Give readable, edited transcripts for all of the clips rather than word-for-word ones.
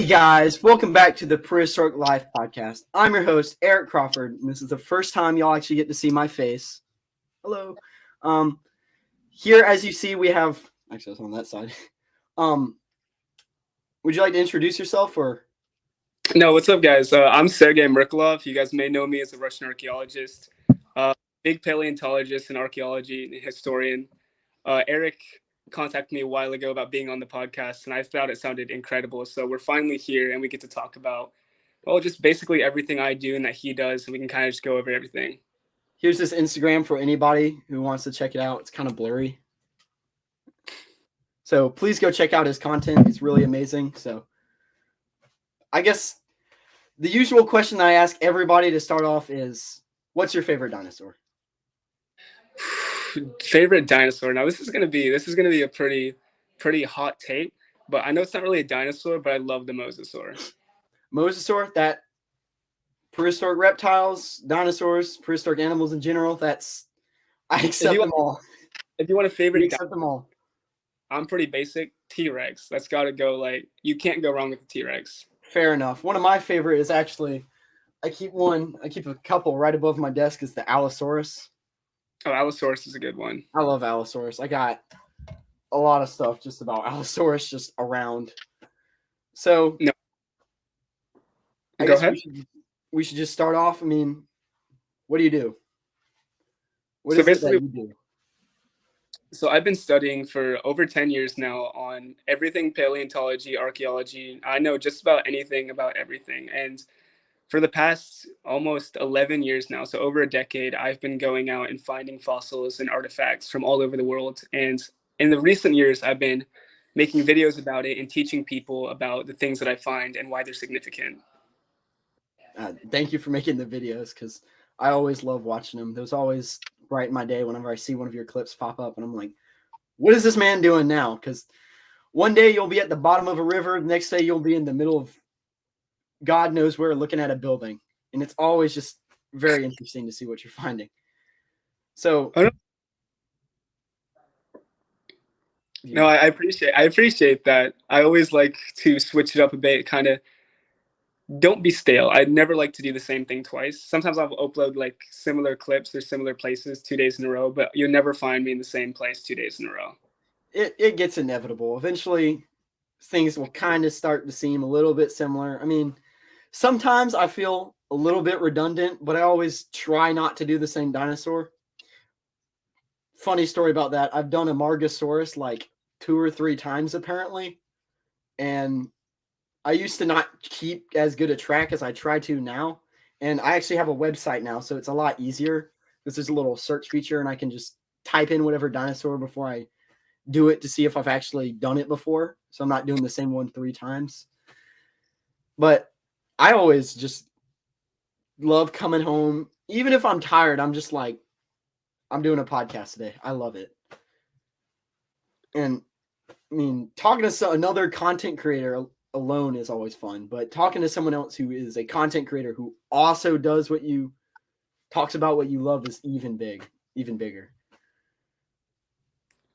Guys, welcome back to the Prehistoric Life podcast. I'm your host, Eric Crawford, and this is the first time y'all actually get to see my face. Hello. Here, as you see, we have actually it's on that side. Would you like to introduce yourself or? No, what's up, guys? I'm Sergei. You guys may know me as a Russian archaeologist, big paleontologist and archaeology historian. Eric contacted me a while ago about being on the podcast, and I thought it sounded incredible. So we're finally here, and we get to talk about, well, just basically everything I do and that he does, and we can kind of just go over everything. Here's this Instagram for anybody who wants to check it out. It's kind of blurry. So please go check out his content. It's really amazing. So I guess the usual question that I ask everybody to start off is, what's your favorite dinosaur? Favorite dinosaur. Now this is gonna be a pretty hot take, but I know it's not really a dinosaur, but I love the mosasaur. Mosasaur, that prehistoric reptiles, dinosaurs, prehistoric animals in general. I accept them all. If you want a favorite, I accept them all. I'm pretty basic. T-Rex. That's got to go. Like, you can't go wrong with the T-Rex. Fair enough. One of my favorite is actually, I keep a couple right above my desk, is the Allosaurus. Oh, Allosaurus is a good one. I love Allosaurus. I got a lot of stuff just about Allosaurus just around. So, no. I guess we should just start off. I mean, what do you do? What is it that you do? So I've been studying for over 10 years now on everything paleontology, archaeology. I know just about anything about everything. And for the past almost 11 years now, so over a decade, I've been going out and finding fossils and artifacts from all over the world. And in the recent years, I've been making videos about it and teaching people about the things that I find and why they're significant. Thank you for making the videos, because I always love watching them. Those always brighten my day whenever I see one of your clips pop up, and I'm like, what is this man doing now? Because one day you'll be at the bottom of a river, the next day you'll be in the middle of God knows where looking at a building, and it's always just very interesting to see what you're finding. So no, I appreciate that. I always like to switch it up a bit, kind of don't be stale. I'd never like to do the same thing twice. Sometimes I'll upload like similar clips or similar places 2 days in a row, but you'll never find me in the same place 2 days in a row. It gets inevitable. Eventually, things will kind of start to seem a little bit similar. I mean, sometimes I feel a little bit redundant, but I always try not to do the same dinosaur. Funny story about that. I've done a Margosaurus like 2 or 3 times apparently, and I used to not keep as good a track as I try to now, and I actually have a website now, so it's a lot easier. This is a little search feature, and I can just type in whatever dinosaur before I do it to see if I've actually done it before, so I'm not doing the same one 3 times. But I always just love coming home. Even if I'm tired, I'm just like, I'm doing a podcast today. I love it. And, I mean, talking to another content creator alone is always fun, but talking to someone else who is a content creator who also does talks about what you love is even bigger.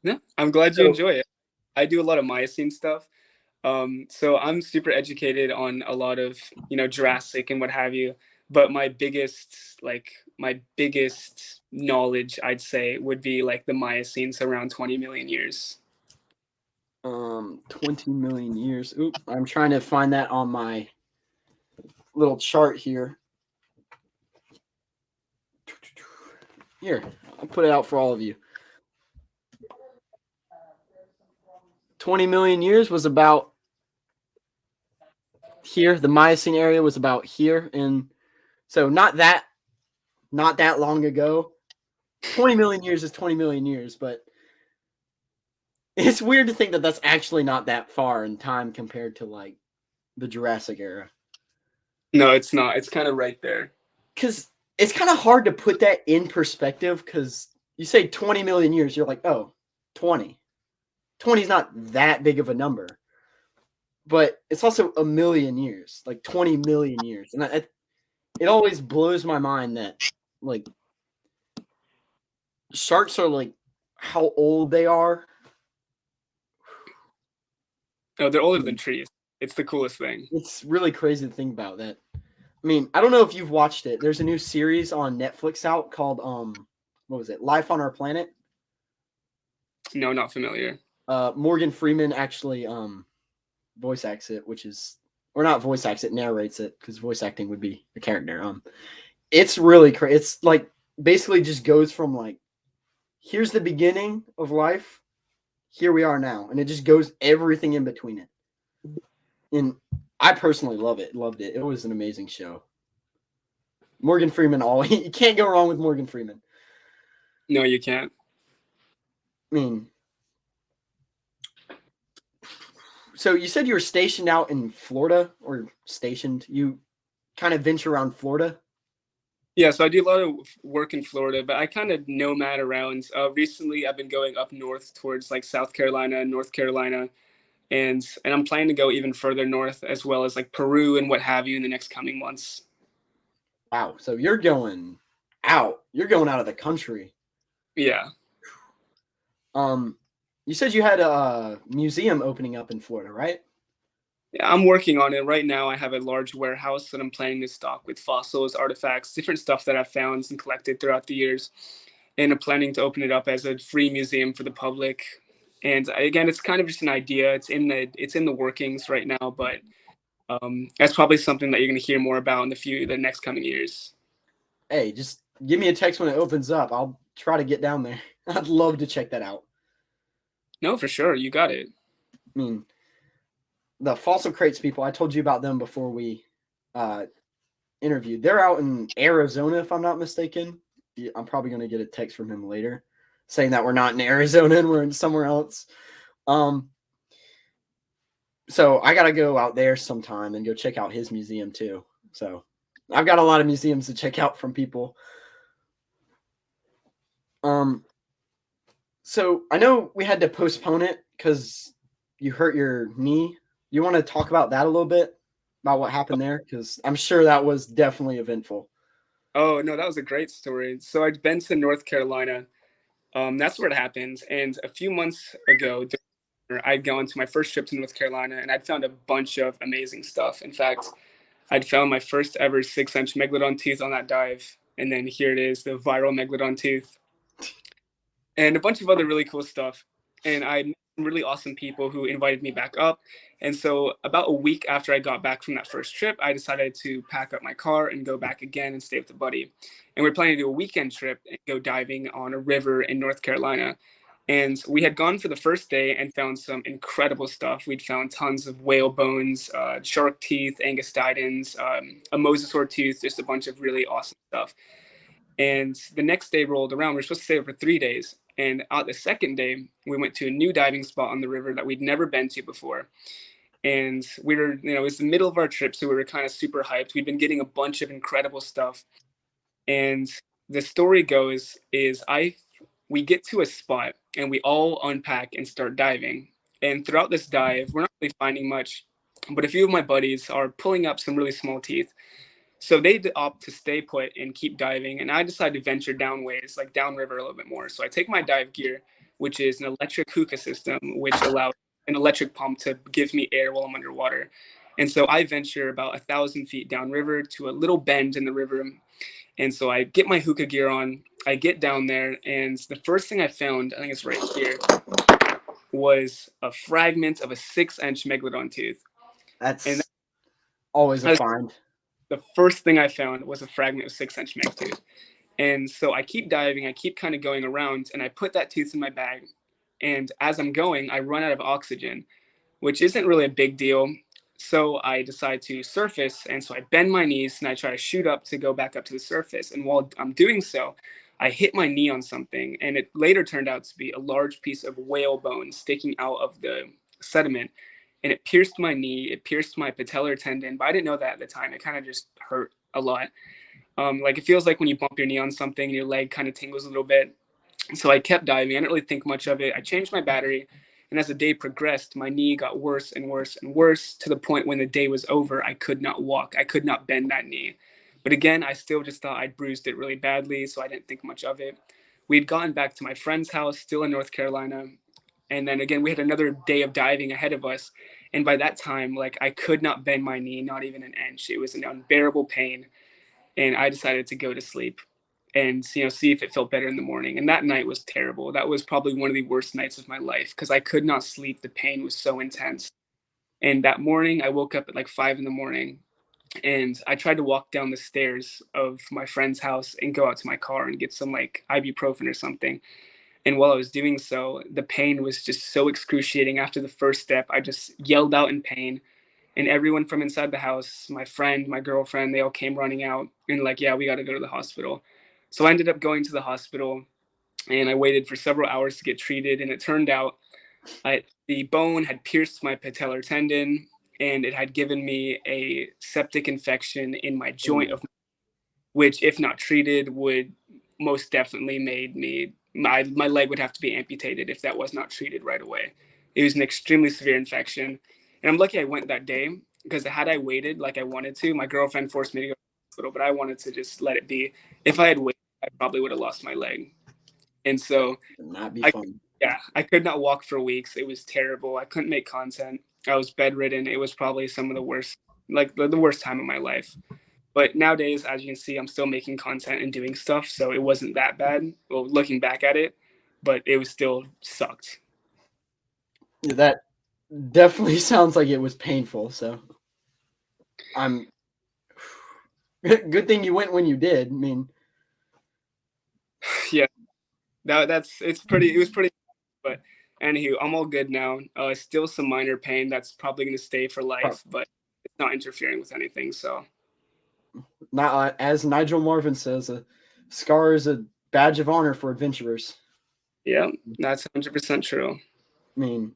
Yeah, I'm glad you enjoy it. I do a lot of Miocene stuff. So I'm super educated on a lot of, Jurassic and what have you. But my biggest knowledge, I'd say, would be like the Miocenes around 20 million years. 20 million years. Oop, I'm trying to find that on my little chart here. Here, I'll put it out for all of you. 20 million years was about here. The Miocene area was about here, and so not that long ago. 20 million years is 20 million years, but it's weird to think that that's actually not that far in time compared to like the Jurassic era. No, it's not. It's kind of right there. Because it's kind of hard to put that in perspective, because you say 20 million years, you're like, oh, 20. 20 is not that big of a number. But it's also a million years, like 20 million years. And it always blows my mind that, like, sharks are like how old they are. Oh, they're older than trees. It's the coolest thing. It's really crazy to think about that. I mean, I don't know if you've watched it. There's a new series on Netflix out called what was it? Life on Our Planet. No, not familiar. Morgan Freeman actually voice acts it, which is or not voice acts it, narrates it because voice acting would be a character. It's really crazy. It's like basically just goes from like here's the beginning of life, here we are now, and it just goes everything in between it. And I personally loved it. It was an amazing show. Morgan Freeman, all you can't go wrong with Morgan Freeman. No, you can't. I mean, so you said you were stationed out in Florida, or stationed. You kind of venture around Florida. Yeah, so I do a lot of work in Florida, but I kind of nomad around. Recently, I've been going up north towards like South Carolina, North Carolina, and I'm planning to go even further north as well as like Peru and what have you in the next coming months. Wow. So you're going out. You're going out of the country. Yeah. You said you had a museum opening up in Florida, right? Yeah, I'm working on it right now. I have a large warehouse that I'm planning to stock with fossils, artifacts, different stuff that I've found and collected throughout the years. And I'm planning to open it up as a free museum for the public. And again, it's kind of just an idea. It's in the workings right now, but that's probably something that you're going to hear more about in the next coming years. Hey, just give me a text when it opens up. I'll try to get down there. I'd love to check that out. No, for sure. You got it. I mean, the fossil crates people, I told you about them before we interviewed. They're out in Arizona, if I'm not mistaken. I'm probably going to get a text from him later saying that we're not in Arizona and we're in somewhere else. So I got to go out there sometime and go check out his museum too. So I've got a lot of museums to check out from people. So I know we had to postpone it because you hurt your knee. You want to talk about that a little bit about what happened there? Because I'm sure that was definitely eventful. Oh, no, that was a great story. So I'd been to North Carolina. That's where it happened. And a few months ago, I'd gone to my first trip to North Carolina and I'd found a bunch of amazing stuff. In fact, I'd found my first ever 6-inch megalodon tooth on that dive. And then here it is, the viral megalodon tooth, and a bunch of other really cool stuff. And I met some really awesome people who invited me back up. And so, about a week after I got back from that first trip, I decided to pack up my car and go back again and stay with a buddy. And we're planning to do a weekend trip and go diving on a river in North Carolina. And we had gone for the first day and found some incredible stuff. We'd found tons of whale bones, shark teeth, angustidens, a mosasaur tooth, just a bunch of really awesome stuff. And the next day rolled around. We were supposed to stay there for 3 days. And out the second day, we went to a new diving spot on the river that we'd never been to before. And we were, it was the middle of our trip, so we were kind of super hyped. We'd been getting a bunch of incredible stuff. And the story goes is we get to a spot and we all unpack and start diving. And throughout this dive, we're not really finding much, but a few of my buddies are pulling up some really small teeth. So they opt to stay put and keep diving, and I decide to venture downways, like downriver a little bit more. So I take my dive gear, which is an electric hookah system, which allows an electric pump to give me air while I'm underwater. And so I venture about 1,000 feet downriver to a little bend in the river. And so I get my hookah gear on, I get down there, and the first thing I found, I think it's right here, was a fragment of a 6-inch megalodon tooth. That's always a find. The first thing I found was a fragment of 6-inch meg tooth. And so I keep diving, I keep kind of going around, and I put that tooth in my bag. And as I'm going, I run out of oxygen, which isn't really a big deal. So I decide to surface, and so I bend my knees and I try to shoot up to go back up to the surface. And while I'm doing so, I hit my knee on something, and it later turned out to be a large piece of whale bone sticking out of the sediment. And it pierced my knee, it pierced my patellar tendon, but I didn't know that at the time. It kind of just hurt a lot. Like it feels like when you bump your knee on something and your leg kind of tingles a little bit. So I kept diving. I didn't really think much of it. I changed my battery. And as the day progressed, my knee got worse and worse and worse to the point when the day was over, I could not walk. I could not bend that knee. But again, I still just thought I'd bruised it really badly, so I didn't think much of it. We'd gotten back to my friend's house, still in North Carolina. And then again, we had another day of diving ahead of us. And by that time, like I could not bend my knee, not even an inch. It was an unbearable pain. And I decided to go to sleep and see if it felt better in the morning. And that night was terrible. That was probably one of the worst nights of my life because I could not sleep. The pain was so intense. And that morning, I woke up at like 5 in the morning, and I tried to walk down the stairs of my friend's house and go out to my car and get some like ibuprofen or something. And while I was doing so, the pain was just so excruciating. After the first step, I just yelled out in pain. And everyone from inside the house, my friend, my girlfriend, they all came running out and like, yeah, we got to go to the hospital. So I ended up going to the hospital, and I waited for several hours to get treated. And it turned out the bone had pierced my patellar tendon, and it had given me a septic infection in my joint, of which, if not treated, would most definitely made me my leg would have to be amputated if that was not treated right away. It was an extremely severe infection, and I'm lucky I went that day because had I waited like I wanted to, my girlfriend forced me to go to the hospital, but I wanted to just let it be. If I had waited, I probably would have lost my leg, and so Would not be I fun. yeah, I could not walk for weeks. It was terrible. I couldn't make content. I was bedridden. It was probably some of the worst, like the worst time of my life. But nowadays, as you can see, I'm still making content and doing stuff, so it wasn't that bad. Well, looking back at it, but it was still sucked. Yeah, that definitely sounds like it was painful. So I'm good thing you went when you did. I mean, Yeah, it was pretty, but anywho, I'm all good now. Still some minor pain that's probably going to stay for life, but it's not interfering with anything. So not as Nigel Marvin says, a scar is a badge of honor for adventurers. yeah, that's 100% true. I mean,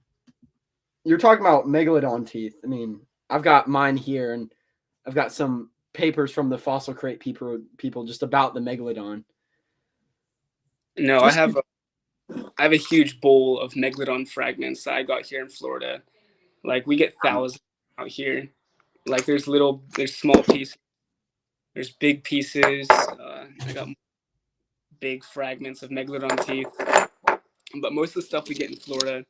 you're talking about megalodon teeth. I mean, I've got mine here, and I've got some papers from the fossil crate people just about the megalodon. No, Just I have a huge bowl of megalodon fragments that I got here in Florida. Like we get thousands out here. Like there's small pieces, there's big pieces. I got big fragments of megalodon teeth, but most of the stuff we get in Florida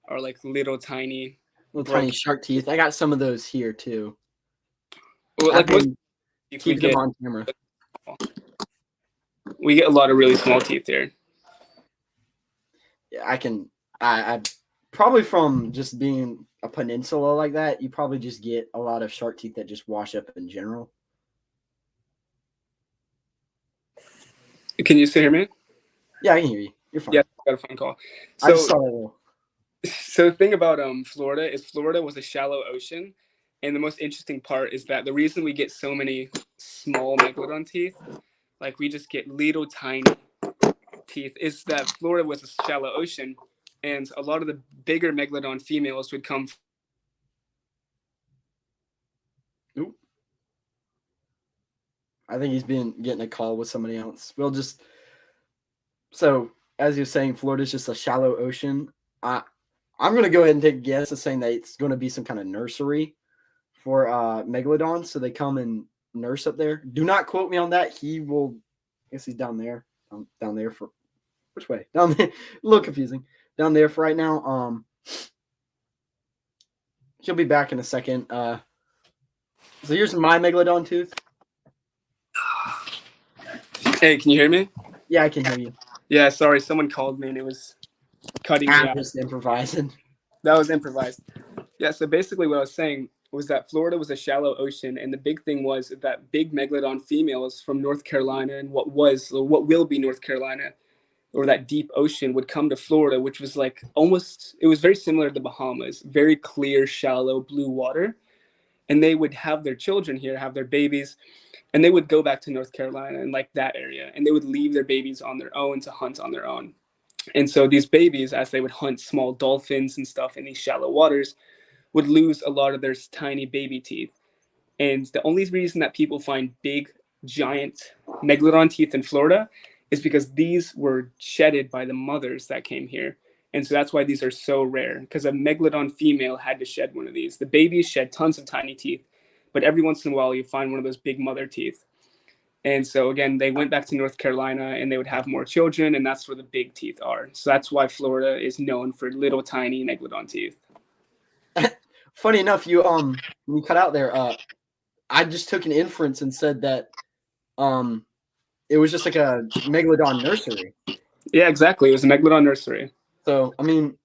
are like little tiny little tiny broken. shark teeth. I got some of those here too. Well, I've like most been teeth keeping them on camera. we get a lot of really small teeth here. Yeah, I can. I probably from just being a peninsula like that, you probably just get a lot of shark teeth that just wash up in general. Can you still hear me? Yeah, I can hear you. You're fine. Yeah, I got a phone call. I just So saw that little. so the thing about Florida is Florida was a shallow ocean, and the most interesting part is that the reason we get so many small megalodon teeth, like we just get little tiny teeth, is that Florida was a shallow ocean, and a lot of the bigger megalodon females would come. Oop. I think he's been getting a call with somebody else. We'll just. So as you're saying, Florida's just a shallow ocean. I'm gonna go ahead and take a guess of saying that it's going to be some kind of nursery for megalodons, so they come and nurse up there. Do not quote me on that. He will. I guess he's down there. Down there for which way? Down there. A little confusing. Down there for right now. He'll be back in a second. So here's my megalodon tooth. Hey, can you hear me? Yeah, I can hear you. Yeah, sorry, someone called me and it was cutting me I'm out. just improvising. That was improvised. Yeah, so basically what I was saying was that Florida was a shallow ocean, and the big thing was that big megalodon females from North Carolina and what will be North Carolina, or that deep ocean, would come to Florida, which was like it was very similar to the Bahamas, very clear, shallow blue water. And they would have their children here, have their babies, and they would go back to North Carolina and like that area, and they would leave their babies on their own to hunt on their own. And so these babies, as they would hunt small dolphins and stuff in these shallow waters, would lose a lot of their tiny baby teeth. And the only reason that people find big, giant megalodon teeth in Florida is because these were shedded by the mothers that came here. And so that's why these are so rare, because a megalodon female had to shed one of these. The babies shed tons of tiny teeth, but every once in a while you find one of those big mother teeth. And so again, they went back to North Carolina and they would have more children, and that's where the big teeth are. So that's why Florida is known for little tiny megalodon teeth. Funny enough, when you cut out there, I just took an inference and said that um it was just like a megalodon nursery. Yeah, exactly. It was a megalodon nursery. So I mean,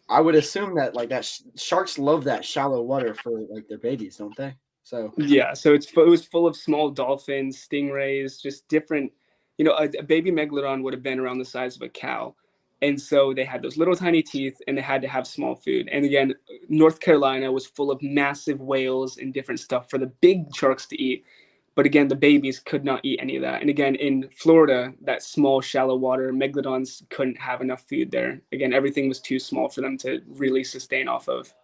I would assume that like that sharks love that shallow water for like their babies, don't they? So Yeah, so it was full of small dolphins, stingrays, just different. You know, a baby megalodon would have been around the size of a cow, and so they had those little tiny teeth, and they had to have small food. And again, North Carolina was full of massive whales and different stuff for the big sharks to eat. But again, the babies could not eat any of that. And again, in Florida, that small, shallow water, megalodons couldn't have enough food there. Again, everything was too small for them to really sustain off of.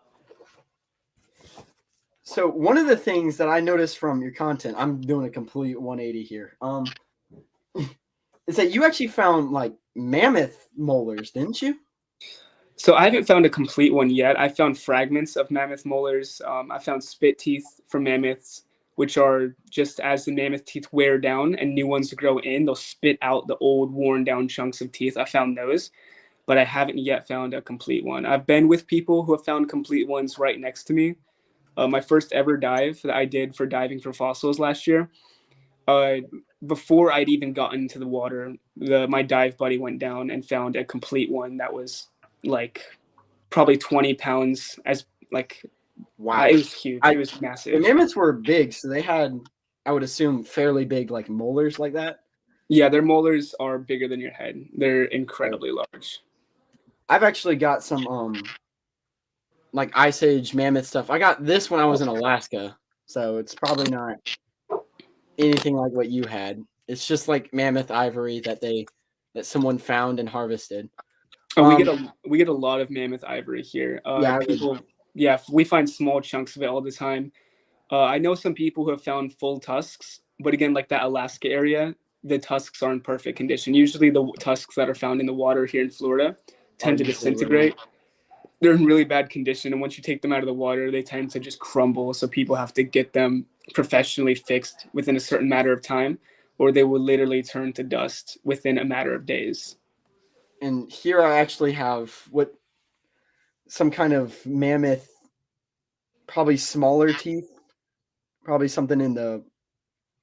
So one of the things that I noticed from your content, I'm doing a complete 180 here. Is that you actually found like mammoth molars, didn't you? So I haven't found a complete one yet. I found fragments of mammoth molars. I found spit teeth from mammoths, which are just as the mammoth teeth wear down and new ones grow in, they'll spit out the old worn down chunks of teeth. I found those, but I haven't yet found a complete one. I've been with people who have found complete ones right next to me. My first ever dive that I did for diving for fossils last year, uh, before I'd even gotten into the water, my dive buddy went down and found a complete one that was like probably 20 pounds. As like Wow. It was huge. I It was The massive. mammoths were big, so they had, I would assume, fairly big like molars like that. Yeah, their molars are bigger than your head. They're So incredibly large. I've actually got some like Ice Age mammoth stuff. I got this when I was in Alaska, so it's probably not anything like what you had. It's just like mammoth ivory that someone found and harvested. Oh, Um, we get a lot of mammoth ivory here. yeah, I would. People, yeah, we find small chunks of it all the time. I know some people who have found full tusks, but again, like that Alaska area, the tusks are in perfect condition. Usually, the tusks that are found in the water here in Florida Are tend to usually really. disintegrate. They're in really bad condition, and once you take them out of the water, they tend to just crumble. So people have to get them professionally fixed within a certain matter of time, or they will literally turn to dust within a matter of days. And here I actually have what some kind of mammoth, probably smaller teeth, probably something in the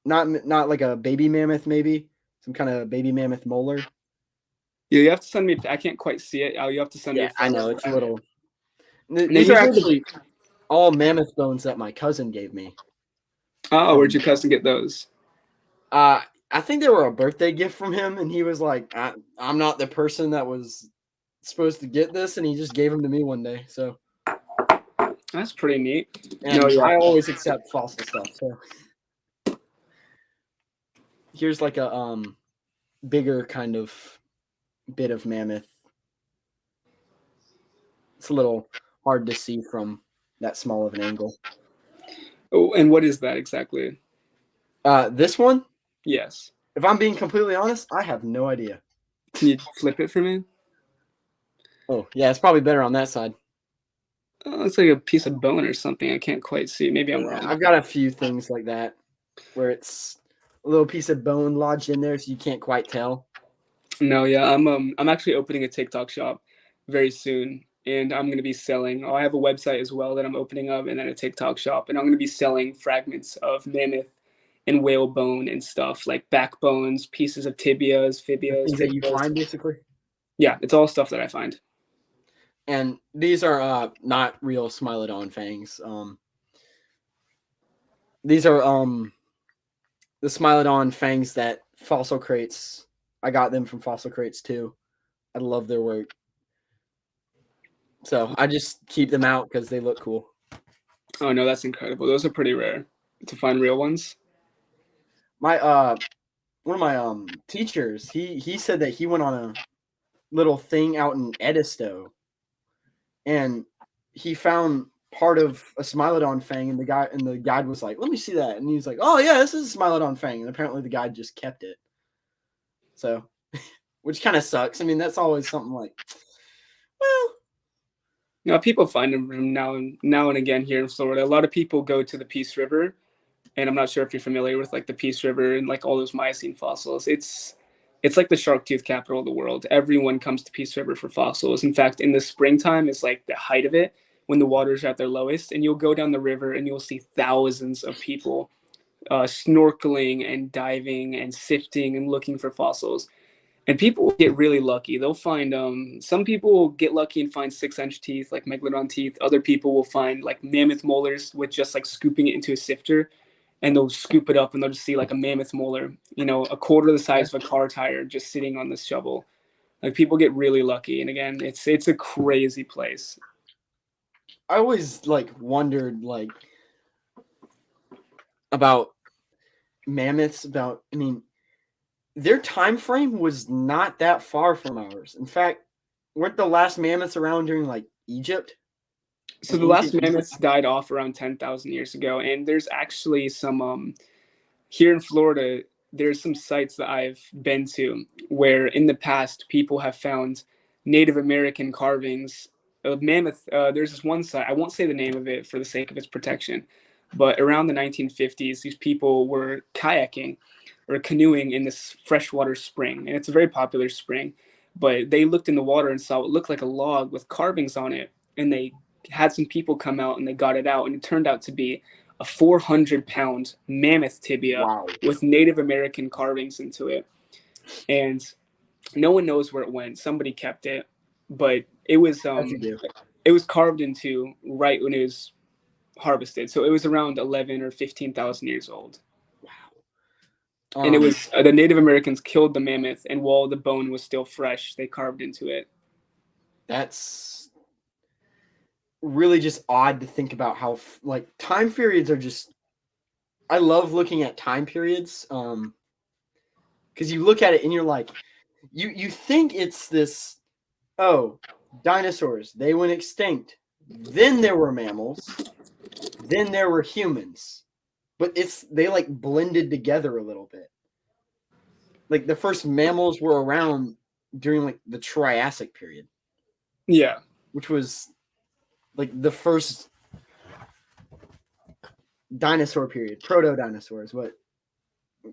not like a baby mammoth, maybe some kind of baby mammoth molar. Yeah, you have to send me. I can't quite see it. You have to send me Yeah, a I photo know of it's a that. little. And they These are usually. actually all mammoth bones that my cousin gave me Oh, where'd from. your cousin get those? Uh, I think they were a birthday gift from him, and he was like, "I'm not the person that was supposed to get this," and he just gave them to me one day. So, That's pretty neat. No, and yeah. I always accept fossil stuff. So here's like a bigger kind of bit of mammoth. It's a little hard to see from that small of an angle. Oh, and what is that exactly? This one, Yes. if I'm being completely honest, I have no idea. Can you flip it for me? Oh, yeah, it's probably better on that side. Oh, it's like a piece of bone or something. I can't quite see. Maybe I'm Yeah, wrong. I've got a few things like that where it's a little piece of bone lodged in there, so you can't quite tell. No, yeah, I'm actually opening a TikTok shop very soon, and I'm gonna be selling. Oh, I have a website as well that I'm opening up, and then a TikTok shop, and I'm gonna be selling fragments of mammoth and whale bone and stuff like backbones, pieces of tibias, The fibias, things that you tibias. find, basically. Yeah, it's all stuff that I find. And these are not real Smilodon fangs. These are the Smilodon fangs that fossil crates. I got them from fossil crates too. I love their work. So I just keep them out because they look cool. Oh no, that's incredible. Those are pretty rare to find real ones. My one of my teachers, he said that he went on a little thing out in Edisto, and he found part of a Smilodon fang, and the guide was like, "Let me see that," and he was like, "Oh yeah, this is a Smilodon fang," and apparently the guide just kept it. So, which kind of sucks. I mean, that's always something like, well, You know, people find them from now and again here in Florida. A lot of people go to the Peace River, and I'm not sure if you're familiar with like the Peace River and like all those Miocene fossils. It's like the shark tooth capital of the world. Everyone comes to Peace River for fossils. In fact, in the springtime is like the height of it when the waters are at their lowest, and you'll go down the river and you'll see thousands of people snorkeling and diving and sifting and looking for fossils. And people get really lucky. They'll find some people will get lucky and find 6-inch teeth, like megalodon teeth. Other people will find like mammoth molars with just like scooping it into a sifter, and they'll scoop it up and they'll just see like a mammoth molar, you know, a quarter the size of a car tire just sitting on this shovel. Like people get really lucky, and again, it's a crazy place. I always like wondered like about mammoths. I mean, their time frame was not that far from ours. In fact, weren't the last mammoths around during like Egypt? So the Ancient last Egypt? mammoths died off around 10,000 years ago, and there's actually some here in Florida, there's some sites that I've been to where in the past people have found Native American carvings of mammoth. There's this one site, I won't say the name of it for the sake of its protection, but around the 1950s, these people were kayaking or canoeing in this freshwater spring, and it's a very popular spring. But they looked in the water and saw what looked like a log with carvings on it, and they had some people come out and they got it out, and it turned out to be a 400-pound mammoth tibia Wow. with Native American carvings into it. And no one knows where it went. Somebody kept it, but it was carved into right when it was harvested. So it was around 11 or 15,000 years old. Wow. And it was the Native Americans killed the mammoth, and while the bone was still fresh, they carved into it. That's really just odd to think about how like time periods are just. I love looking at time periods because you look at it and you're like, you think it's this, oh, dinosaurs, they went extinct, then there were mammals, then there were humans, but they like blended together a little bit. Like the first mammals were around during like the Triassic period. Yeah. Which was like the first dinosaur period, proto-dinosaur is what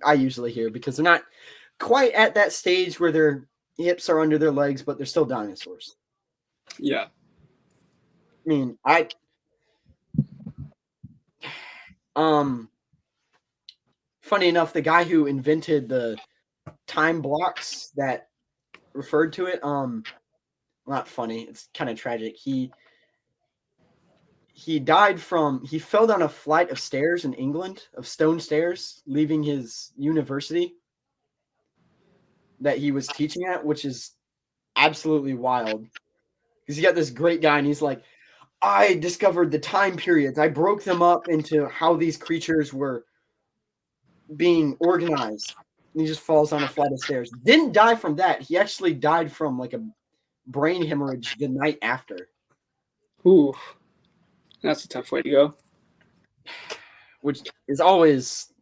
I usually hear, because they're not quite at that stage where their hips are under their legs, but they're still dinosaurs. Yeah. I mean, funny enough, the guy who invented the time blocks that referred to it, not funny, it's kind of tragic. He fell down a flight of stairs in England, of stone stairs, leaving his university that he was teaching at, which is absolutely wild. Because you got this great guy, and he's like, I discovered the time periods. I broke them up into how these creatures were being organized. And he just falls down a flight of stairs. Didn't die from that. He actually died from like a brain hemorrhage the night after. Ooh, that's a tough way to go. Which is always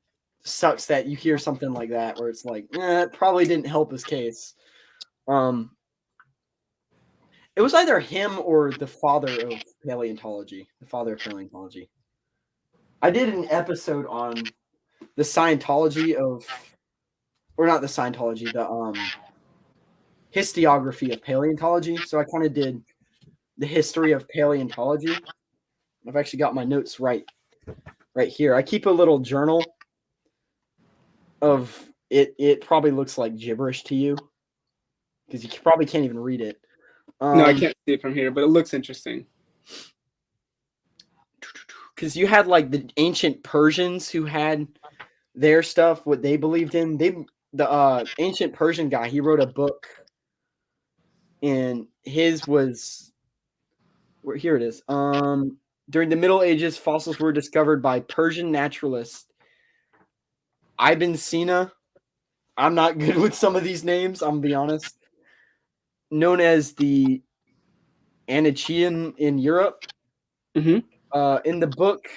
sucks that you hear something like that where it's like, it probably didn't help his case. It was either him or the father of paleontology. I did an episode on the Scientology the historiography of paleontology. So I kind of did the history of paleontology. I've actually got my notes right here. I keep a little journal of it. It probably looks like gibberish to you because you probably can't even read it. No, I can't see it from here, but it looks interesting. Because you had like the ancient Persians who had their stuff, what they believed in. The ancient Persian guy, he wrote a book, and his was here it is. During the Middle Ages, fossils were discovered by Persian naturalist Ibn Sina. I'm not good with some of these names, I'm gonna be honest. Known as the Anichean in Europe. Mm-hmm. In the Book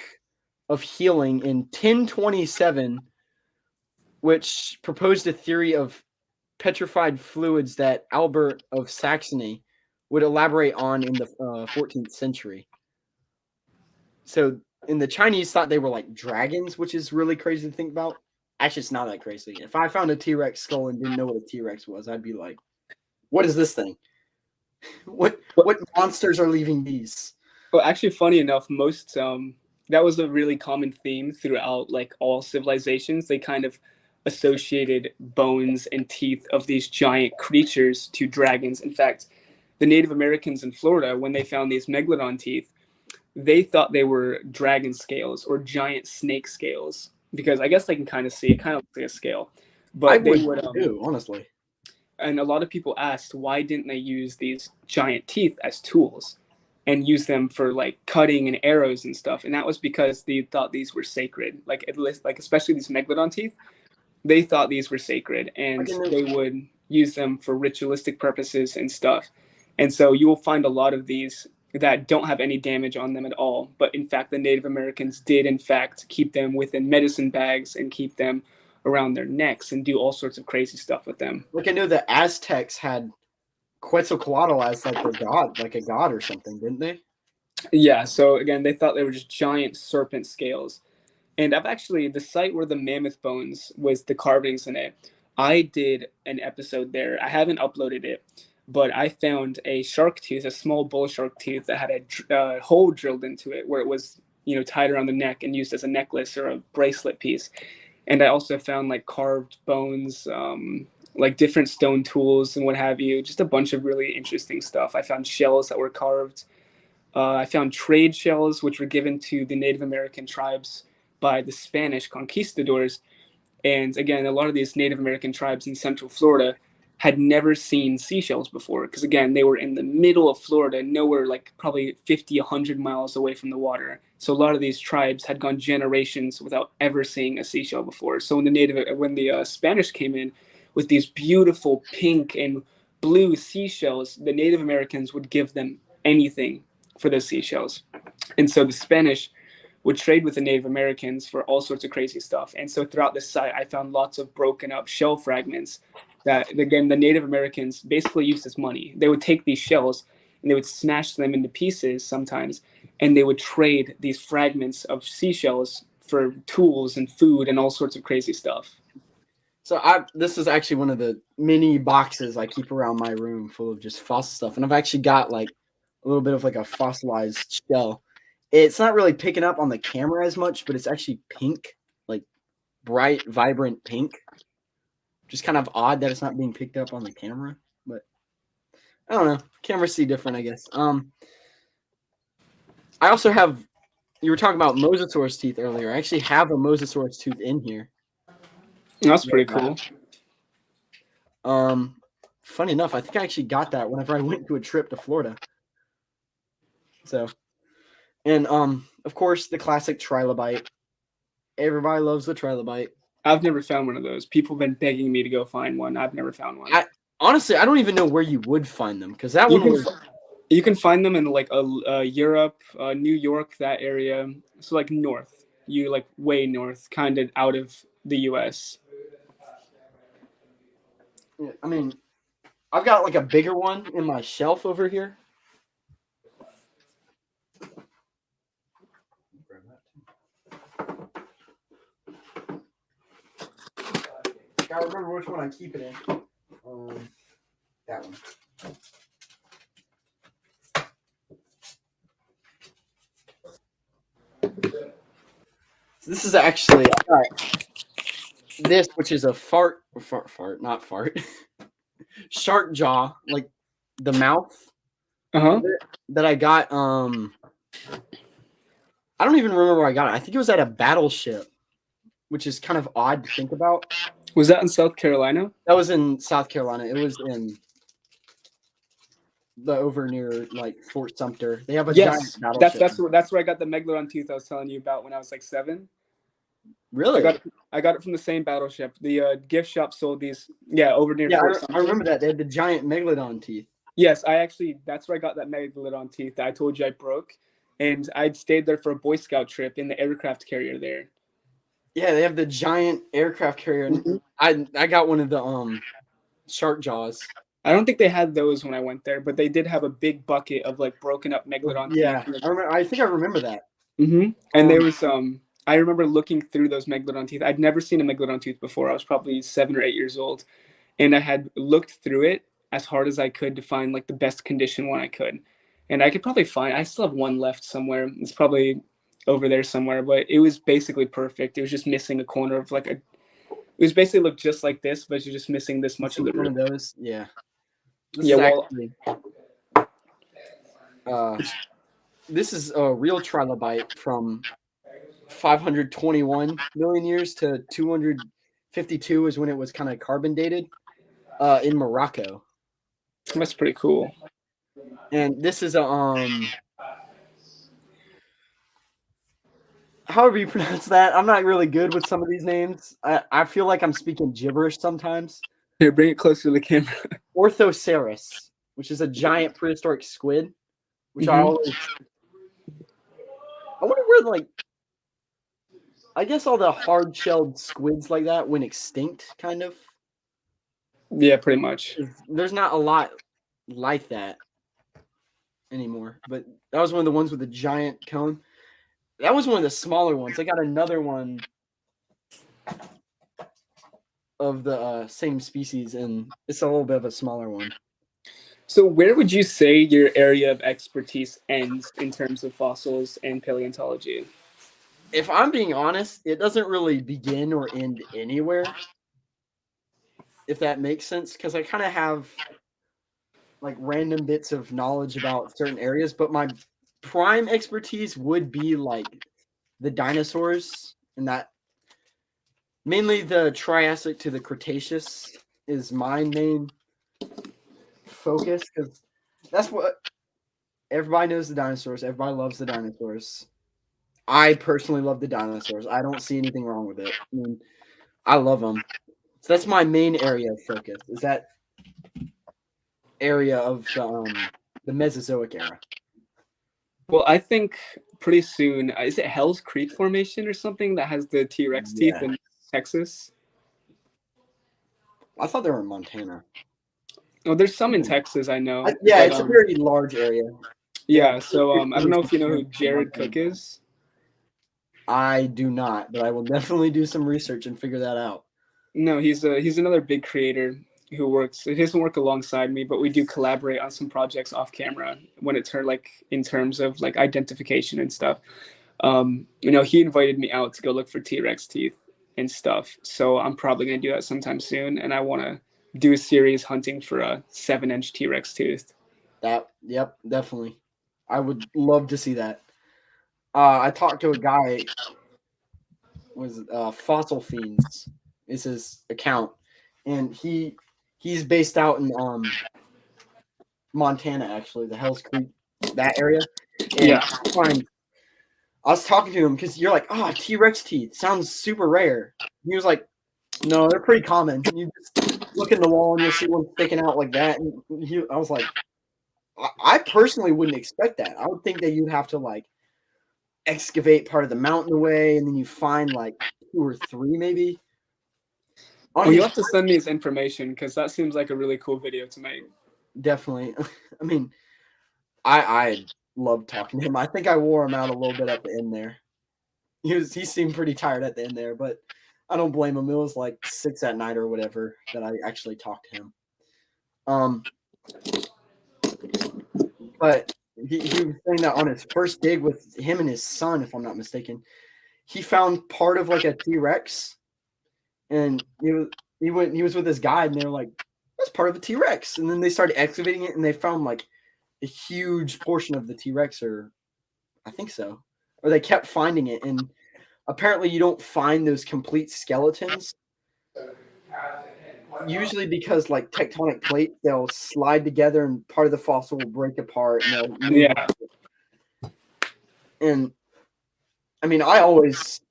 of Healing in 1027, which proposed a theory of petrified fluids that Albert of Saxony would elaborate on in the 14th century. So, and the Chinese thought they were like dragons, which is really crazy to think about. Actually, it's not that crazy. If I found a T-Rex skull and didn't know what a T-Rex was, I'd be like, what is this thing? What monsters are leaving these? Well, actually, funny enough, most that was a really common theme throughout like all civilizations. They kind of associated bones and teeth of these giant creatures to dragons. In fact, the Native Americans in Florida, when they found these megalodon teeth, they thought they were dragon scales or giant snake scales because I guess they can kind of see it kind of looks like a scale. I But they would would too, honestly. and a lot of people asked why didn't they use these giant teeth as tools and use them for like cutting and arrows and stuff, and that was because they thought these were sacred, like at least like especially these megalodon teeth, they thought these were sacred Like and in the, they would use them for ritualistic purposes and stuff. And so you will find a lot of these that don't have any damage on them at all, but in fact the Native Americans did in fact keep them within medicine bags and keep them around their necks and do all sorts of crazy stuff with them. like I know the Aztecs had Quetzalcoatl as like their god, like a god or something, didn't they? Yeah, so again, they thought they were just giant serpent scales. And I've actually, the site where the mammoth bones was the carvings in it, I did an episode there. I haven't uploaded it, but I found a shark tooth, a small bull shark tooth that had a hole drilled into it where it was, tied around the neck and used as a necklace or a bracelet piece. And I also found like carved bones, like different stone tools and what have you, just a bunch of really interesting stuff. I found shells that were carved. I found trade shells, which were given to the Native American tribes by the Spanish conquistadors. And again, a lot of these Native American tribes in Central Florida had never seen seashells before because, again, they were in the middle of Florida, nowhere like probably 50, 100 miles away from the water. So a lot of these tribes had gone generations without ever seeing a seashell before. So when the Spanish came in with these beautiful pink and blue seashells, the Native Americans would give them anything for those seashells. And so the Spanish would trade with the Native Americans for all sorts of crazy stuff. And so throughout this site, I found lots of broken up shell fragments that, again, the Native Americans basically used as money. They would take these shells and they would smash them into pieces sometimes, and they would trade these fragments of seashells for tools and food and all sorts of crazy stuff. So this is actually one of the mini boxes I keep around my room full of just fossil stuff, and I've actually got like a little bit of like a fossilized shell. It's not really picking up on the camera as much, but it's actually pink, like bright, vibrant pink. Just kind of odd that it's not being picked up on the camera, but I don't know. Cameras see different, I guess. I also have. You were talking about mosasaurus teeth earlier. I actually have a mosasaurus tooth in here. That's pretty cool. Funny enough, I think I actually got that whenever I went to a trip to Florida. So, and of course, the classic trilobite. Everybody loves the trilobite. I've never found one of those. People have been begging me to go find one. I've never found one. Honestly, I don't even know where you would find them because that one was. You can find them in like Europe, New York, that area. So like north, you like way north, kind of out of the U.S. I mean, I've got like a bigger one in my shelf over here. Gotta remember which one I keep it in. That one. So this is actually this, which is a fart, not fart, shark jaw, like the mouth that I got. I don't even remember where I got it. I think it was at a battleship, which is kind of odd to think about. Was that in South Carolina? That was in South Carolina. It was in the over near like Fort Sumter. They have a giant battleship. That's where I got the megalodon tooth I was telling you about when I was like 7. Really? I got it from the same battleship. The gift shop sold these. Yeah, over near Fort Sumter. I remember that. They had the giant megalodon teeth. Yes, that's where I got that megalodon teeth that I told you I broke. And I'd stayed there for a Boy Scout trip in the aircraft carrier there. Yeah, they have the giant aircraft carrier. Mm-hmm. I got one of the shark jaws. I don't think they had those when I went there, but they did have a big bucket of like broken up megalodon teeth. Yeah, I think I remember that. Mm-hmm. And there was I remember looking through those megalodon teeth. I'd never seen a megalodon tooth before. I was probably 7 or 8 years old, and I had looked through it as hard as I could to find like the best condition one I could. and I could probably find. I still have one left somewhere. It's probably over there somewhere, but it was basically perfect. It was just missing a corner of like a. It was basically looked just like this, but you're just missing this much of the One roof. of those, yeah. This Yeah, is well, actually this is a real trilobite from 521 million years to 252 is when it was kind of carbon dated in Morocco. that's pretty cool. And this is a however you pronounce that. I'm not really good with some of these names. I feel like I'm speaking gibberish sometimes. Here, bring it closer to the camera. Orthoceras, which is a giant prehistoric squid, which I wonder where like I guess all the hard-shelled squids like that went extinct, kind of. Yeah, pretty much. There's not a lot like that anymore. But that was one of the ones with the giant cone. That was one of the smaller ones. I got another one of the same species, and it's a little bit of a smaller one. So where would you say your area of expertise ends in terms of fossils and paleontology? If I'm being honest, it doesn't really begin or end anywhere, if that makes sense, because I kind of have like random bits of knowledge about certain areas, but my prime expertise would be like the dinosaurs, and that mainly the Triassic to the Cretaceous is my main focus, because that's what everybody knows. The dinosaurs, everybody loves the dinosaurs. I personally love the dinosaurs. I don't see anything wrong with it. I mean, I love them. So that's my main area of focus, is that area of the Mesozoic era. Well, I think pretty soon, is it Hell's Creek Formation or something that has the T-Rex teeth in Texas? I thought they were in Montana. Oh, there's some in Texas, I know. Yeah, it's a very large area. Yeah, so I don't know if you know who Jared Cook is. I do not, but I will definitely do some research and figure that out. No, he's another big creator who works. He doesn't work alongside me, but we do collaborate on some projects off camera when it's her like in terms of like identification and stuff. He invited me out to go look for T-Rex teeth and stuff. So I'm probably gonna do that sometime soon, and I want to do a series hunting for a 7-inch T-Rex tooth. Yep, definitely. I would love to see that. I talked to a guy. Was Fossil Fiends is his account, and he's based out in Montana, actually, the Hell's Creek, that area. And Yeah. I was talking to him because you're like, oh, T-Rex teeth sounds super rare. He was like, no, they're pretty common. You just look in the wall and you'll see one sticking out like that. And I was like, I personally wouldn't expect that. I would think that you'd have to like excavate part of the mountain away, and then you find like 2 or 3 maybe. Well, you'll have to send me his information because that seems like a really cool video to make. Definitely. I mean, I love talking to him. I think I wore him out a little bit at the end there. He seemed pretty tired at the end there, but I don't blame him. It was like 6 at night or whatever that I actually talked to him. But he was saying that on his first dig with him and his son, if I'm not mistaken, he found part of like a T-Rex, and he was with his guide, and they were like, that's part of a T-Rex. And then they started excavating it, and they found like a huge portion of the T-Rex, or I think so. Or they kept finding it, and apparently you don't find those complete skeletons. Usually because like tectonic plates, they'll slide together and part of the fossil will break apart. And yeah. And I mean, I always,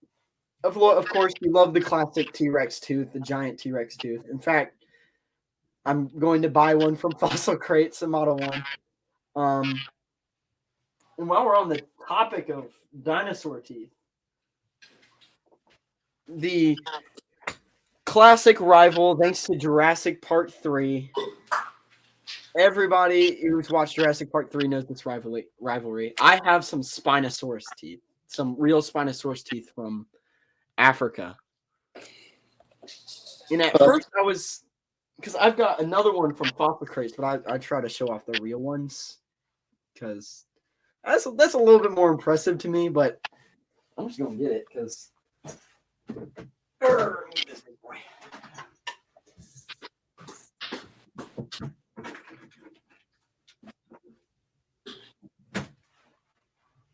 of course, you love the classic T-Rex tooth, the giant T-Rex tooth. In fact, I'm going to buy one from Fossil Crates, a Model 1. And while we're on the topic of dinosaur teeth, the classic rival, thanks to Jurassic Park 3, everybody who's watched Jurassic Park 3 knows this rivalry. I have some Spinosaurus teeth, some real Spinosaurus teeth from Africa. And at first I was, because I've got another one from Fossil Crates, but I try to show off the real ones. because that's a little bit more impressive to me. But I'm just gonna get it because.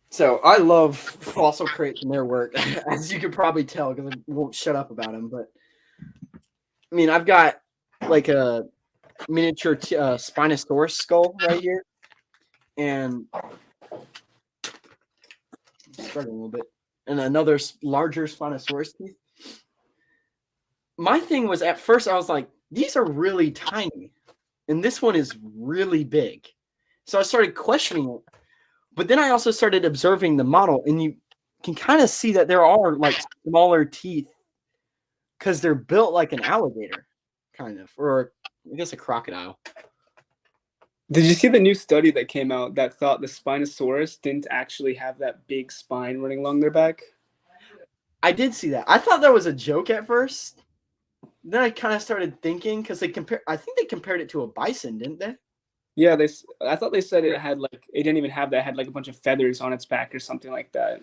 So I love fossil crates and their work, as you could probably tell, because I won't shut up about them. But I mean, I've got like a miniature Spinosaurus skull right here, and struggling a little bit, and another larger Spinosaurus teeth. My thing was at first I was like, these are really tiny, and this one is really big. So I started questioning it. But then I also started observing the model, and you can kind of see that there are like smaller teeth because they're built like an alligator, kind of, or I guess a crocodile. Did you see the new study that came out that thought the Spinosaurus didn't actually have that big spine running along their back? I did see that. I thought that was a joke at first. Then I kind of started thinking because I think they compared it to a bison, didn't they? Yeah, I thought they said it had like it didn't even have that. It had like a bunch of feathers on its back or something like that.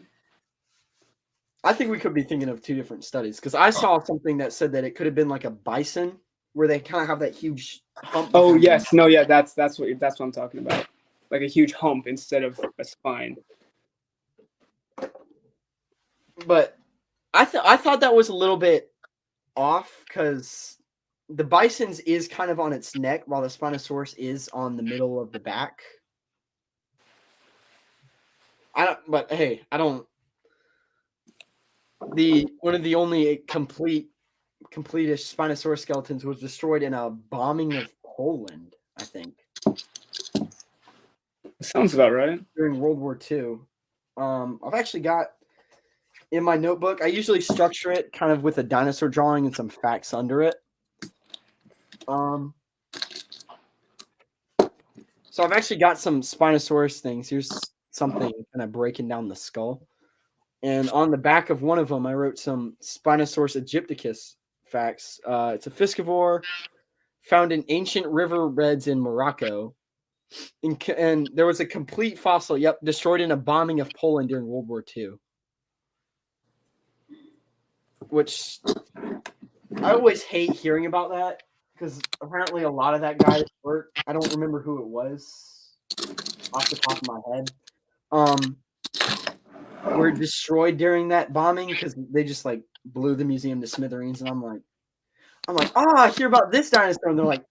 I think we could be thinking of two different studies because I saw something that said that it could have been like a bison where they kind of have that huge hump. Oh yes, no, yeah, that's what I'm talking about. Like a huge hump instead of a spine. But I thought that was a little bit off because the bison's is kind of on its neck while the Spinosaurus is on the middle of the back. But hey, I don't. One of the only complete-ish Spinosaurus skeletons was destroyed in a bombing of Poland, I think. Sounds about right. During World War II. I've actually got in my notebook, I usually structure it kind of with a dinosaur drawing and some facts under it. So I've actually got some Spinosaurus things. Here's something kind of breaking down the skull. And on the back of one of them, I wrote some Spinosaurus aegypticus facts. It's a fiscivore found in ancient river beds in Morocco. And there was a complete fossil, destroyed in a bombing of Poland during World War II. Which I always hate hearing about that because apparently a lot of that guy's work, I don't remember who it was off the top of my head, were destroyed during that bombing because they just like blew the museum to smithereens. And I'm like, I hear about this dinosaur, and they're like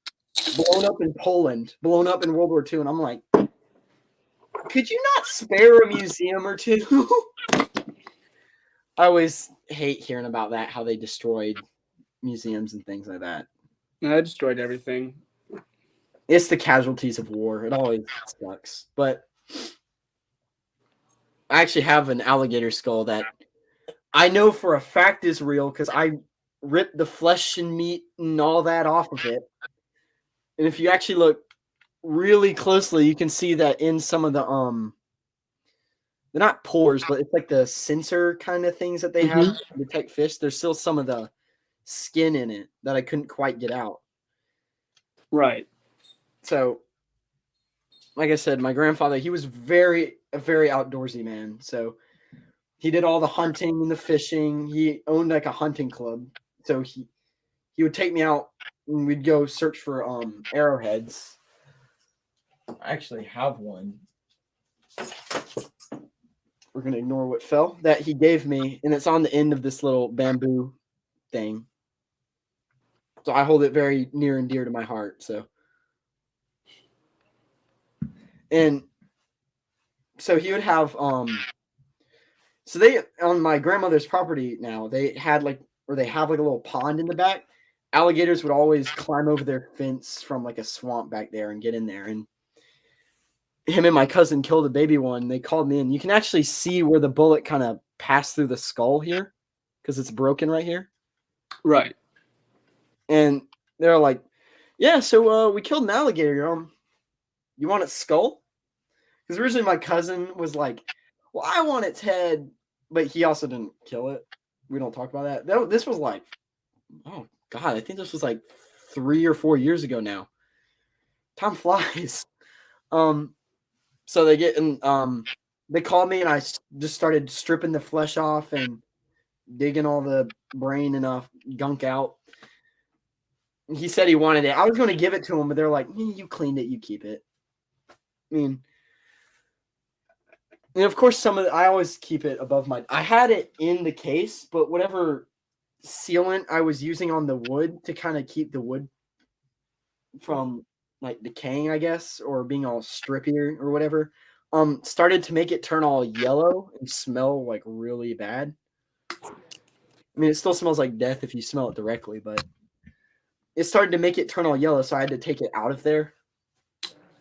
blown up in Poland, blown up in World War II, and I'm like, could you not spare a museum or two? I always hate hearing about that, how they destroyed museums and things like that. I destroyed everything. It's the casualties of war. It always sucks. But I actually have an alligator skull that I know for a fact is real because I ripped the flesh and meat and all that off of it. And if you actually look really closely, you can see that in some of the they're not pores, but it's like the sensor kind of things that they have to detect fish. There's still some of the skin in it that I couldn't quite get out. Right. So, like I said, my grandfather, he was a very outdoorsy man. So he did all the hunting and the fishing. He owned like a hunting club. So he would take me out and we'd go search for arrowheads. I actually have one. We're going to ignore what fell that he gave me, and it's on the end of this little bamboo thing. So I hold it very near and dear to my heart. And so he would have so they on my grandmother's property now, they have like a little pond in the back. Alligators would always climb over their fence from like a swamp back there and get in there, and him and my cousin killed a baby one. They called me in. You can actually see where the bullet kind of passed through the skull here because it's broken right here. Right. And they're like, yeah, so we killed an alligator. You want its skull? Because originally my cousin was like, well, I want its head, but he also didn't kill it. We don't talk about that. This was like, oh God, I think this was like 3 or 4 years ago now. Time flies. So they get in, they called me and I just started stripping the flesh off and digging all the brain and gunk out. He said he wanted it. I was going to give it to him, but they're like, you cleaned it, you keep it. I mean, and of course, I always keep it above I had it in the case, but whatever sealant I was using on the wood to kind of keep the wood from like decaying, I guess, or being all strippier or whatever, started to make it turn all yellow and smell like really bad. I mean, it still smells like death if you smell it directly, but it started to make it turn all yellow, so I had to take it out of there.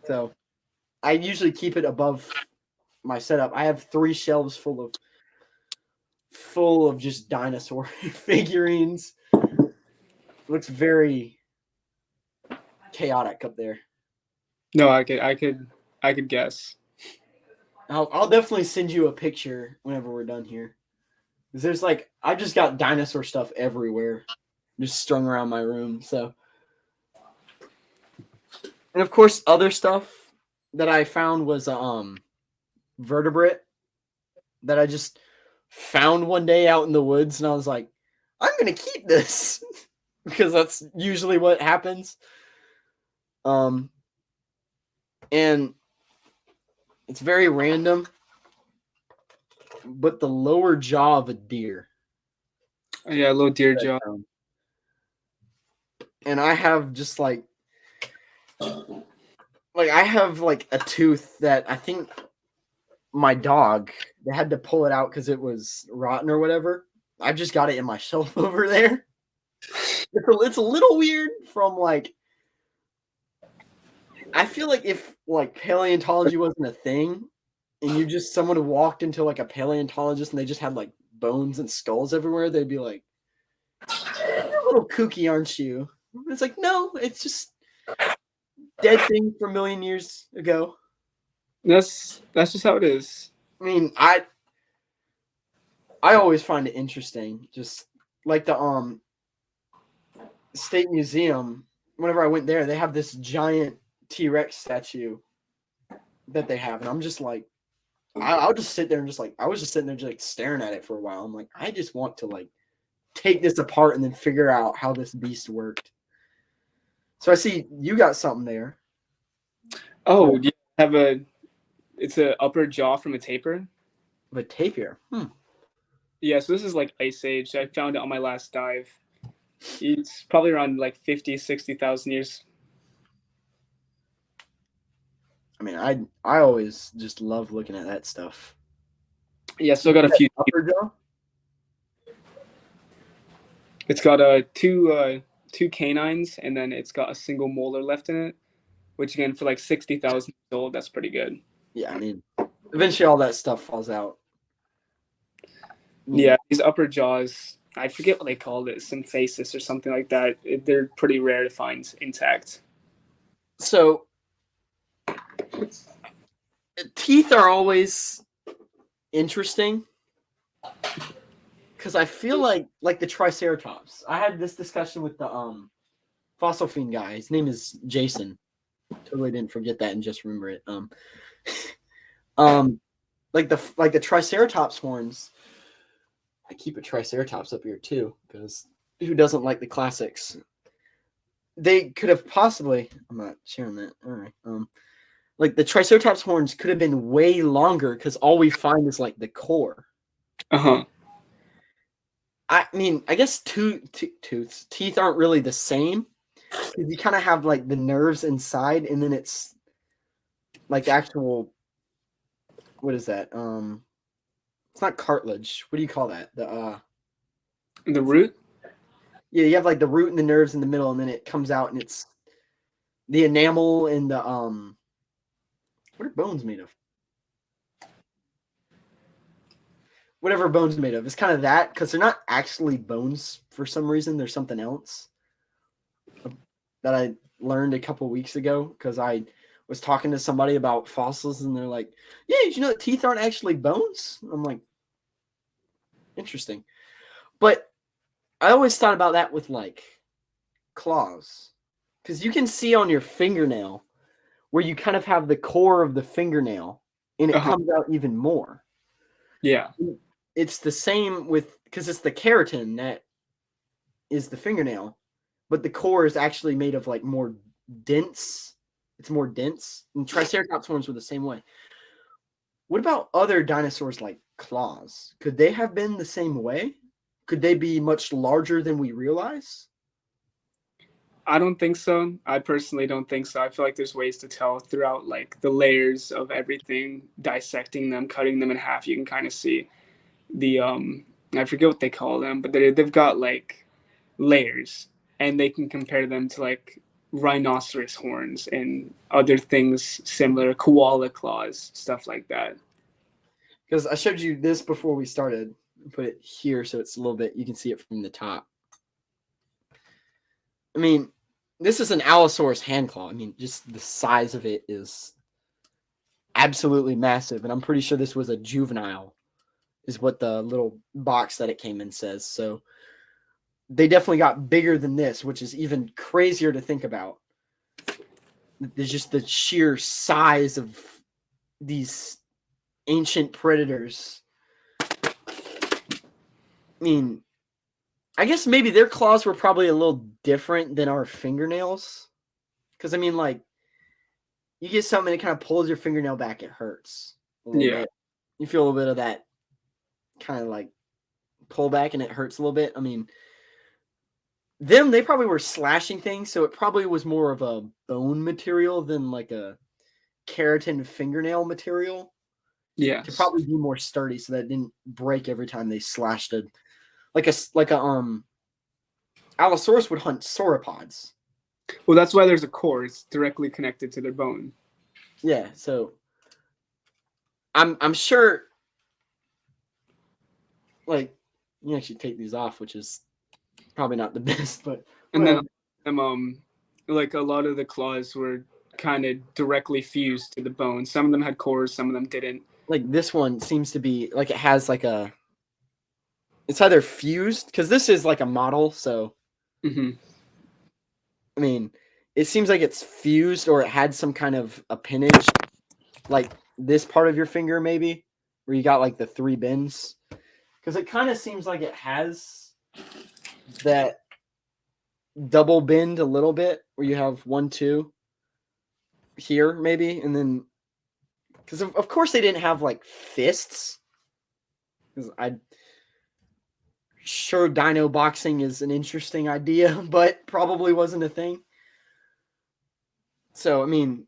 So I usually keep it above my setup. I have 3 shelves full of just dinosaur figurines. Looks very chaotic up there. No, I could guess. I'll definitely send you a picture whenever we're done here. Because there's I just got dinosaur stuff everywhere, just strung around my room. So, and of course, other stuff that I found was vertebrate that I just found one day out in the woods, and I was like, I'm gonna keep this because that's usually what happens. And it's very random, but the lower jaw of a deer. Oh, yeah, a little deer jaw. And I have just I have a tooth that I think my dog, they had to pull it out because it was rotten or whatever. I just got it in my shelf over there. It's a little weird from I feel like if paleontology wasn't a thing and you just someone who walked into a paleontologist and they just had bones and skulls everywhere, they'd be like, you're a little kooky, aren't you? It's like, no, it's just dead thing from a million years ago. That's just how it is. I mean, I always find it interesting. Just like the State Museum, whenever I went there, they have this giant T-Rex statue that they have, and I'm just like, I'll just sit there and I was just sitting there just staring at it for a while. I'm like, I just want to take this apart and then figure out how this beast worked. So I see you got something there. Oh, do you have it's an upper jaw from a tapir? A tapir. Yeah, so this is Ice Age. I found it on my last dive. It's probably around 50, 60,000 years. I mean, I always just love looking at that stuff. Yeah, still got a few. Upper jaw? It's got two canines, and then it's got a single molar left in it, which again for 60,000 years old, that's pretty good. Yeah, I mean, eventually all that stuff falls out. Yeah, these upper jaws, I forget what they called it, symphasis or something like that. They're pretty rare to find intact. So teeth are always interesting because I feel like the Triceratops. I had this discussion with the fossil fiend guy. His name is Jason. Totally didn't forget that and just remember it. The Triceratops horns. I keep a Triceratops up here too because who doesn't like the classics? They could have possibly. I'm not sharing that. All right. The Triceratops horns could have been way longer because all we find is the core. I mean, I guess teeth aren't really the same because you kind of have the nerves inside, and then it's the actual. What is that? It's not cartilage. What do you call that? The root. Yeah, you have the root and the nerves in the middle, and then it comes out, and it's the enamel and the What are bones made of? Whatever bones made of. It's kind of that because they're not actually bones for some reason. There's something else that I learned a couple weeks ago because I was talking to somebody about fossils and they're like, yeah, did you know that teeth aren't actually bones? I'm like, interesting. But I always thought about that with claws because you can see on your fingernail where you kind of have the core of the fingernail and it Uh-huh. comes out even more. Yeah. It's the same with, because it's the keratin that is the fingernail, but the core is actually made of like more dense. It's more dense. And Triceratops horns were the same way. What about other dinosaurs like claws? Could they have been the same way? Could they be much larger than we realize? I don't think so. I personally don't think so. I feel like there's ways to tell throughout like the layers of everything, dissecting them, cutting them in half. You can kind of see the I forget what they call them, but they've got like layers, and they can compare them to like rhinoceros horns and other things similar, koala claws, stuff like that. Because I showed you this before we started. Put it here so it's a little bit, you can see it from the top. I mean, this is an Allosaurus hand claw. I mean, just the size of it is absolutely massive. And I'm pretty sure this was a juvenile, is what the little box that it came in says. So they definitely got bigger than this, which is even crazier to think about. There's just the sheer size of these ancient predators. I mean, I guess maybe their claws were probably a little different than our fingernails. Because, I mean, like, you get something that kind of pulls your fingernail back, it hurts a little bit. You feel a little bit of that kind of like pull back and it hurts a little bit. I mean, they probably were slashing things, so it probably was more of a bone material than like a keratin fingernail material. Yes. To probably be more sturdy so that it didn't break every time they slashed it. Like a Allosaurus would hunt sauropods. Well, that's why there's a core. It's directly connected to their bone. Yeah, so I'm sure, like, you actually take these off, which is probably not the best, but and then like a lot of the claws were kind of directly fused to the bone. Some of them had cores, some of them didn't. Like this one seems to be like it has like a, it's either fused, because this is like a model, so Mm-hmm. I mean, it seems like it's fused or it had some kind of appendage, like this part of your finger maybe, where you got like the 3 bends, because it kind of seems like it has that double bend a little bit, where you have 1, 2 here maybe, and then because of course they didn't have like fists, because I'm sure dino boxing is an interesting idea, but probably wasn't a thing. So I mean,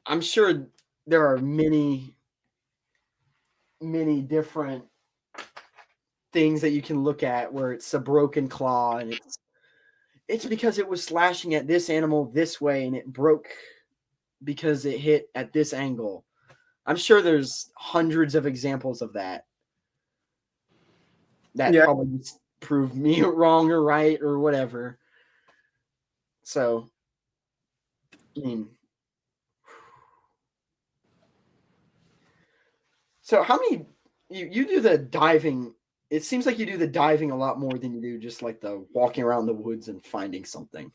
I'm sure there are many different things that you can look at where it's a broken claw and it's because it was slashing at this animal this way and it broke because it hit at this angle. I'm sure there's hundreds of examples of that. That probably just proved me wrong or right or whatever. So, I mean, so how many you do the diving? It seems like you do the diving a lot more than you do just like the walking around the woods and finding something.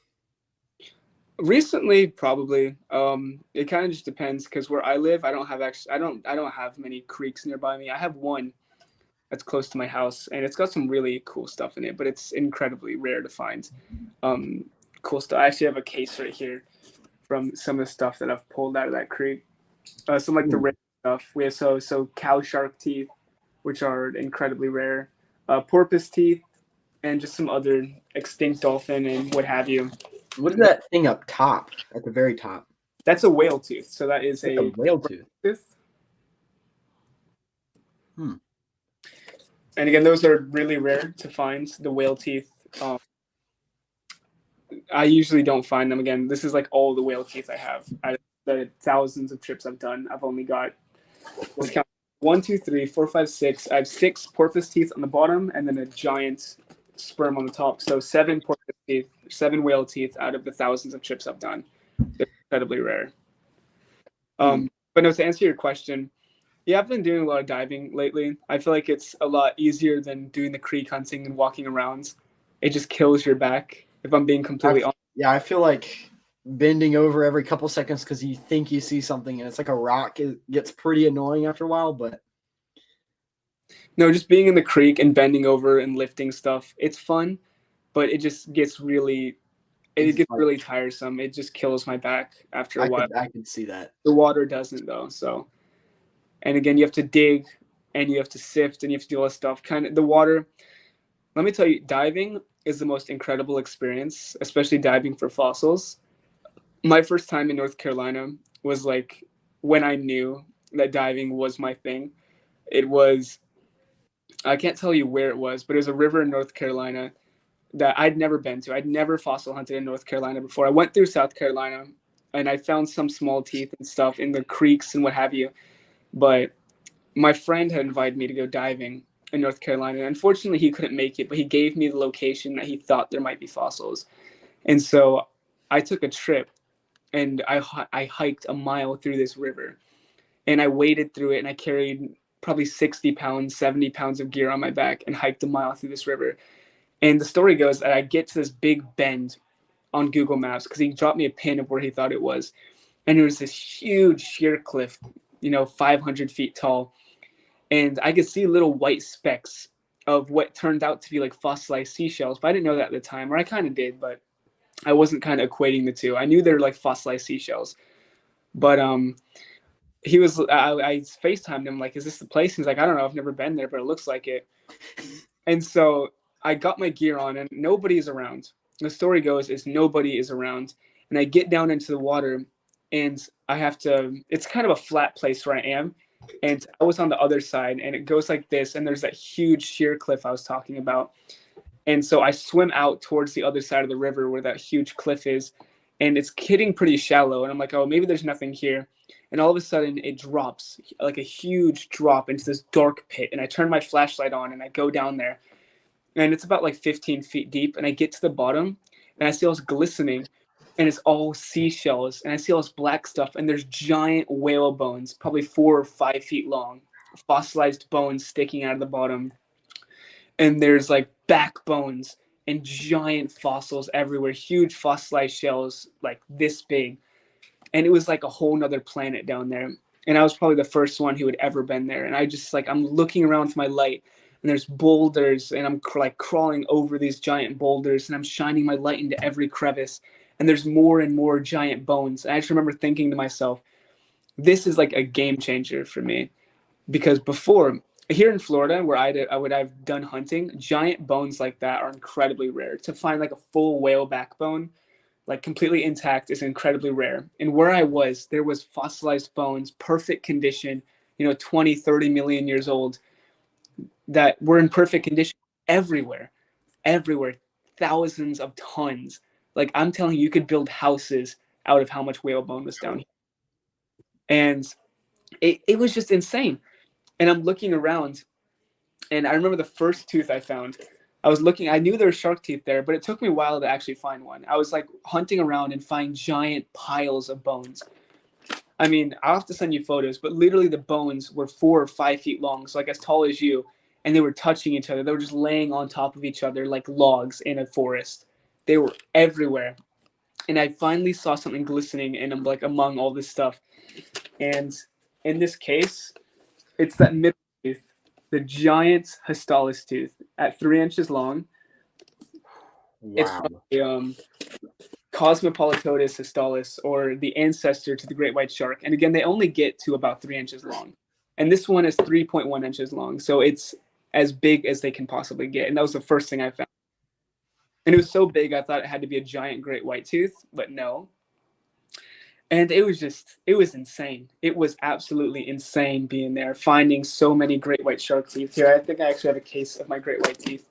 Recently, probably. It kind of just depends because where I live, I don't have many creeks nearby me. I have one that's close to my house, and it's got some really cool stuff in it, but it's incredibly rare to find. Cool stuff. I actually have a case right here from some of the stuff that I've pulled out of that creek. Some like the rare stuff. We have so cow shark teeth, which are incredibly rare. Porpoise teeth, and just some other extinct dolphin and what have you. What is that thing up top, at the very top? That's a whale tooth. So that is like a whale tooth. And again, those are really rare to find. The whale teeth. I usually don't find them. Again, this is like all the whale teeth I have. Out of the thousands of trips I've done, I've only got, let's count, 1, 2, 3, 4, 5, 6. I have 6 porpoise teeth on the bottom and then a giant sperm on the top. So 7 porpoise teeth, 7 whale teeth out of the thousands of trips I've done. They're incredibly rare. But no, to answer your question, yeah, I've been doing a lot of diving lately. I feel like it's a lot easier than doing the creek hunting and walking around. It just kills your back, if I'm being completely honest. Yeah, I feel like bending over every couple seconds because you think you see something and it's like a rock. It gets pretty annoying after a while, but No, just being in the creek and bending over and lifting stuff, it's fun, but it just gets really it gets like, really tiresome. It just kills my back after a I while. could see that. The water doesn't though. So, and again, you have to dig and you have to sift and you have to do all this stuff. Kind of the water. Let me tell you, diving is the most incredible experience, especially diving for fossils. My first time in North Carolina was like when I knew that diving was my thing. It was, I can't tell you where it was, but it was a river in North Carolina that I'd never been to. I'd never fossil hunted in North Carolina before. I went through South Carolina and I found some small teeth and stuff in the creeks and what have you. But my friend had invited me to go diving in North Carolina. Unfortunately, he couldn't make it, but he gave me the location that he thought there might be fossils. And so I took a trip and I hiked a mile through this river and I waded through it and I carried probably 60 pounds, 70 pounds of gear on my back and hiked a mile through this river. And the story goes that I get to this big bend on Google Maps because he dropped me a pin of where he thought it was. And there was this huge sheer cliff, 500 feet tall. And I could see little white specks of what turned out to be like fossilized seashells. But I didn't know that at the time, or I kind of did, but I wasn't kind of equating the two. I knew they were like fossilized seashells. But he was, I FaceTimed him, like, is this the place? He's like, I don't know, I've never been there, but it looks like it. And so I got my gear on and nobody's around. The story goes is nobody is around. And I get down into the water and I have to, it's kind of a flat place where I am. And I was on the other side and it goes like this. And there's that huge sheer cliff I was talking about. And so I swim out towards the other side of the river where that huge cliff is. And it's getting pretty shallow. And I'm like, oh, maybe there's nothing here. And all of a sudden it drops like a huge drop into this dark pit. And I turn my flashlight on and I go down there. And it's about like 15 feet deep. And I get to the bottom and I see all this glistening and it's all seashells. And I see all this black stuff. And there's giant whale bones, probably 4 or 5 feet long, fossilized bones sticking out of the bottom. And there's like backbones and giant fossils everywhere, huge fossilized shells like this big. And it was like a whole nother planet down there. And I was probably the first one who had ever been there. And I just like, I'm looking around with my light and there's boulders and I'm like crawling over these giant boulders and I'm shining my light into every crevice. And there's more and more giant bones. And I just remember thinking to myself, this is like a game changer for me. Because before, here in Florida, where I've done hunting, giant bones like that are incredibly rare. To find like a full whale backbone, like completely intact, is incredibly rare. And where I was, there was fossilized bones, perfect condition, 20, 30 million years old, that were in perfect condition everywhere, thousands of tons. Like I'm telling you, you could build houses out of how much whale bone was down here. And it was just insane. And I'm looking around and I remember the first tooth I found. I knew there were shark teeth there, but it took me a while to actually find one. I was like hunting around and find giant piles of bones. I mean, I'll have to send you photos, but literally the bones were 4 or 5 feet long, so like as tall as you, and they were touching each other. They were just laying on top of each other like logs in a forest. They were everywhere. And I finally saw something glistening and I'm like among all this stuff. And in this case, it's that middle tooth, the giant Hastalis tooth at 3 inches long. Wow. It's from Cosmopolitotis hastalis, or the ancestor to the great white shark. And again, they only get to about 3 inches long. And this one is 3.1 inches long. So it's as big as they can possibly get. And that was the first thing I found. And it was so big, I thought it had to be a giant great white tooth, but no. And it was insane. It was absolutely insane being there, finding so many great white shark teeth here. I think I actually have a case of my great white teeth.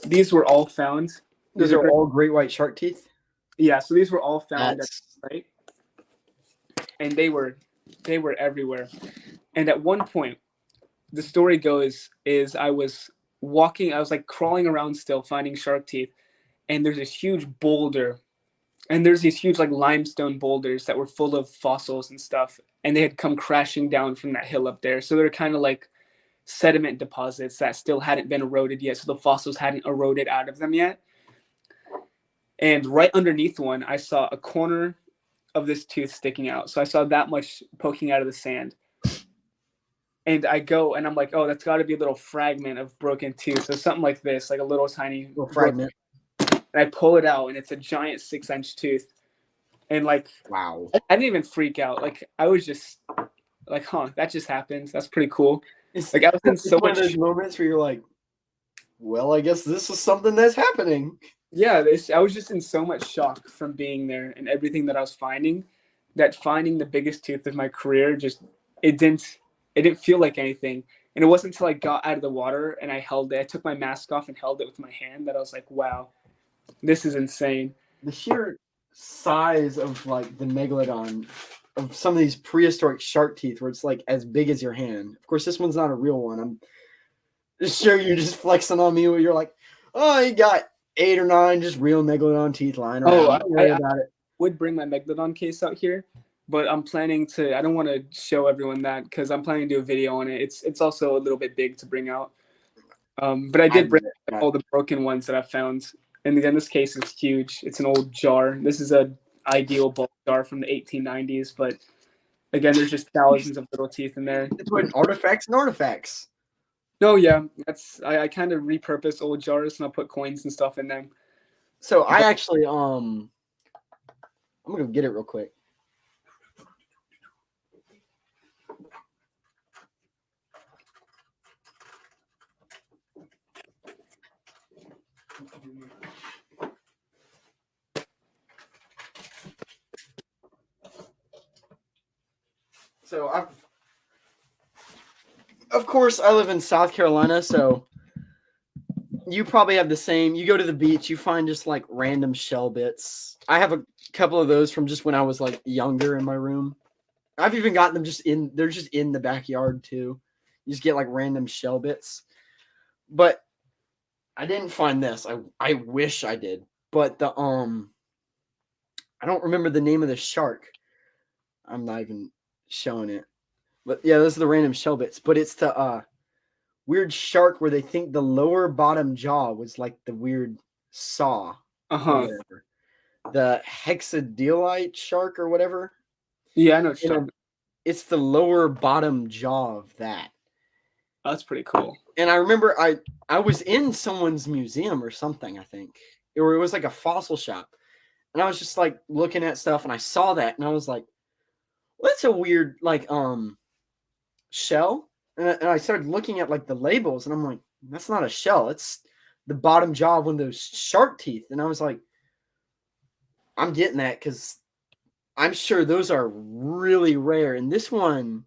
These were all found. Those are all great white shark teeth? Yeah, so these were all found at the site. And they were everywhere. And at one point, the story goes is I was like crawling around still, finding shark teeth. And there's this huge boulder. And there's these huge like limestone boulders that were full of fossils and stuff. And they had come crashing down from that hill up there. So they're kind of like sediment deposits that still hadn't been eroded yet. So the fossils hadn't eroded out of them yet. And right underneath one, I saw a corner of this tooth sticking out. So I saw that much poking out of the sand. And I go and I'm like, oh, that's got to be a little fragment of broken tooth. So something like this, like a little tiny Little fragment. And I pull it out, and it's a giant 6-inch tooth. And like, Wow. I didn't even freak out. Like, I was just like, huh, that just happened. That's pretty cool. Like, I was in so one much. of those moments where you're like, well, I guess this is something that's happening. Yeah, I was just in so much shock from being there and everything that I was finding, that finding the biggest tooth of my career just it didn't feel like anything. And it wasn't until I got out of the water and I held it. I took my mask off and held it with my hand that I was like, wow, this is insane. The sheer size of like the megalodon of some of these prehistoric shark teeth, where it's like as big as your hand. Of course, this one's not a real one. I'm just sure you're just flexing on me where you're like, oh, you got 8 or 9 just real megalodon teeth lying around. Oh, Don't worry about it. Would bring my megalodon case out here, but I'm planning to. I don't want to show everyone that because I'm planning to do a video on it. It's also a little bit big to bring out. But I did bring all the broken ones that I found. And again, this case is huge. It's an old jar. This is a ideal bulk jar from the 1890s. But again, there's just thousands of little teeth in there. It's putting artifacts and artifacts. No, yeah, I kind of repurpose old jars and I'll put coins and stuff in them. So I actually I'm gonna get it real quick. So of course, I live in South Carolina, so you probably have the same. You go to the beach, you find just like random shell bits. I have a couple of those from just when I was like younger in my room. I've even gotten them they're just in the backyard too. You just get like random shell bits. But I didn't find this. I wish I did. But I don't remember the name of the shark. I'm not even showing it. But yeah, those are the random shell bits. But it's the weird shark where they think the lower bottom jaw was like the weird saw. Uh-huh. The hexadelite shark or whatever. Yeah, I know what it's the lower bottom jaw of that. Oh, that's pretty cool. And I remember I was in someone's museum or something, I think. Or it was like a fossil shop. And I was just like looking at stuff and I saw that and I was like, well, that's a weird like shell. And I started looking at like the labels and I'm like, that's not a shell. It's the bottom jaw of one of those shark teeth. And I was like, I'm getting that because I'm sure those are really rare. And this one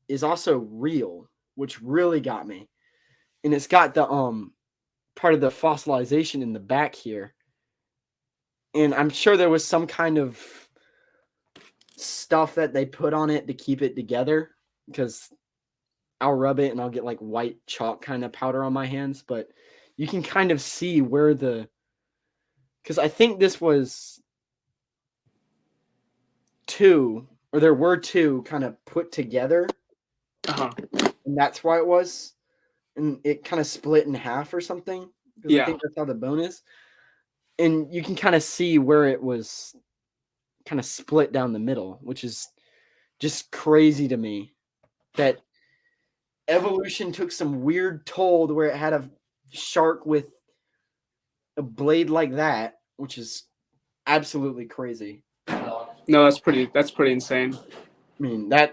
is also real, which really got me. And it's got the part of the fossilization in the back here. And I'm sure there was some kind of stuff that they put on it to keep it together because I'll rub it and I'll get like white chalk kind of powder on my hands. But you can kind of see where because I think this was 2, or there were 2 kind of put together. Uh-huh. And that's why it was. And it kind of split in half or something. Yeah. I think that's how the bone is. And you can kind of see where it was kind of split down the middle, which is just crazy to me that evolution took some weird toll to where it had a shark with a blade like that, which is absolutely crazy. No, that's pretty insane. I mean, I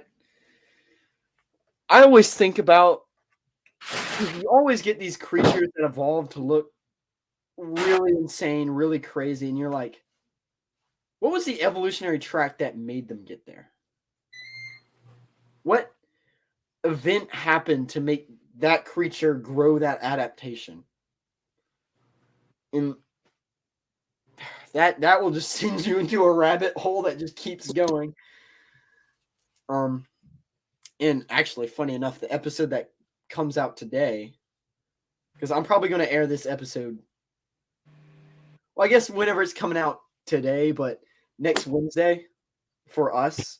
always think about, you always get these creatures that evolve to look really insane, really crazy, and you're like, what was the evolutionary track that made them get there? What event happened to make that creature grow that adaptation? And that will just send you into a rabbit hole that just keeps going. And actually, funny enough, the episode that comes out today, because I'm probably going to air this episode, well, I guess whenever it's coming out today, but next Wednesday for us.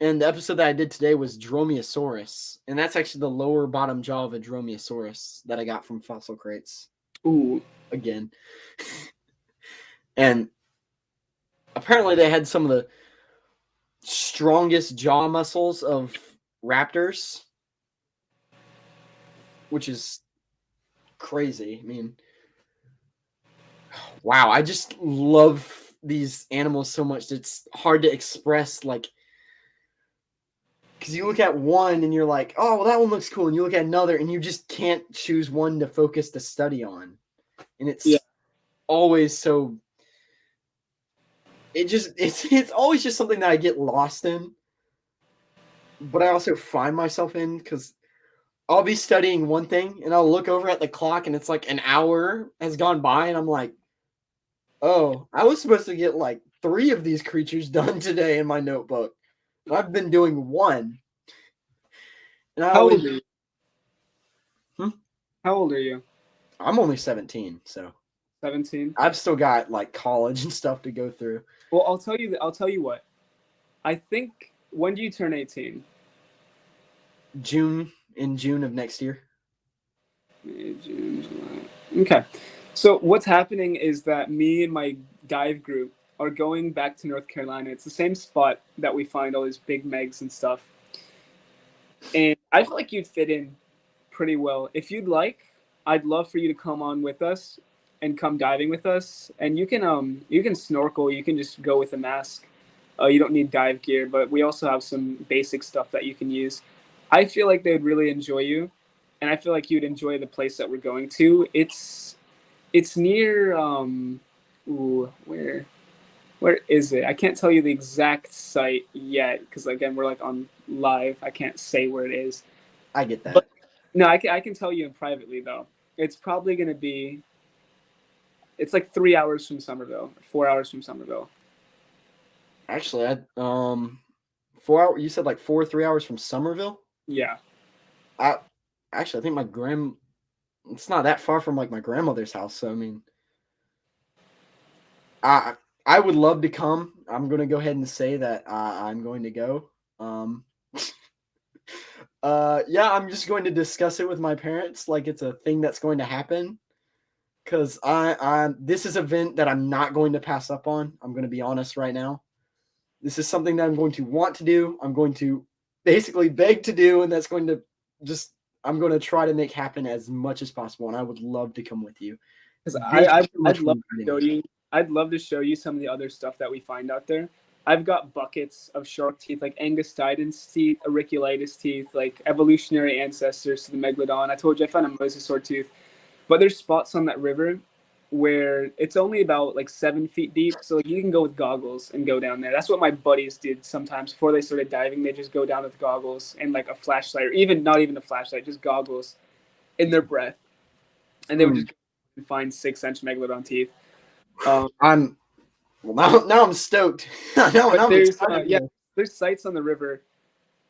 And the episode that I did today was Dromaeosaurus. And that's actually the lower bottom jaw of a Dromaeosaurus that I got from Fossil Crates. Ooh. Again. And apparently they had some of the strongest jaw muscles of raptors, which is crazy. I mean, wow, I just love these animals so much. It's hard to express, like, because you look at one and you're like, oh, well, that one looks cool. And you look at another and you just can't choose one to focus to study on. And it's always so, it's always just something that I get lost in. But I also find myself in, because I'll be studying one thing and I'll look over at the clock and it's like an hour has gone by and I'm like, oh, I was supposed to get like 3 of these creatures done today in my notebook. And I've been doing one. And I How always, old are you? Hmm? How old are you? I'm only 17, so 17. I've still got like college and stuff to go through. Well, I'll tell you what. I think, when do you turn 18? In June of next year. May, June, July. Okay. So what's happening is that me and my dive group are going back to North Carolina. It's the same spot that we find all these big megs and stuff. And I feel like you'd fit in pretty well. If you'd like, I'd love for you to come on with us and come diving with us. And you can snorkel, you can just go with a mask. You don't need dive gear, but we also have some basic stuff that you can use. I feel like they would really enjoy you, and I feel like you'd enjoy the place that we're going to. It's near where is it? I can't tell you the exact site yet because again we're like on live. I can't say where it is. I get that. But no, I can tell you privately though. It's probably going to be. It's like 3 hours from Somerville, 4 hours from Somerville. Actually, 4 hours. You said like 3 hours from Somerville. Yeah. I think it's not that far from like my grandmother's house. So I mean, I would love to come. I'm going to go ahead and say that I'm going to go. Yeah, I'm just going to discuss it with my parents like it's a thing that's going to happen. Because this is an event that I'm not going to pass up on. I'm going to be honest right now. This is something that I'm going to want to do. I'm going to basically beg to do, and that's going to I'm going to try to make happen as much as possible. And I would love to come with you. Because I'd love to show you some of the other stuff that we find out there. I've got buckets of shark teeth, like Angustiden's teeth, auriculitis teeth, like evolutionary ancestors to the megalodon. I told you I found a mosasaur tooth. But there's spots on that river where it's only about like 7 feet deep. So like, you can go with goggles and go down there. That's what my buddies did sometimes before they started diving. They just go down with goggles and like a flashlight, or even not even a flashlight, just goggles in their breath. And they would just find 6-inch megalodon teeth. Now I'm stoked. There's sites on the river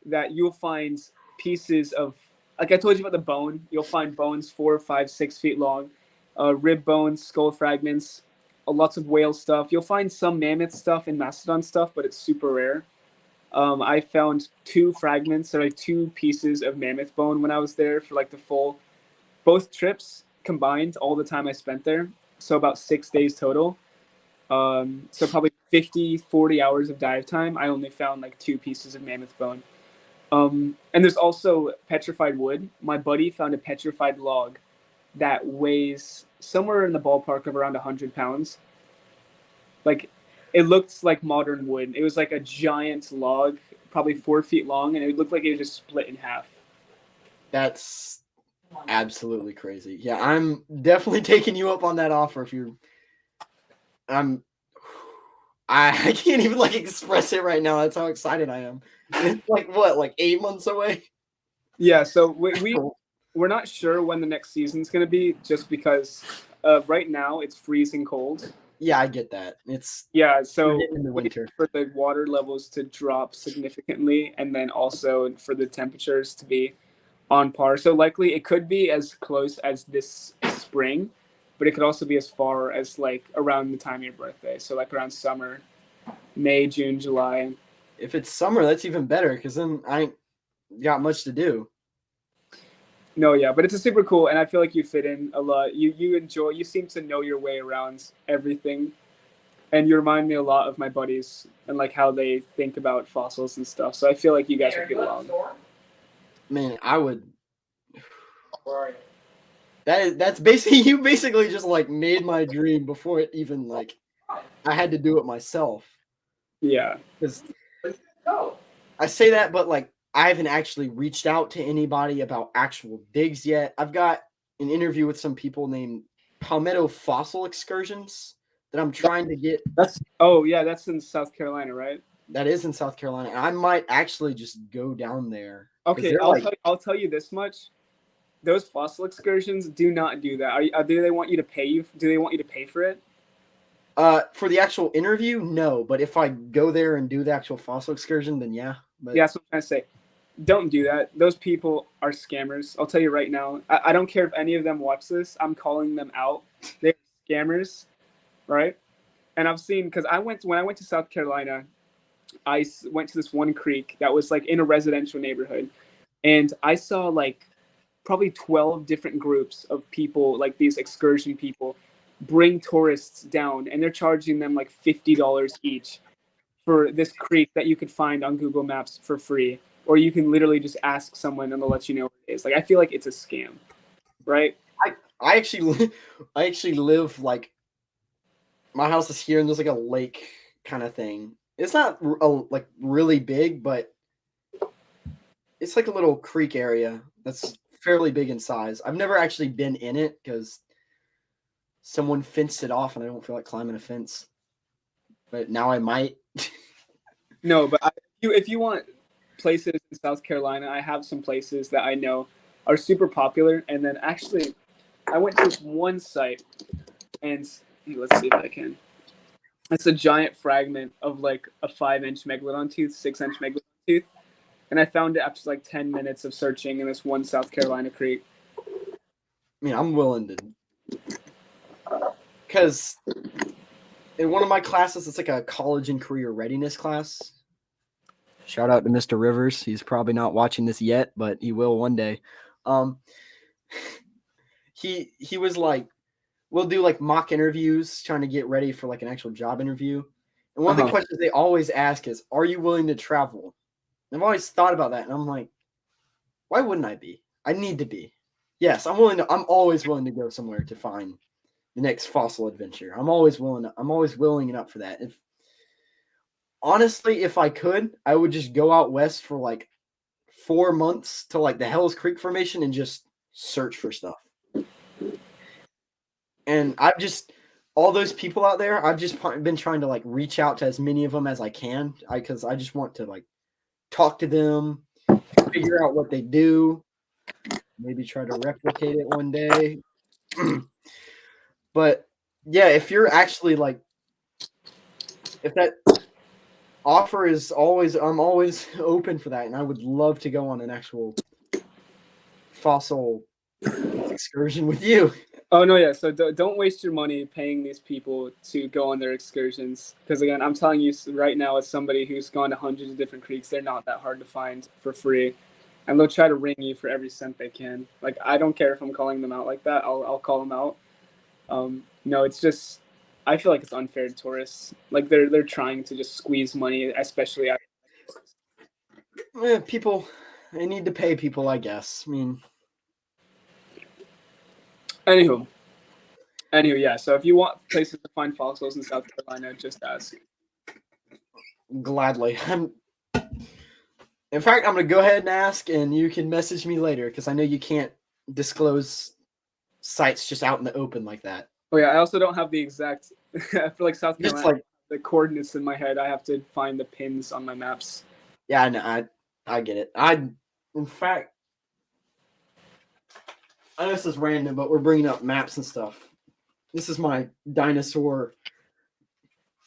that you'll find pieces of, like I told you about the bone. You'll find bones 4, 5, 6 feet long, rib bones, skull fragments, lots of whale stuff. You'll find some mammoth stuff and mastodon stuff, but it's super rare. I found 2 fragments, or like 2 pieces of mammoth bone when I was there for like both trips combined, all the time I spent there. So about 6 days total. So probably 40 hours of dive time. I only found like 2 pieces of mammoth bone. And there's also petrified wood. My buddy found a petrified log that weighs somewhere in the ballpark of around 100 pounds. Like, it looked like modern wood. It was like a giant log, probably 4 feet long, and it looked like it was just split in half. That's absolutely crazy. Yeah, I'm definitely taking you up on that offer. I can't even like express it right now. That's how excited I am. It's like 8 months away? Yeah, so we're not sure when the next season's going to be, just because right now it's freezing cold. Yeah, I get that. So in the winter for the water levels to drop significantly, and then also for the temperatures to be on par. So likely it could be as close as this spring, but it could also be as far as like around the time of your birthday. So like around summer, May, June, July. If it's summer, that's even better, because then I ain't got much to do. No, yeah, but it's a super cool, and I feel like you fit in a lot. You seem to know your way around everything. and you remind me a lot of my buddies and like how they think about fossils and stuff. So I feel like you guys would get along. Man, I would. Where are you? That's basically you. Basically, just like made my dream before it even like I had to do it myself. Yeah. Because Go. I say that, but like I haven't actually reached out to anybody about actual digs yet. I've got an interview with some people named Palmetto Fossil Excursions that I'm trying to get. That's in South Carolina, right? That is in South Carolina, and I might actually just go down there. Okay, I'll tell you this much. Those fossil excursions do not do that. Do they want you to pay you? Do they want you to pay for it? For the actual interview, no. But if I go there and do the actual fossil excursion, then yeah. But yeah, that's what I'm trying to say. Don't do that. Those people are scammers. I'll tell you right now. I don't care if any of them watch this. I'm calling them out. They're scammers, right? And I've seen, because when I went to South Carolina, I went to this one creek that was like in a residential neighborhood, and I saw like probably 12 different groups of people, like these excursion people, bring tourists down, and they're charging them like $50 each for this creek that you could find on Google Maps for free, or you can literally just ask someone and they'll let you know what it is. Like, I feel like it's a scam, right? I actually live like my house is here, and there's like a lake kind of thing. It's not like really big, but it's like a little creek area that's fairly big in size. I've never actually been in it because someone fenced it off, and I don't feel like climbing a fence. But now I might. No, but if you want places in South Carolina, I have some places that I know are super popular. And then actually, I went to this one site, and let's see if I can. It's a giant fragment of like a 5-inch megalodon tooth, 6-inch megalodon tooth. And I found it after like 10 minutes of searching in this one South Carolina creek. I mean, I'm willing to. Because in one of my classes, it's like a college and career readiness class. Shout out to Mr. Rivers. He's probably not watching this yet, but he will one day. He was like, we'll do like mock interviews trying to get ready for like an actual job interview. And one of the questions they always ask is, are you willing to travel? And I've always thought about that. And I'm like, why wouldn't I be? I need to be. Yes, I'm always willing to go somewhere to find the next fossil adventure. I'm always willing and up for that. Honestly, if I could, I would just go out west for like 4 months to like the Hells Creek Formation and just search for stuff. And all those people out there, I've just been trying to like reach out to as many of them as I can, because I just want to like talk to them, figure out what they do, maybe try to replicate it one day. But yeah, if you're actually like, if that offer is I'm always open for that, and I would love to go on an actual fossil excursion with you. Oh no, yeah. So don't waste your money paying these people to go on their excursions, because again, I'm telling you right now, as somebody who's gone to hundreds of different creeks, they're not that hard to find for free, and they'll try to ring you for every cent they can. Like, I don't care if I'm calling them out like that. I'll call them out. No, it's just, I feel like it's unfair to tourists. Like, they're trying to just squeeze money, especially out. People, they need to pay people, I guess. I mean. Anywho, yeah. So if you want places to find fossils in South Carolina, just ask. Gladly. In fact, I'm going to go ahead and ask, and you can message me later, because I know you can't disclose sites just out in the open like that. Oh yeah, I also don't have the exact for like South Carolina. Like, the coordinates in my head. I have to find the pins on my maps. Yeah, I know. I get it. In fact, I know this is random, but we're bringing up maps and stuff. This is my dinosaur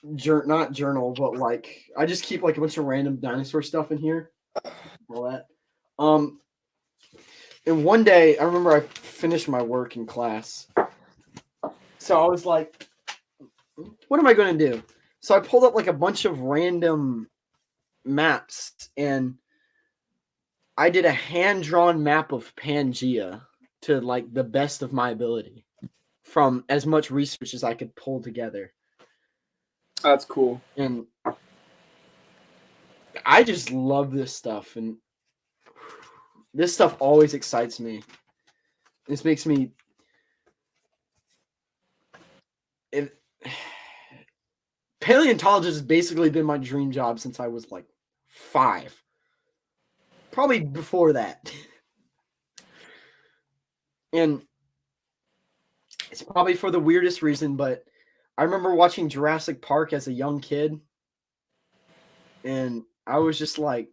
not journal, but like I just keep like a bunch of random dinosaur stuff in here. All that. And one day I remember I finished my work in class. So I was like, what am I going to do? So I pulled up like a bunch of random maps, and I did a hand-drawn map of Pangea to like the best of my ability from as much research as I could pull together. That's cool. And I just love this stuff, and this stuff always excites me. This makes me paleontologist has basically been my dream job since I was like 5. Probably before that. And it's probably for the weirdest reason, but I remember watching Jurassic Park as a young kid, and I was just like,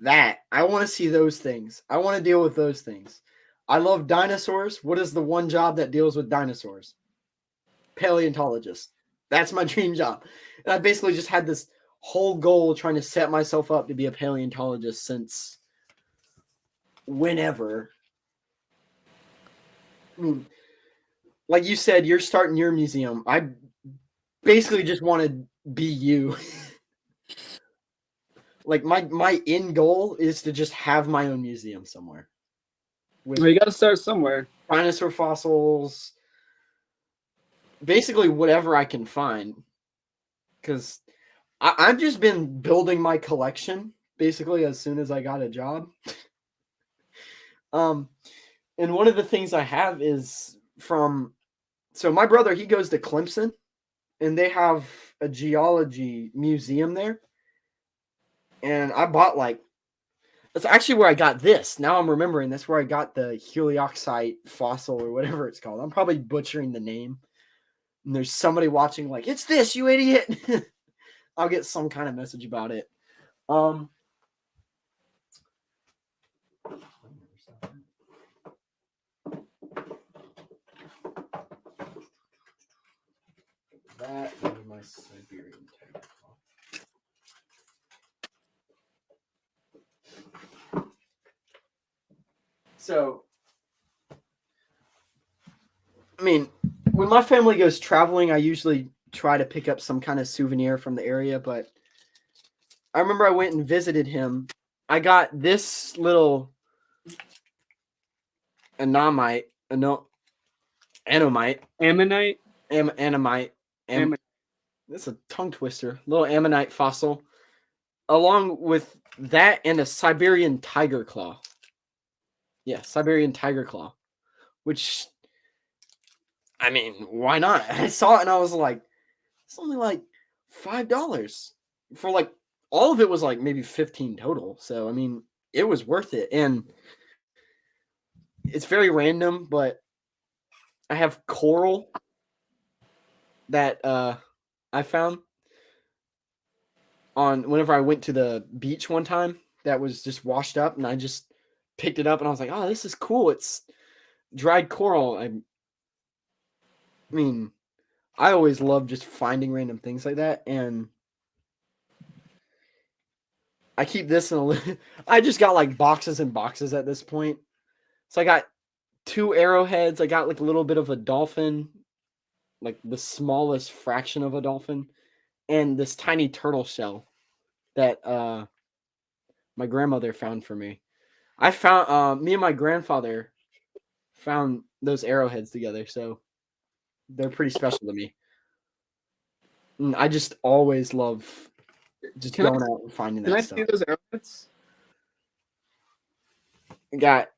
that. I want to see those things. I want to deal with those things. I love dinosaurs. What is the one job that deals with dinosaurs? Paleontologist. That's my dream job. And I basically just had this whole goal trying to set myself up to be a paleontologist since whenever. I mean, like you said, you're starting your museum. I basically just want to be you. Like my end goal is to just have my own museum somewhere. With Well, you got to start somewhere. dinosaur fossils, basically whatever I can find. Because I've just been building my collection basically as soon as I got a job. And one of the things I have is so my brother, he goes to Clemson, and they have a geology museum there. And I bought that's actually where I got this. Now I'm remembering that's where I got the helioxite fossil or whatever it's called. I'm probably butchering the name. And there's somebody watching like, it's this, you idiot. I'll get some kind of message about it. That is my Siberian tiger claw. So, I mean, when my family goes traveling, I usually try to pick up some kind of souvenir from the area, but I remember I went and visited him. I got this little anomite, Ammonite. That's a tongue twister. Little ammonite fossil, along with that and a Siberian tiger claw. Yeah, Siberian tiger claw, which, I mean, why not? I saw it and I was like, it's only like $5 for like all of it was like maybe 15 total. So I mean, it was worth it, and it's very random, but I have coral that I found on whenever I went to the beach one time that was just washed up, and I just picked it up and I was like, oh, this is cool. It's dried coral. I mean, I always love just finding random things like that, and I keep this in a I just got like boxes and boxes at this point. So I got 2 arrowheads. I got like a little bit of a dolphin, like the smallest fraction of a dolphin, and this tiny turtle shell that my grandmother found for me. I found me and my grandfather found those arrowheads together, so they're pretty special to me. And I just always love just going out and finding Can that I stuff. see those arrowheads? Got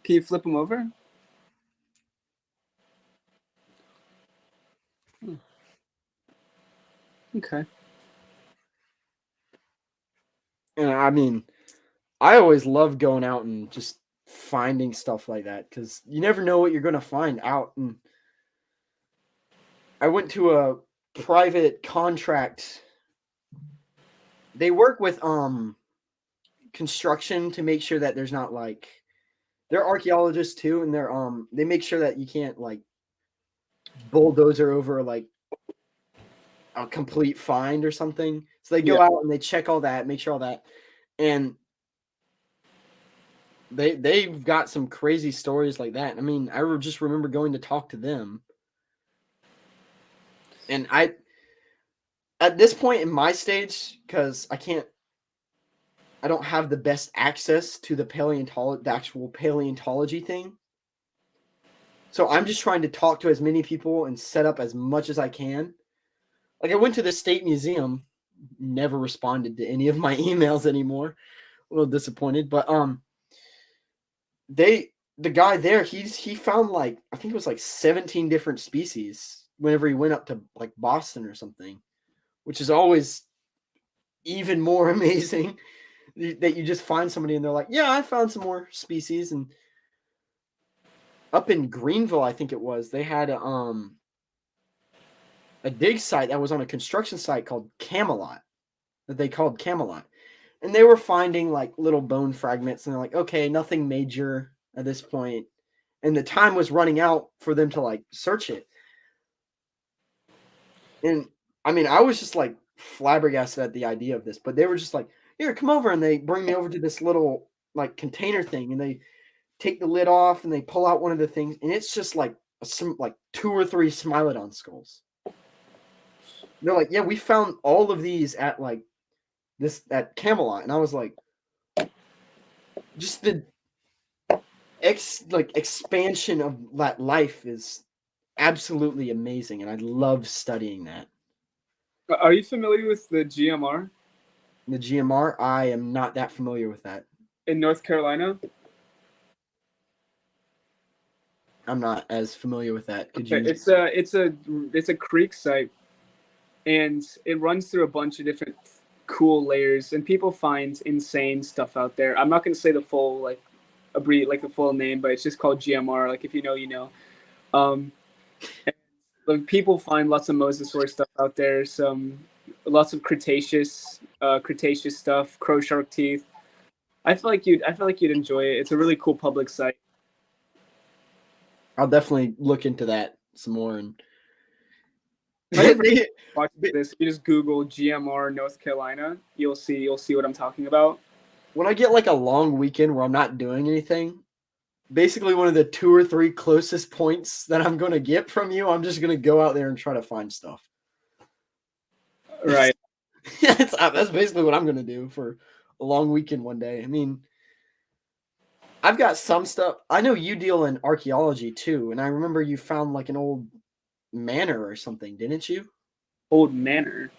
Can you flip them over? Okay. and I mean, I always love going out and just finding stuff like that because you never know what you're going to find out. And I went to a private contract. They work with construction to make sure that there's not like they're archaeologists too, and they make sure that you can't like bulldozer over like a complete find or something. So they go out and they check all that, make sure all that, and they've got some crazy stories like that. I mean, I just remember going to talk to them, and at this point in my stage, because I don't have the best access to the actual paleontology thing. So I'm just trying to talk to as many people and set up as much as I can. Like I went to the state museum, never responded to any of my emails anymore. A little disappointed, but the guy there, he found like I think it was like 17 different species whenever he went up to like Boston or something, which is always even more amazing that you just find somebody and they're like, yeah, I found some more species. And up in Greenville, I think it was, they had a dig site that was on a construction site called Camelot, that they called Camelot. And they were finding like little bone fragments and they're like, okay, nothing major at this point. And the time was running out for them to like search it. And I mean, I was just like flabbergasted at the idea of this, but they were just like, here, come over. And they bring me over to this little like container thing and they take the lid off and they pull out one of the things. And it's just like some like 2 or 3 Smilodon skulls. They're like, yeah, we found all of these at like this at Camelot. And I was like, just the expansion of that life is absolutely amazing. And I love studying that. Are you familiar with the GMR The GMR, I am not that familiar with that. in North Carolina? I'm not as familiar with that. Could Okay, you? it's a creek site, and it runs through a bunch of different cool layers, and people find insane stuff out there. I'm not going to say the full the full name, but it's just called GMR. Like if you know, you know. And, like, people find lots of mosasaur stuff out there. Lots of Cretaceous stuff, crow shark teeth. I feel like you'd enjoy it. It's a really cool public site. I'll definitely look into that some more. And Watch this. You just Google GMR North Carolina. You'll see what I'm talking about. When I get like a long weekend where I'm not doing anything, basically one of the 2 or 3 closest points that I'm going to get from you, I'm just going to go out there and try to find stuff. Right. That's basically what I'm going to do for a long weekend one day. I mean, I've got some stuff. I know you deal in archaeology too, and I remember you found like an old manor or something, didn't you? Old manor.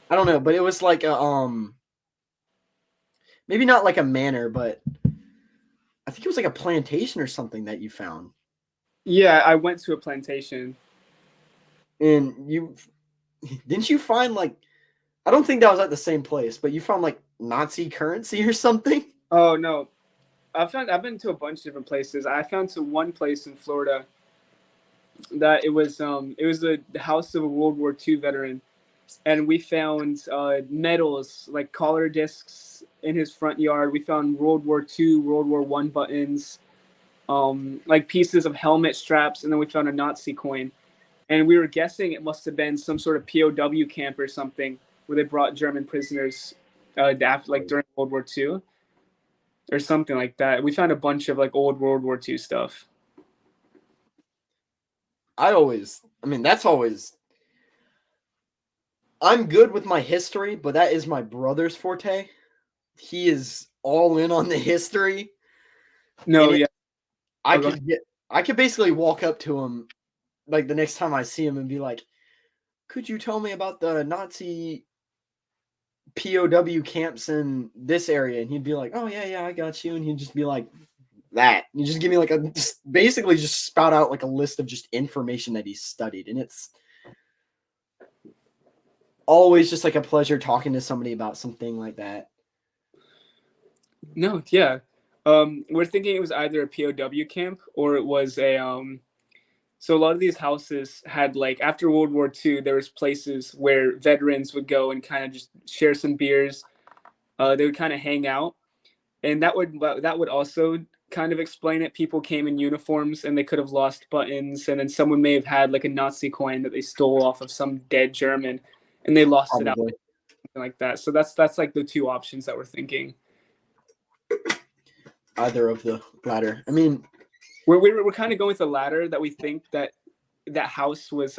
I don't know, but it was like a maybe not like a manor, but I think it was like a plantation or something that you found. Yeah, I went to a plantation. And you didn't you find like I don't think that was at the same place, but you found like Nazi currency or something? Oh no. I've been to a bunch of different places. I found to one place in Florida that it was the house of a World War II veteran, and we found medals like collar discs in his front yard. We found World War II, World War I buttons, like pieces of helmet straps, and then we found a Nazi coin. And we were guessing it must have been some sort of POW camp or something where they brought German prisoners during World War II or something like that. We found a bunch of like old World War II stuff. That's always I'm good with my history, but that is my brother's forte. He is all in on the history. No, yeah. I could basically walk up to him like the next time I see him and be like, could you tell me about the Nazi POW camps in this area? And he'd be like, oh yeah, I got you. And he'd just be like that. You just give me like basically just spout out like a list of just information that he's studied. And it's always just like a pleasure talking to somebody about something like that. No, yeah. We're thinking it was either a POW camp or it was a so a lot of these houses had like after World War II, there was places where veterans would go and kind of just share some beers. They would kind of hang out, and that would also kind of explain it. People came in uniforms and they could have lost buttons, and then someone may have had like a Nazi coin that they stole off of some dead German, and they lost it out, something like that. So that's like the 2 options that we're thinking. Either of the latter. I mean, we're kind of going with the latter, that we think that house was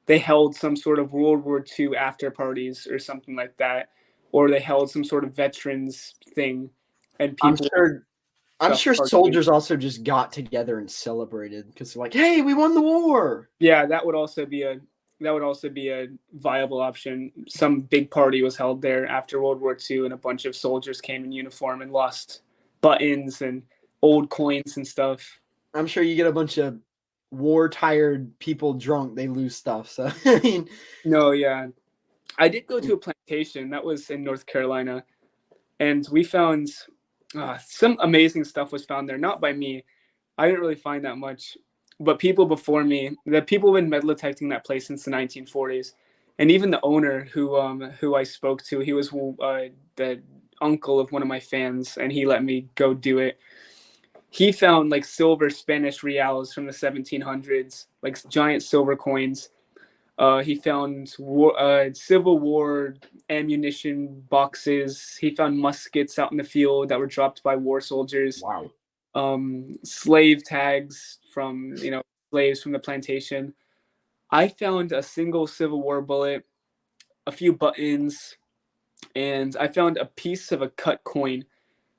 they held some sort of World War II after parties or something like that, or they held some sort of veterans thing, and people. I'm stuff. sure soldiers also just got together and celebrated because they're like, "Hey, we won the war." Yeah, that would also be a viable option. Some big party was held there after World War II, and a bunch of soldiers came in uniform and lost buttons and old coins and stuff. I'm sure you get a bunch of war-tired people drunk, they lose stuff. So I mean, No, yeah, I did go to a plantation that was in North Carolina, and we found some amazing stuff was found there. Not by me, I didn't really find that much, but people before me, the people have been metal detecting that place since the 1940s, and even the owner who I spoke to, he was the uncle of one of my fans, and he let me go do it. He found like silver Spanish reals from the 1700s, like giant silver coins. He found Civil War ammunition boxes. He found muskets out in the field that were dropped by war soldiers. wow. Slave tags from slaves from the plantation. I found a single Civil War bullet, a few buttons, and I found a piece of a cut coin.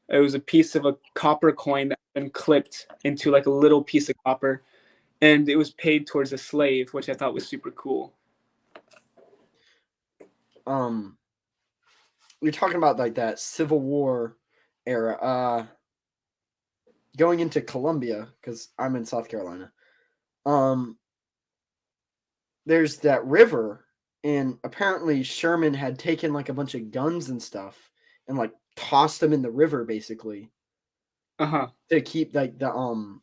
It was a piece of a copper coin that had been clipped into like a little piece of copper, and it was paid towards a slave, which I thought was super cool. You're talking about like that Civil War era. Going into Columbia because I'm in South Carolina. There's that river, and apparently Sherman had taken like a bunch of guns and stuff and like tossed them in the river basically to keep like the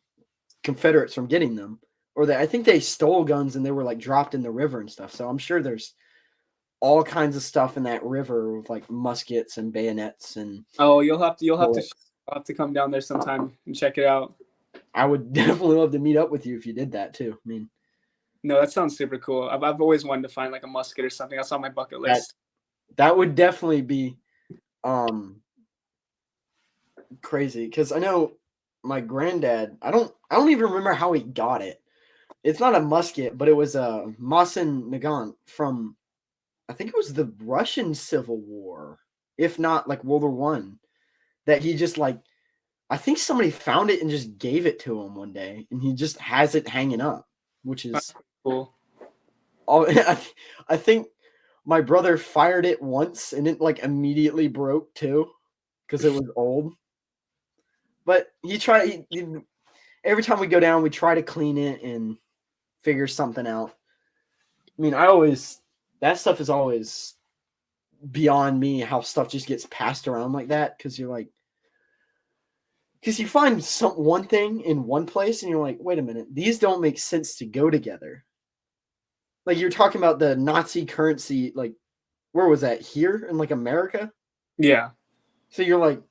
Confederates from getting them. Or I think they stole guns and they were like dropped in the river and stuff. So I'm sure there's all kinds of stuff in that river with like muskets and bayonets and. Oh, you'll have to come down there sometime and check it out. I would definitely love to meet up with you if you did that too. I mean, no, that sounds super cool. I've always wanted to find like a musket or something. That's on my bucket list. That would definitely be crazy because I know my granddad. I don't even remember how he got it. It's not a musket, but it was a Mosin Nagant from, I think it was the Russian Civil War, if not like World War One. That he just like, I think somebody found it and just gave it to him one day, and he just has it hanging up, which is That's cool. I think my brother fired it once and it like immediately broke too because it was old. But every time we go down, we try to clean it and figure something out. I mean, that stuff is always beyond me how stuff just gets passed around like that because you find one thing in one place and you're like, wait a minute, these don't make sense to go together. Like you're talking about the Nazi currency, like where was that? Here in like America? Yeah. So you're like,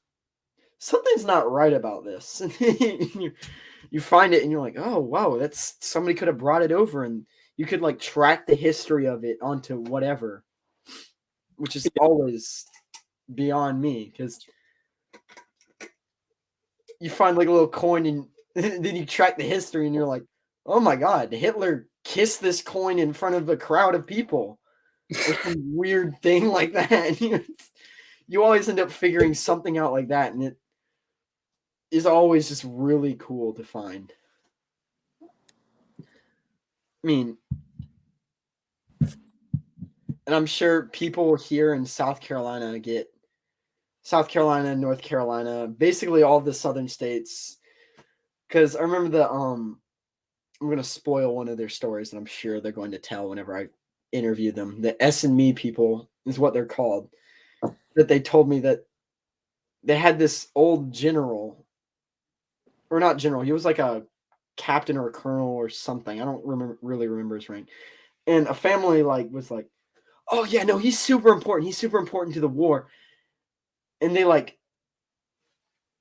something's not right about this. you find it and you're like, oh wow, that's somebody could have brought it over and you could like track the history of it onto whatever, which is always beyond me because you find like a little coin and then you track the history and you're like, oh my god, Hitler kissed this coin in front of a crowd of people. Or some weird thing like that. You always end up figuring something out like that, and it is always just really cool to find. I mean, and I'm sure people here in South Carolina, North Carolina, basically all the southern states. Because I remember I'm going to spoil one of their stories that I'm sure they're going to tell whenever I interview them. The S&Me people is what they're called. That they told me that they had this old general, or not general, he was like a captain or a colonel or something. I don't really remember his rank. And a family was like, oh yeah, no, he's super important. He's super important to the war. And they like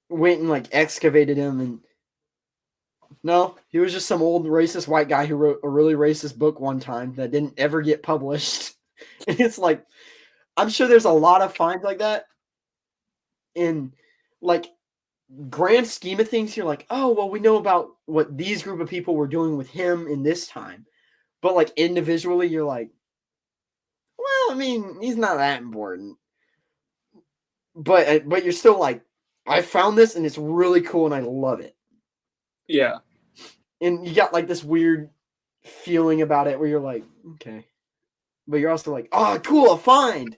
went and like excavated him, and no, he was just some old racist white guy who wrote a really racist book one time that didn't ever get published. And it's like, I'm sure there's a lot of finds like that. In like grand scheme of things, you're like, oh, well, we know about what these group of people were doing with him in this time. But like individually, you're like, well, I mean, he's not that important. But you're still like, I found this and it's really cool and I love it. Yeah. And you got like this weird feeling about it where you're like, okay. But you're also like, oh, cool, a find.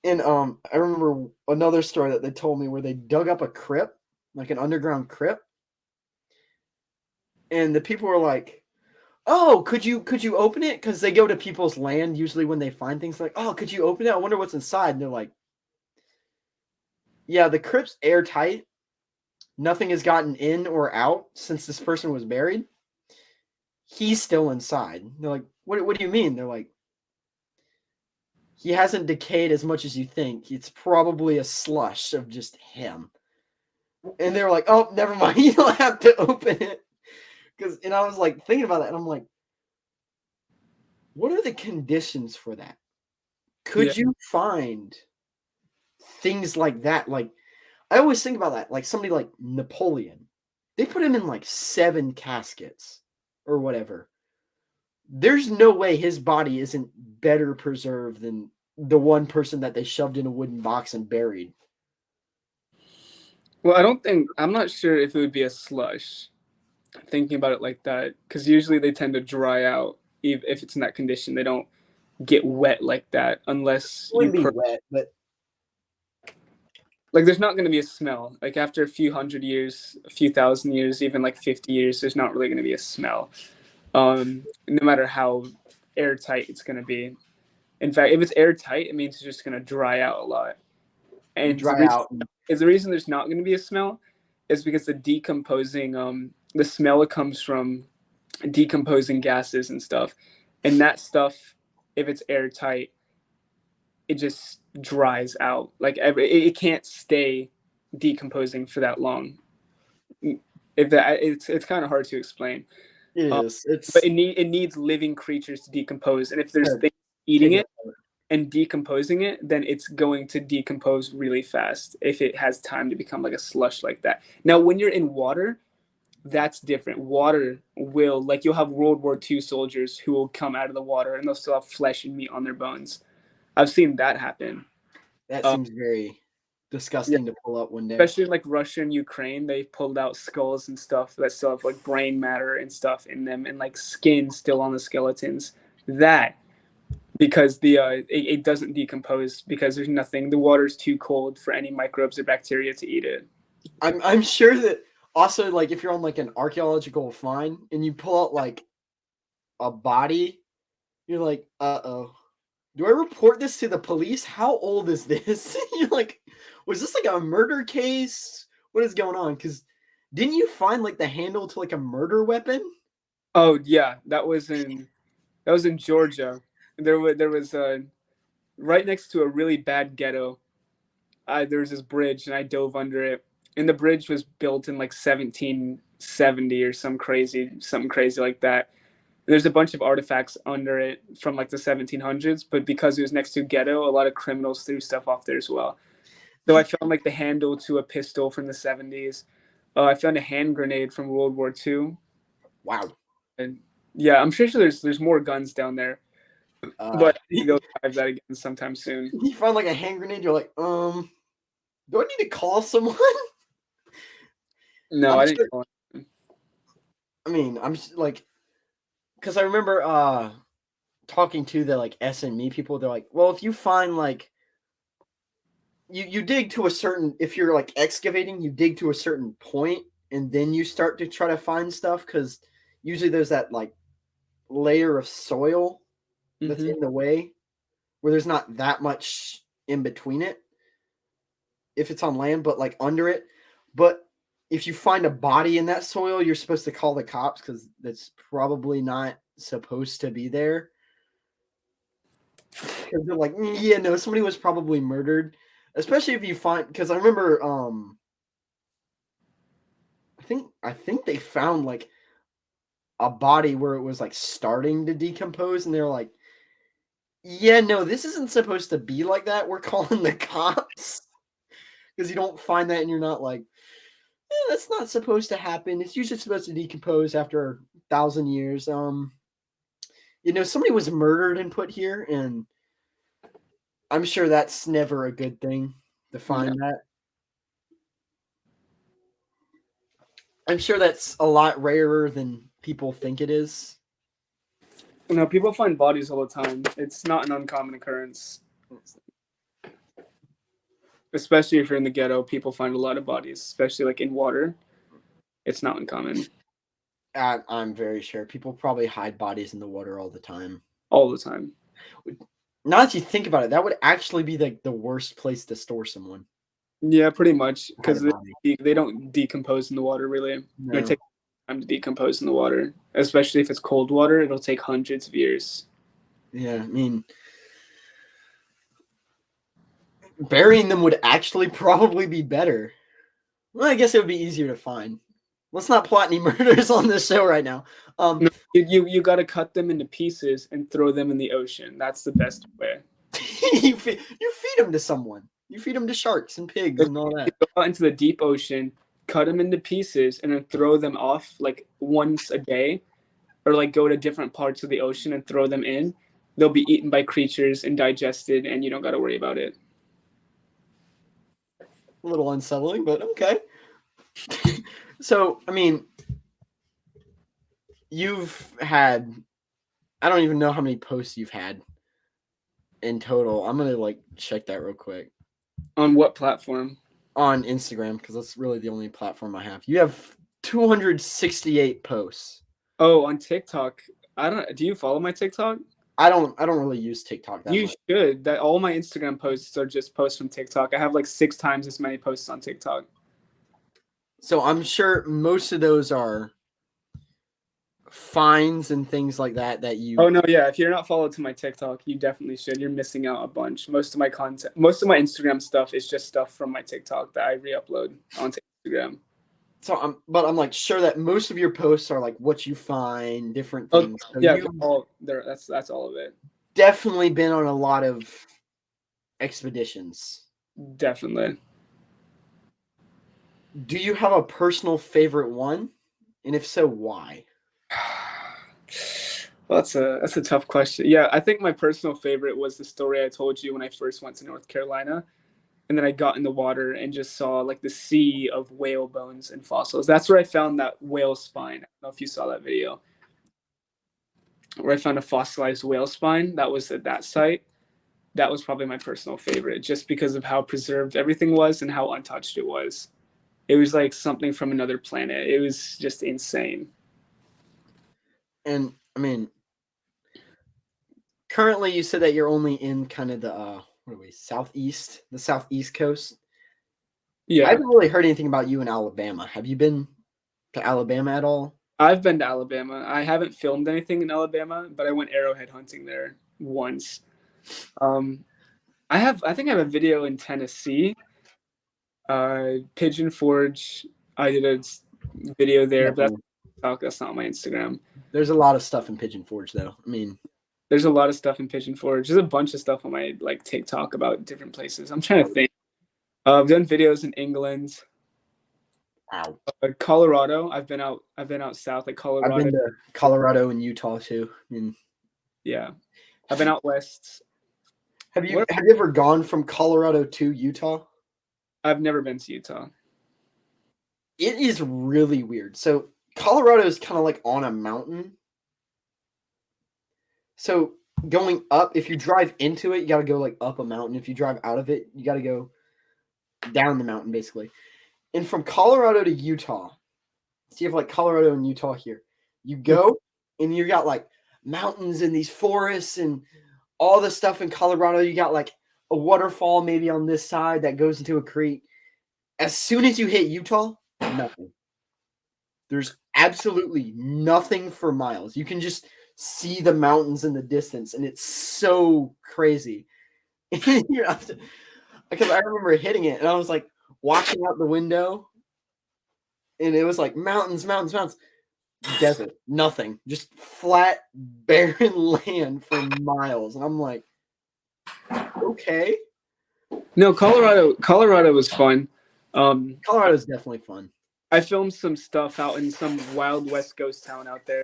And I remember another story that they told me where they dug up a crypt, like an underground crypt. And the people were like, oh, could you open it? Because they go to people's land usually when they find things like, oh, could you open it? I wonder what's inside. And they're like, yeah, the crypt's airtight. Nothing has gotten in or out since this person was buried. He's still inside. They're like, what do you mean? They're like, he hasn't decayed as much as you think. It's probably a slush of just him. And they were like, oh, never mind. You don't have to open it. And I was like thinking about that, and I'm like, what are the conditions for that? Could you find things like that? Like, I always think about that. Like somebody like Napoleon, they put him in like 7 caskets or whatever. There's no way his body isn't better preserved than the one person that they shoved in a wooden box and buried. Well, I'm not sure if it would be a slush, thinking about it like that, because usually they tend to dry out if it's in that condition. They don't get wet like that unless It wouldn't be wet, but like there's not going to be a smell. Like after a few hundred years, a few thousand years, even like 50 years, there's not really going to be a smell. No matter how airtight it's going to be. In fact, if it's airtight, it means it's just going to dry out a lot. And dry out. the reason there's not going to be a smell is because the smell comes from decomposing gases and stuff. And that stuff, if it's airtight, it just dries out. Like it can't stay decomposing for that long. It's kind of hard to explain. It is. But it needs living creatures to decompose. And if there's things eating it and decomposing it, then it's going to decompose really fast if it has time to become like a slush like that. Now, when you're in water, that's different. Water will, like, you'll have World War II soldiers who will come out of the water and they'll still have flesh and meat on their bones. I've seen that happen. That seems very disgusting to pull up one day. Especially in like Russia and Ukraine, they've pulled out skulls and stuff that still have like brain matter and stuff in them and like skin still on the skeletons. That because it doesn't decompose because there's nothing. The water's too cold for any microbes or bacteria to eat it. I'm sure that also, like, if you're on like an archaeological find and you pull out like a body, you're like, uh-oh. Do I report this to the police? How old is this? You're like, was this like a murder case? What is going on? Because didn't you find like the handle to like a murder weapon? Oh yeah, that was in Georgia. There was right next to a really bad ghetto. There was this bridge, and I dove under it. And the bridge was built in like 1770 or something crazy like that. There's a bunch of artifacts under it from like the 1700s, but because it was next to a ghetto, a lot of criminals threw stuff off there as well. So I found like the handle to a pistol from the 70s. I found a hand grenade from World War II. Wow. And yeah, I'm sure there's more guns down there. But I go dive that again sometime soon. You find like a hand grenade, you're like, do I need to call someone? No, I didn't. I mean, I'm like, because I remember talking to the like SME people. They're like, well, if you find like you dig to a certain, if you're like excavating, you dig to a certain point and then you start to try to find stuff, because usually there's that like layer of soil that's in the way where there's not that much in between it if it's on land, but like under it. But if you find a body in that soil, you're supposed to call the cops because that's probably not supposed to be there. Because they're like, yeah, no, somebody was probably murdered. Especially if you find, because I remember, I think they found like a body where it was like starting to decompose, and they're like, yeah, no, this isn't supposed to be like that. We're calling the cops. Because you don't find that, and you're not like, that's not supposed to happen. It's usually supposed to decompose after 1,000 years. Somebody was murdered and put here, and I'm sure that's never a good thing to find that. I'm sure that's a lot rarer than people think it is. People find bodies all the time. It's not an uncommon occurrence. Especially if you're in the ghetto, people find a lot of bodies, especially like in water. It's not uncommon. I'm very sure people probably hide bodies in the water all the time. All the time. Now that you think about it, that would actually be the worst place to store someone. Yeah, pretty much, because Hide a body. they don't decompose in the water really. No. It takes time to decompose in the water, especially if it's cold water. It'll take hundreds of years. Yeah, I mean, burying them would actually probably be better. Well, I guess it would be easier to find. Let's not plot any murders on this show right now. No, you got to cut them into pieces and throw them in the ocean. That's the best way. you feed them to someone. You feed them to sharks and pigs and all that. Go out into the deep ocean, cut them into pieces, and then throw them off like once a day, or like go to different parts of the ocean and throw them in. They'll be eaten by creatures and digested, and you don't got to worry about it. A little unsettling, but okay. So, I mean, you've had, I don't even know how many posts you've had in total. I'm going to like check that real quick. On what platform? On Instagram, because that's really the only platform I have. You have 268 posts. Oh, on TikTok. Do you follow my TikTok? I don't really use TikTok that much. You should. That all my Instagram posts are just posts from TikTok. I have like 6 times as many posts on TikTok. So I'm sure most of those are finds and things like that you. Oh no, yeah. If you're not followed to my TikTok, you definitely should. You're missing out a bunch. Most of my Instagram stuff is just stuff from my TikTok that I re-upload onto Instagram. So I'm like sure that most of your posts are like what you find, different things. So yeah, that's all of it. Definitely been on a lot of expeditions. Definitely. Do you have a personal favorite one? And if so, why? Well, that's a tough question. Yeah, I think my personal favorite was the story I told you when I first went to North Carolina. And then I got in the water and just saw like the sea of whale bones and fossils. That's where I found that whale spine. I don't know if you saw that video. Where I found a fossilized whale spine. That was at that site. That was probably my personal favorite just because of how preserved everything was and how untouched it was. It was like something from another planet. It was just insane. And I mean, currently you said that you're only in kind of the southeast coast. Yeah. I haven't really heard anything about you in Alabama. Have you been to Alabama at all? I've been to Alabama. I haven't filmed anything in Alabama, but I went arrowhead hunting there once. I think I have a video in Tennessee. Pigeon Forge. I did a video there, but that's not on my Instagram. There's a lot of stuff in Pigeon Forge, though. I mean, there's a lot of stuff in Pigeon Forge. There's a bunch of stuff on my like TikTok about different places. I'm trying to think. I've done videos in England. Wow. Colorado. I've been out south, like Colorado. I've been to Colorado and Utah too. I mean, yeah, I've been out west. Have you ever gone from Colorado to Utah? I've never been to Utah. It is really weird. So Colorado is kind of like on a mountain. So going up, if you drive into it, you got to go like up a mountain. If you drive out of it, you got to go down the mountain, basically. And from Colorado to Utah, so you have like Colorado and Utah here. You go and you got like mountains and these forests and all the stuff in Colorado. You got like a waterfall maybe on this side that goes into a creek. As soon as you hit Utah, nothing. There's absolutely nothing for miles. You can just see the mountains in the distance, and it's so crazy. Because I remember hitting it, and I was like watching out the window, and it was like mountains, desert, nothing, just flat, barren land for miles, and I'm like, okay. No, Colorado was fun. Colorado is definitely fun. I filmed some stuff out in some wild west ghost town out there,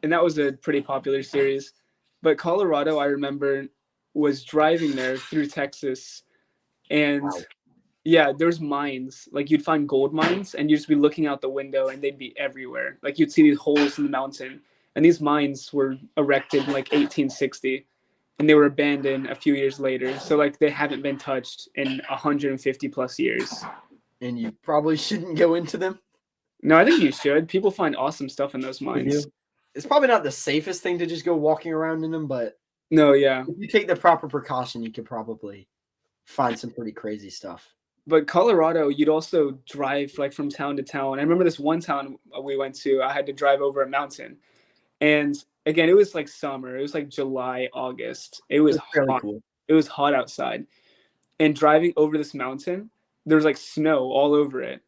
and that was a pretty popular series. But Colorado, I remember, was driving there through Texas, and Yeah, there's mines. Like you'd find gold mines and you'd just be looking out the window and they'd be everywhere. Like you'd see these holes in the mountain. And these mines were erected in like 1860 and they were abandoned a few years later. So like they haven't been touched in 150 plus years. And you probably shouldn't go into them. No, I think you should. People find awesome stuff in those They mines. do. It's probably not the safest thing to just go walking around in them, but No, yeah. if you take the proper precaution, you could probably find some pretty crazy stuff. But Colorado, you'd also drive like from town to town. I remember this one town we went to, I had to drive over a mountain. And again, it was like summer. It was like July, August. It was fairly hot. cool. It was hot outside. And driving over this mountain, there was like snow all over it.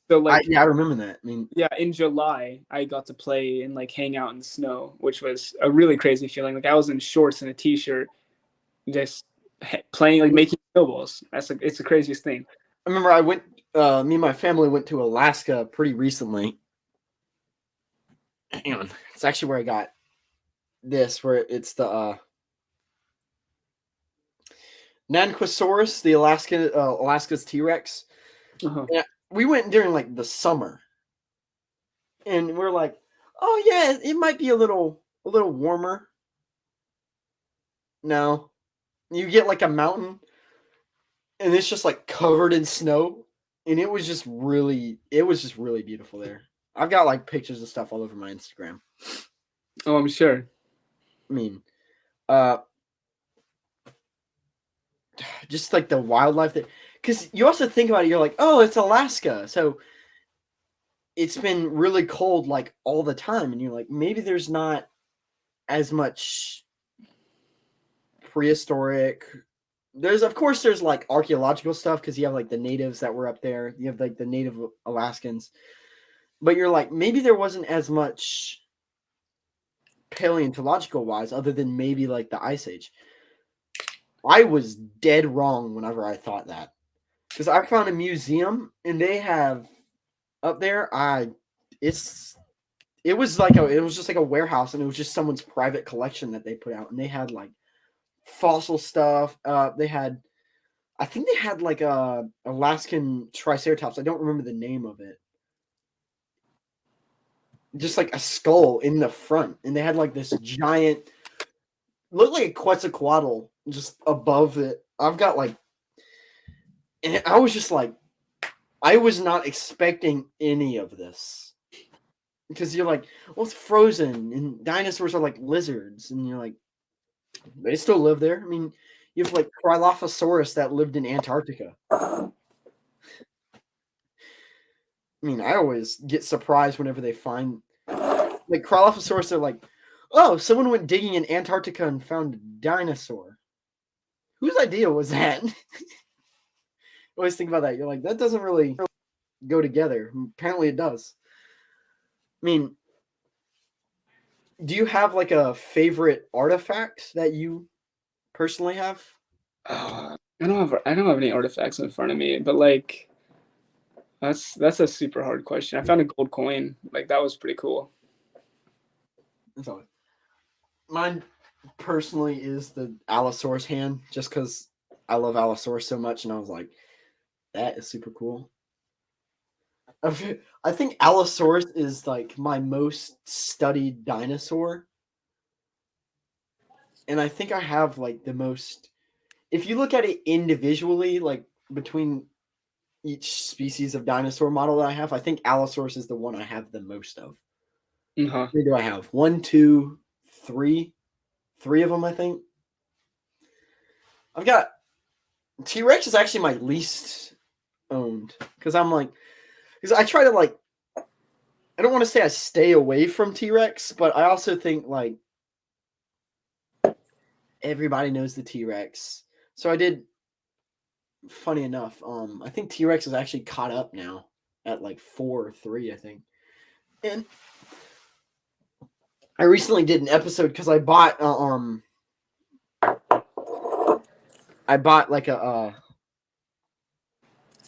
So like I remember that. I mean, yeah, in July, I got to play and like hang out in the snow, which was a really crazy feeling. Like I was in shorts and a t-shirt, just playing, like making snowballs. It's the craziest thing. I remember I went. Me and my family went to Alaska pretty recently. Hang on, it's actually where I got this. Where it's the Nanquasaurus, the Alaska's T-Rex. Uh-huh. Yeah, we went during like the summer, and we're like, oh yeah, it might be a little warmer. No, you get like a mountain, and it's just like covered in snow, and it was just really beautiful there. I've got like pictures and stuff all over my Instagram. Oh, I'm sure. I mean, just like the wildlife that, because you also think about it, you're like, oh, it's Alaska, so it's been really cold like all the time, and you're like, maybe there's not as much prehistoric. There's like archaeological stuff because you have like the natives that were up there. You have like the native Alaskans, but you're like, maybe there wasn't as much paleontological wise, other than maybe like the Ice Age. I was dead wrong whenever I thought that, because I found a museum and they have up there. It was just like a warehouse, and it was just someone's private collection that they put out, and they had like fossil stuff. I think they had like a Alaskan Triceratops. I don't remember the name of it. Just like a skull in the front, and they had like this giant, looked like a Quetzalcoatl just above it. I've got like, and I was just like, I was not expecting any of this, because you're like, well, it's frozen, and dinosaurs are like lizards, and you're like, they still live there. I mean, you have like Cryolophosaurus that lived in Antarctica. I mean, I always get surprised whenever they find like Cryolophosaurus. They're like, oh, someone went digging in Antarctica and found a dinosaur. Whose idea was that? Always think about that. You're like, that doesn't really go together. Apparently it does. I mean, do you have like a favorite artifact that you personally have? I don't have any artifacts in front of me, but like that's a super hard question. I found a gold coin. Like that was pretty cool. That's all. Mine personally is the Allosaurus hand, just because I love Allosaurus so much, and I was like, that is super cool. I think Allosaurus is like my most studied dinosaur, and I think I have like the most. If you look at it individually, like between each species of dinosaur model that I have, I think Allosaurus is the one I have the most of. Uh-huh. How many do I have? 1, 2, 3. 3 of them, I think. I've got T-Rex is actually my least owned, because I'm like, because I try to like, I don't want to say I stay away from T-Rex, but I also think like everybody knows the T-Rex. So I did, funny enough, I think T-Rex is actually caught up now at like 4 or 3, I think. And I recently did an episode because I bought like a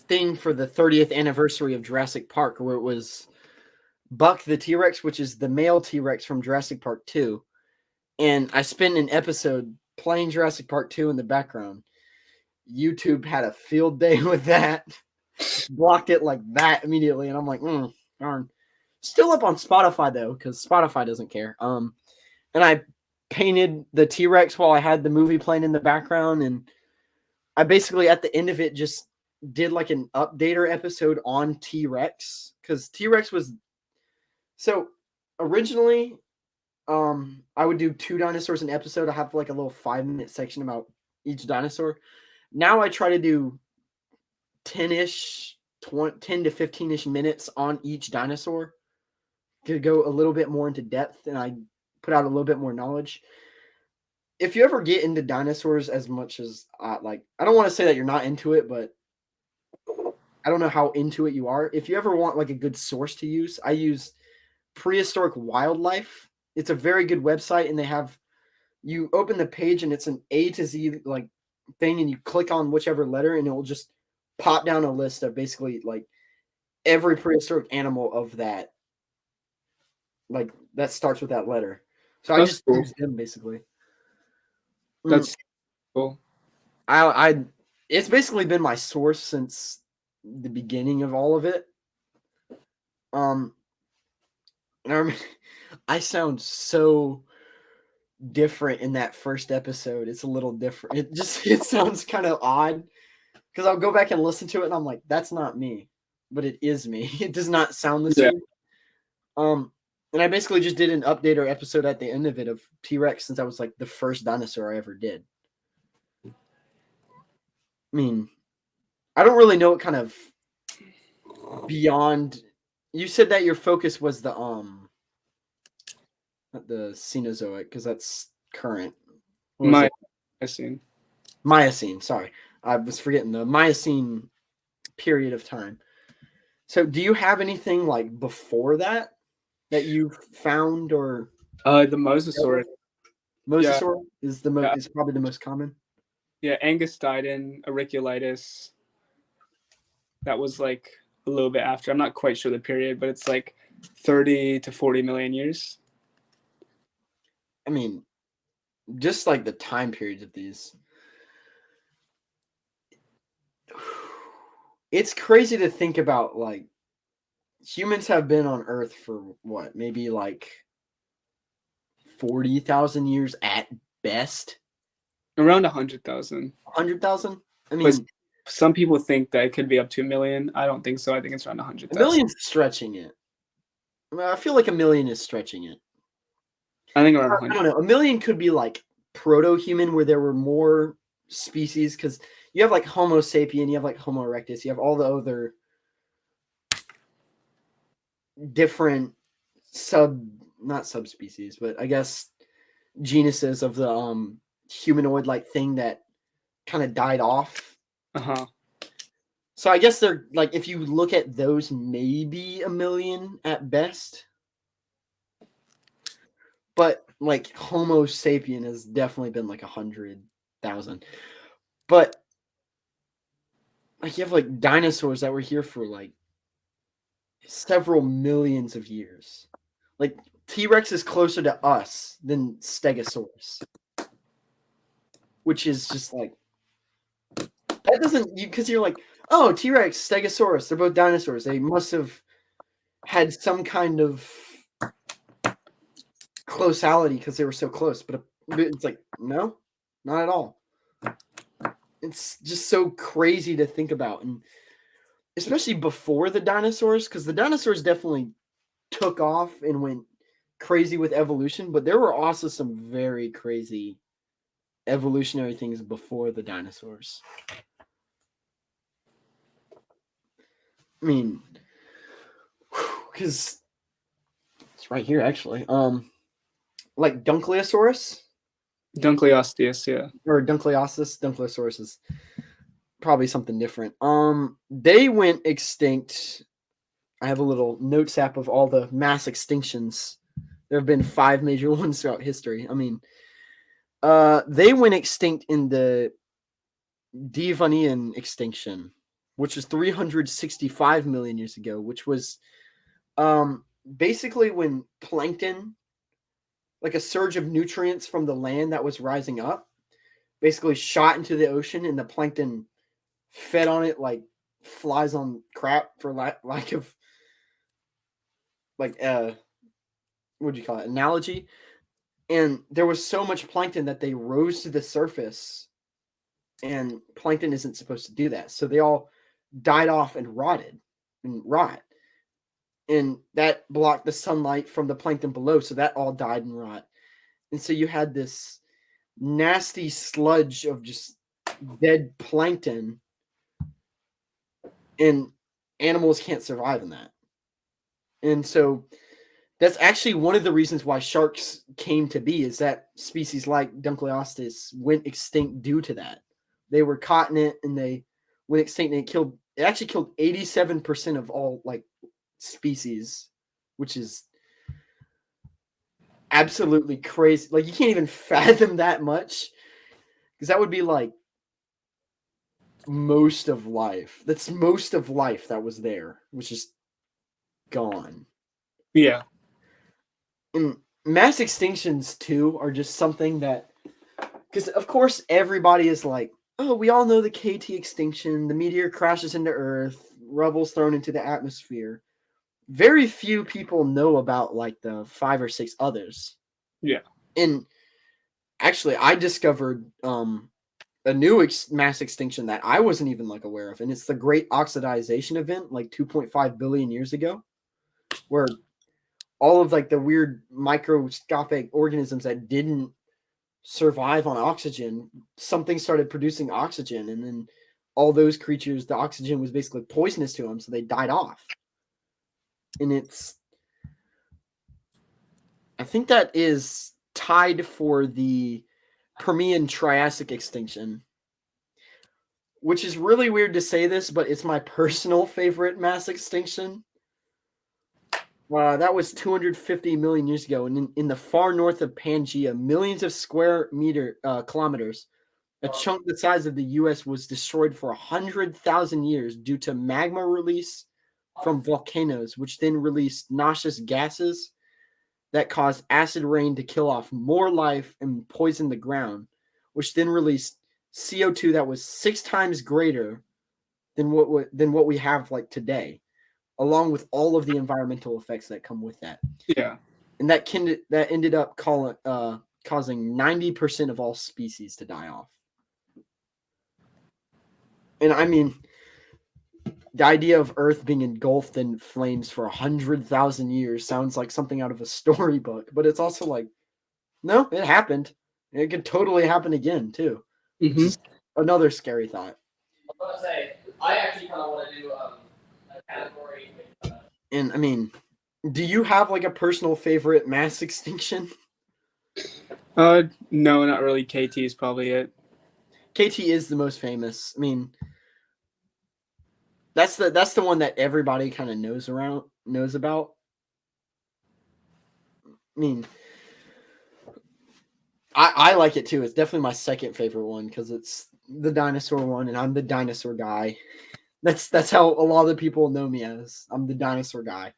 thing for the 30th anniversary of Jurassic Park, where it was Buck the T-Rex, which is the male T-Rex from Jurassic Park 2. And I spent an episode playing Jurassic Park 2 in the background. YouTube had a field day with that. Blocked it like that immediately, and I'm like, darn. Still up on Spotify though, because Spotify doesn't care. And I painted the T-Rex while I had the movie playing in the background, and I basically at the end of it just did like an updater episode on T-Rex, because T-Rex was so originally I would do 2 dinosaurs an episode. I have like a little 5-minute section about each dinosaur. Now I try to do 10-ish 10 to 15-ish minutes on each dinosaur to go a little bit more into depth, and I put out a little bit more knowledge. If you ever get into dinosaurs as much as I don't want to say that you're not into it, but I don't know how into it you are. If you ever want like a good source to use, I use Prehistoric Wildlife. It's a very good website, and they have, you open the page and it's an A to Z like thing, and you click on whichever letter and it will just pop down a list of basically like every prehistoric animal of that, like that starts with that letter. So That's I just cool. use them basically. That's cool. I it's basically been my source since the beginning of all of it. And I sound so different in that first episode. It's a little different. It sounds kind of odd, because I'll go back and listen to it and I'm like, that's not me, but it is me. It does not sound the same. And I basically just did an updater episode at the end of it of T-Rex, since I was like the first dinosaur I ever did. I mean, I don't really know what kind of beyond. You said that your focus was the Cenozoic, because that's current. Miocene. Miocene, sorry. I was forgetting the Miocene period of time. So do you have anything like before that you've found, or The Mosasaur. Mosasaur is is probably the most common? Yeah, Angustidon, Auriculatus. That was like a little bit after. I'm not quite sure the period, but it's like 30 to 40 million years. I mean, just like the time periods of these. It's crazy to think about, like, humans have been on Earth for what, maybe like 40,000 years at best? Around 100,000. 100,000? I mean, But some people think that it could be up to 1 million. I don't think so. I think it's around 100,000. 1 million's stretching it. I mean, I feel like 1 million is stretching it. I think around I 100. don't know. 1 million could be like proto-human, where there were more species, because you have like Homo sapien, you have like Homo erectus, you have all the other different not subspecies, but I guess genuses of the humanoid like thing that kind of died off. So I guess they're like, if you look at those, maybe 1 million at best. But like Homo sapien has definitely been like 100,000. But like you have like dinosaurs that were here for like several millions of years. Like T-Rex is closer to us than Stegosaurus, which is just like, that doesn't, because you're like, oh, T-Rex, Stegosaurus, they're both dinosaurs. They must have had some kind of closality because they were so close. But it's like, no, not at all. It's just so crazy to think about, and especially before the dinosaurs, because the dinosaurs definitely took off and went crazy with evolution, but there were also some very crazy evolutionary things before the dinosaurs. I mean, because it's right here actually. Like Dunkleosaurus. Dunkleosteus, yeah. Or Dunkleosteus. Dunkleosaurus is probably something different. They went extinct. I have a little notes app of all the mass extinctions. There have been 5 major ones throughout history. I mean, they went extinct in the Devonian extinction, which was 365 million years ago, which was basically when plankton, like a surge of nutrients from the land that was rising up, basically shot into the ocean, and the plankton fed on it like flies on crap, for lack of like what do you call it, analogy. And there was so much plankton that they rose to the surface, and plankton isn't supposed to do that, so they all died off and rot, and that blocked the sunlight from the plankton below, so that all died and rot. And so you had this nasty sludge of just dead plankton, and animals can't survive in that. And so that's actually one of the reasons why sharks came to be, is that species like Dunkleosteus went extinct due to that. They were caught in it, and they went extinct, and it actually killed 87% of all like species, which is absolutely crazy. Like, you can't even fathom that much, because that would be like most of life. That's most of life that was there, which is gone. Yeah. And mass extinctions too are just something that, because of course everybody is like, oh, we all know the KT extinction, the meteor crashes into Earth, rubble's thrown into the atmosphere. Very few people know about like the 5 or 6 others. Yeah. And actually, I discovered a new mass extinction that I wasn't even like aware of, and it's the Great Oxidization Event, like 2.5 billion years ago, where all of like the weird microscopic organisms that didn't survive on oxygen, something started producing oxygen, and then all those creatures, the oxygen was basically poisonous to them, so they died off. And I think that is tied for the Permian Triassic extinction, which is really weird to say this, but it's my personal favorite mass extinction. That was 250 million years ago, and in the far north of Pangaea, millions of square kilometers, a chunk the size of the U.S. was destroyed for 100,000 years due to magma release from volcanoes, which then released noxious gases that caused acid rain to kill off more life and poison the ground, which then released CO2 that was 6 times greater than what we have like today, along with all of the environmental effects that come with that. Yeah. And that ended up causing 90% of all species to die off. And I mean, the idea of Earth being engulfed in flames for 100,000 years sounds like something out of a storybook, but it's also like, no, it happened. It could totally happen again too. Mm-hmm. Another scary thought. I was gonna say, I actually kind of want to do a category. And I mean, do you have like a personal favorite mass extinction? No, not really. KT is probably it. KT is the most famous. I mean, that's the one that everybody kind of knows about. I mean, I like it too. It's definitely my second favorite one because it's the dinosaur one, and I'm the dinosaur guy. That's how a lot of the people know me as. I'm the dinosaur guy.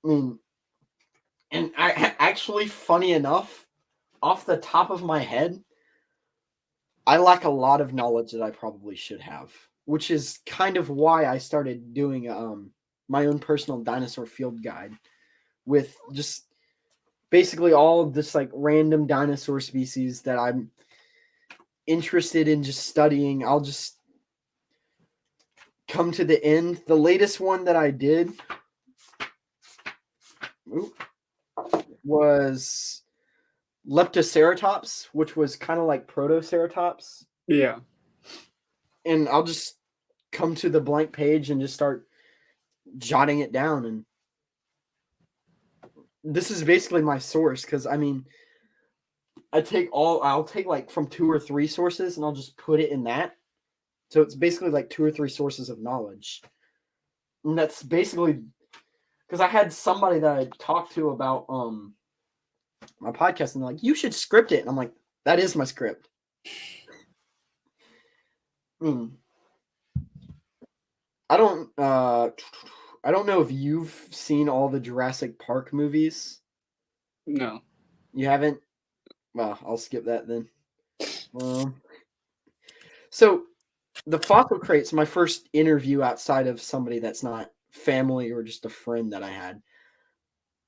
I mean, and I actually, funny enough, off the top of my head, I lack a lot of knowledge that I probably should have, which is kind of why I started doing my own personal dinosaur field guide with just basically all of this like random dinosaur species that I'm interested in just studying. I'll just come to the end. The latest one that I did was Leptoceratops, which was kind of like Protoceratops. Yeah. And I'll just come to the blank page and just start jotting it down. And this is basically my source, because I mean, I'll take like from 2 or 3 sources and I'll just put it in that. So it's basically like 2 or 3 sources of knowledge. And that's basically because I had somebody that I talked to about my podcast, and they're like, you should script it. And I'm like, that is my script. I don't know if you've seen all the Jurassic Park movies. No. You haven't? Well, I'll skip that then. So the fossil crates, my first interview outside of somebody that's not family or just a friend that I had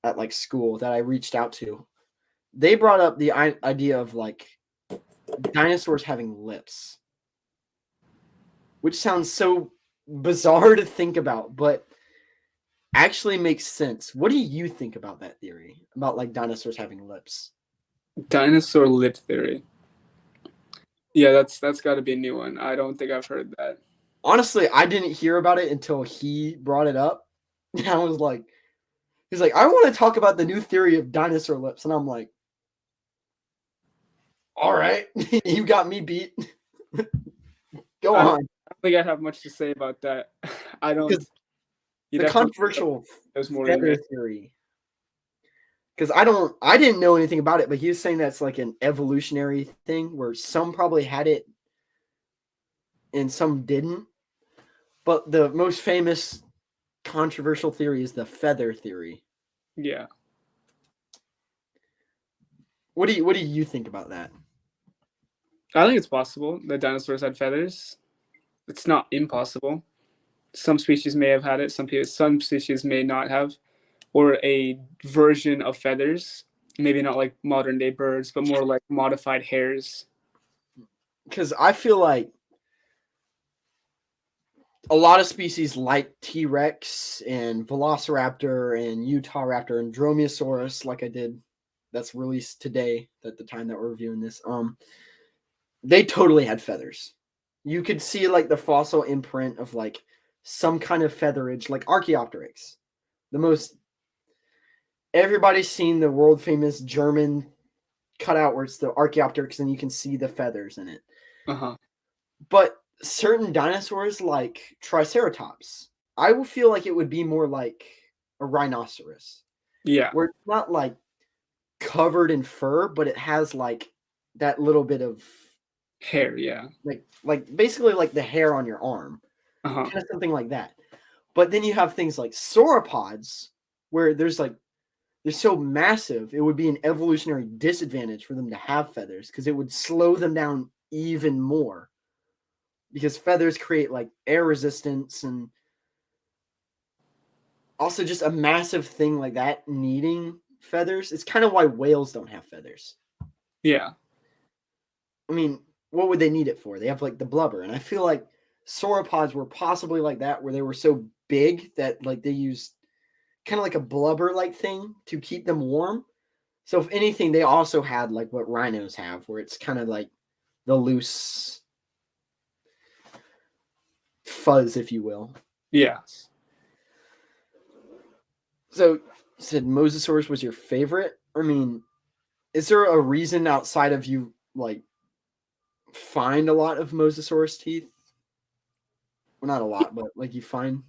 at like school that I reached out to, they brought up the idea of like dinosaurs having lips, which sounds so bizarre to think about, but actually makes sense. What do you think about that theory about like dinosaurs having lips? Dinosaur lip theory. Yeah, that's got to be a new one. I don't think I've heard that. Honestly, I didn't hear about it until he brought it up. And I was like, he's like, I want to talk about the new theory of dinosaur lips. And I'm like, all right, you got me beat. Go I on. don't think I have much to say about that. I don't. Because You the definitely controversial there's more in feather there. theory. Because I didn't know anything about it, but he was saying that's like an evolutionary thing where some probably had it and some didn't. But the most famous controversial theory is the feather theory. Yeah. What do you think about that? I think it's possible that dinosaurs had feathers. It's not impossible. Some species may have had it. Some species may not have, or a version of feathers. Maybe not like modern day birds, but more like modified hairs. Because I feel like a lot of species like T-Rex and Velociraptor and Utah Raptor and Dromaeosaurus, like I did, that's released today at the time that we're reviewing this. They totally had feathers. You could see like the fossil imprint of like some kind of featherage, like Archaeopteryx. The most everybody's seen the world famous German cutout where it's the Archaeopteryx and you can see the feathers in it. Uh-huh. But certain dinosaurs like Triceratops, I would feel like it would be more like a rhinoceros. Yeah. Where it's not like covered in fur, but it has like that little bit of Hair, yeah. like basically like the hair on your arm. Uh-huh. Kind of something like that. But then you have things like sauropods where they're so massive, it would be an evolutionary disadvantage for them to have feathers because it would slow them down even more. Because feathers create like air resistance and also just a massive thing like that needing feathers. It's kind of why whales don't have feathers. Yeah. I mean, what would they need it for? They have like the blubber. And I feel like sauropods were possibly like that where they were so big that like they used kind of like a blubber like thing to keep them warm. So if anything, they also had like what rhinos have, where it's kind of like the loose fuzz, if you will. Yeah. So you said Mosasaurus was your favorite. I mean, is there a reason outside of you like find a lot of Mosasaurus teeth? Well, not a lot, but like you find.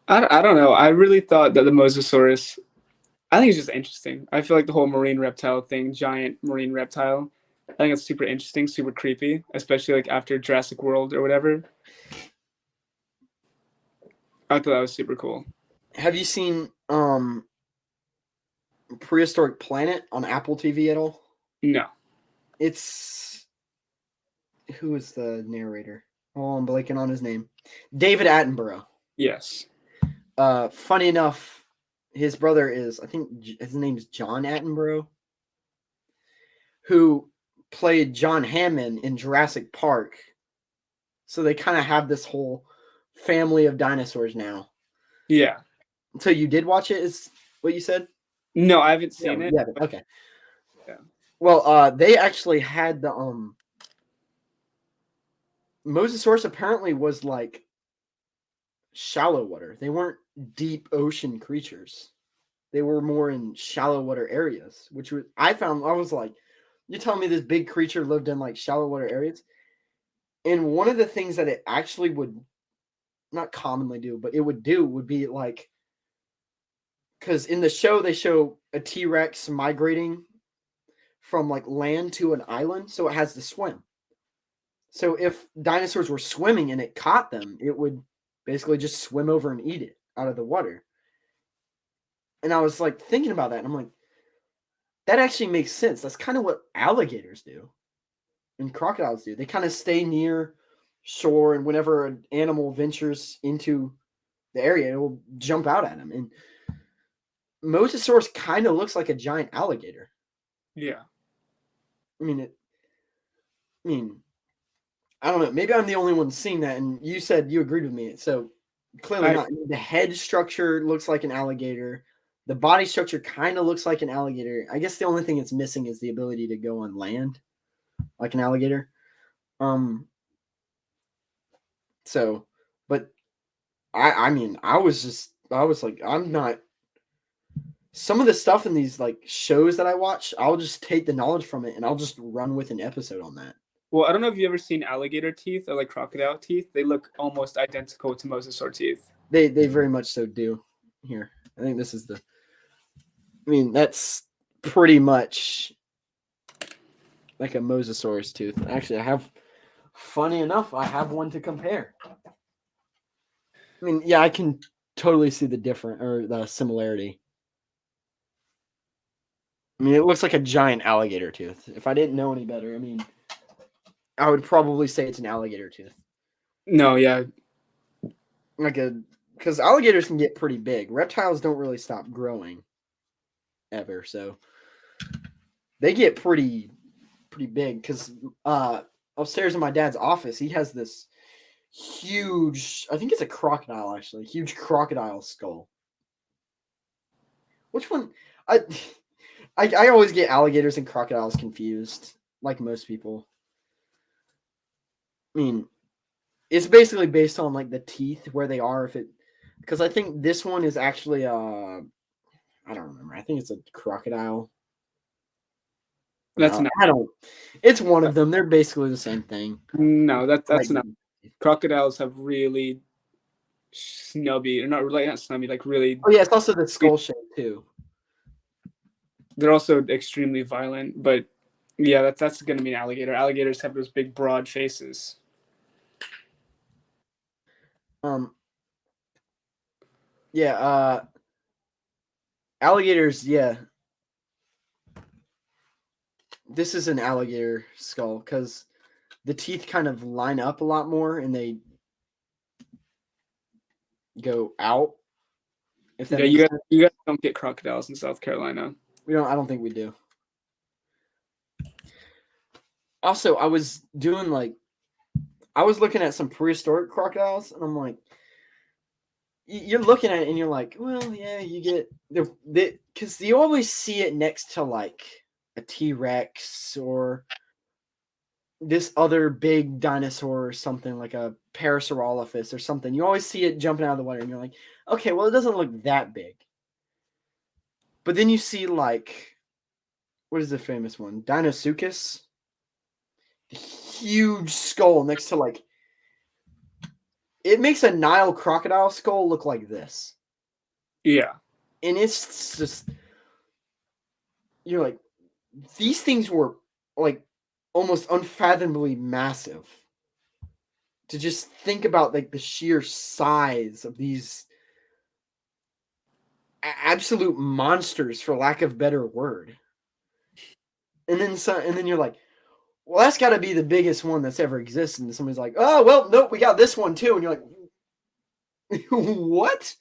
I don't know. I really thought that the Mosasaurus, I think it's just interesting. I feel like the whole marine reptile thing, giant marine reptile, I think it's super interesting, super creepy, especially like after Jurassic World or whatever. I thought that was super cool. Have you seen Prehistoric Planet on Apple TV at all? No. It's who is the narrator? Oh, I'm blanking on his name. David Attenborough. Yes. Funny enough, his brother is, I think his name is John Attenborough, who played John Hammond in Jurassic Park. So they kind of have this whole family of dinosaurs now. Yeah. So you did watch it, is what you said? No, I haven't seen it. Yeah, okay. Yeah. Well, they actually had the Mosasaurus apparently was like shallow water. They weren't deep ocean creatures. They were more in shallow water areas, which I was like, you're telling me this big creature lived in like shallow water areas? And one of the things that it actually would not commonly do, but it would do would be like, because in the show they show a T-Rex migrating from like land to an island, so it has to swim. So if dinosaurs were swimming and it caught them, it would basically just swim over and eat it out of the water. And I was like thinking about that, and I'm like, that actually makes sense. That's kind of what alligators do. and crocodiles do. They kind of stay near shore, and whenever an animal ventures into the area, it will jump out at them. And Mosasaurus kind of looks like a giant alligator. Yeah. I mean, I don't know. Maybe I'm the only one seeing that, and you said you agreed with me. So clearly not. The head structure looks like an alligator. The body structure kind of looks like an alligator. I guess the only thing it's missing is the ability to go on land like an alligator. So, but I mean, I was like, I'm not. Some of the stuff in these like shows that I watch, I'll just take the knowledge from it and I'll just run with an episode on that. Well, I don't know if you've ever seen alligator teeth or like crocodile teeth. They look almost identical to mosasaur teeth. They very much so do. Here, I think this is the. I mean, that's pretty much like a mosasaurus tooth. Actually, funny enough, I have one to compare. I mean, yeah, I can totally see the similarity. I mean, it looks like a giant alligator tooth. If I didn't know any better, I mean, I would probably say it's an alligator tooth. No, yeah. Because alligators can get pretty big. Reptiles don't really stop growing ever, so they get pretty big. Because upstairs in my dad's office, he has this huge, I think it's a crocodile actually, huge crocodile skull. Which one? I always get alligators and crocodiles confused, like most people. I mean, it's basically based on like the teeth where they are. Because I think this one is actually I don't remember. I think it's a crocodile. That's not. I don't. It's one of them. They're basically the same thing. No, that's Like, not. Crocodiles have really snubby, or not snubby, like really. Oh yeah, it's also the skull shape too. They're also extremely violent, but yeah, that's going to be an alligator. Alligators have those big, broad faces. Yeah. Alligators. Yeah. This is an alligator skull because the teeth kind of line up a lot more and they go out. If that you guys don't get crocodiles in South Carolina. We don't. I don't think we do. Also, I was looking at some prehistoric crocodiles, and I'm like, you're looking at it, and you're like, well, yeah, you get because you always see it next to like a T-Rex or this other big dinosaur or something like a Parasaurolophus or something. You always see it jumping out of the water, and you're like, okay, well, it doesn't look that big. But then you see like, what is the famous one? Deinosuchus. Huge skull next to like, it makes a Nile crocodile skull look like this. Yeah. And it's just, you're like, these things were like almost unfathomably massive. To just think about like the sheer size of these absolute monsters, for lack of a better word. And then you're like, well, that's got to be the biggest one that's ever existed. And somebody's like, oh, well, nope, we got this one too. And you're like, what?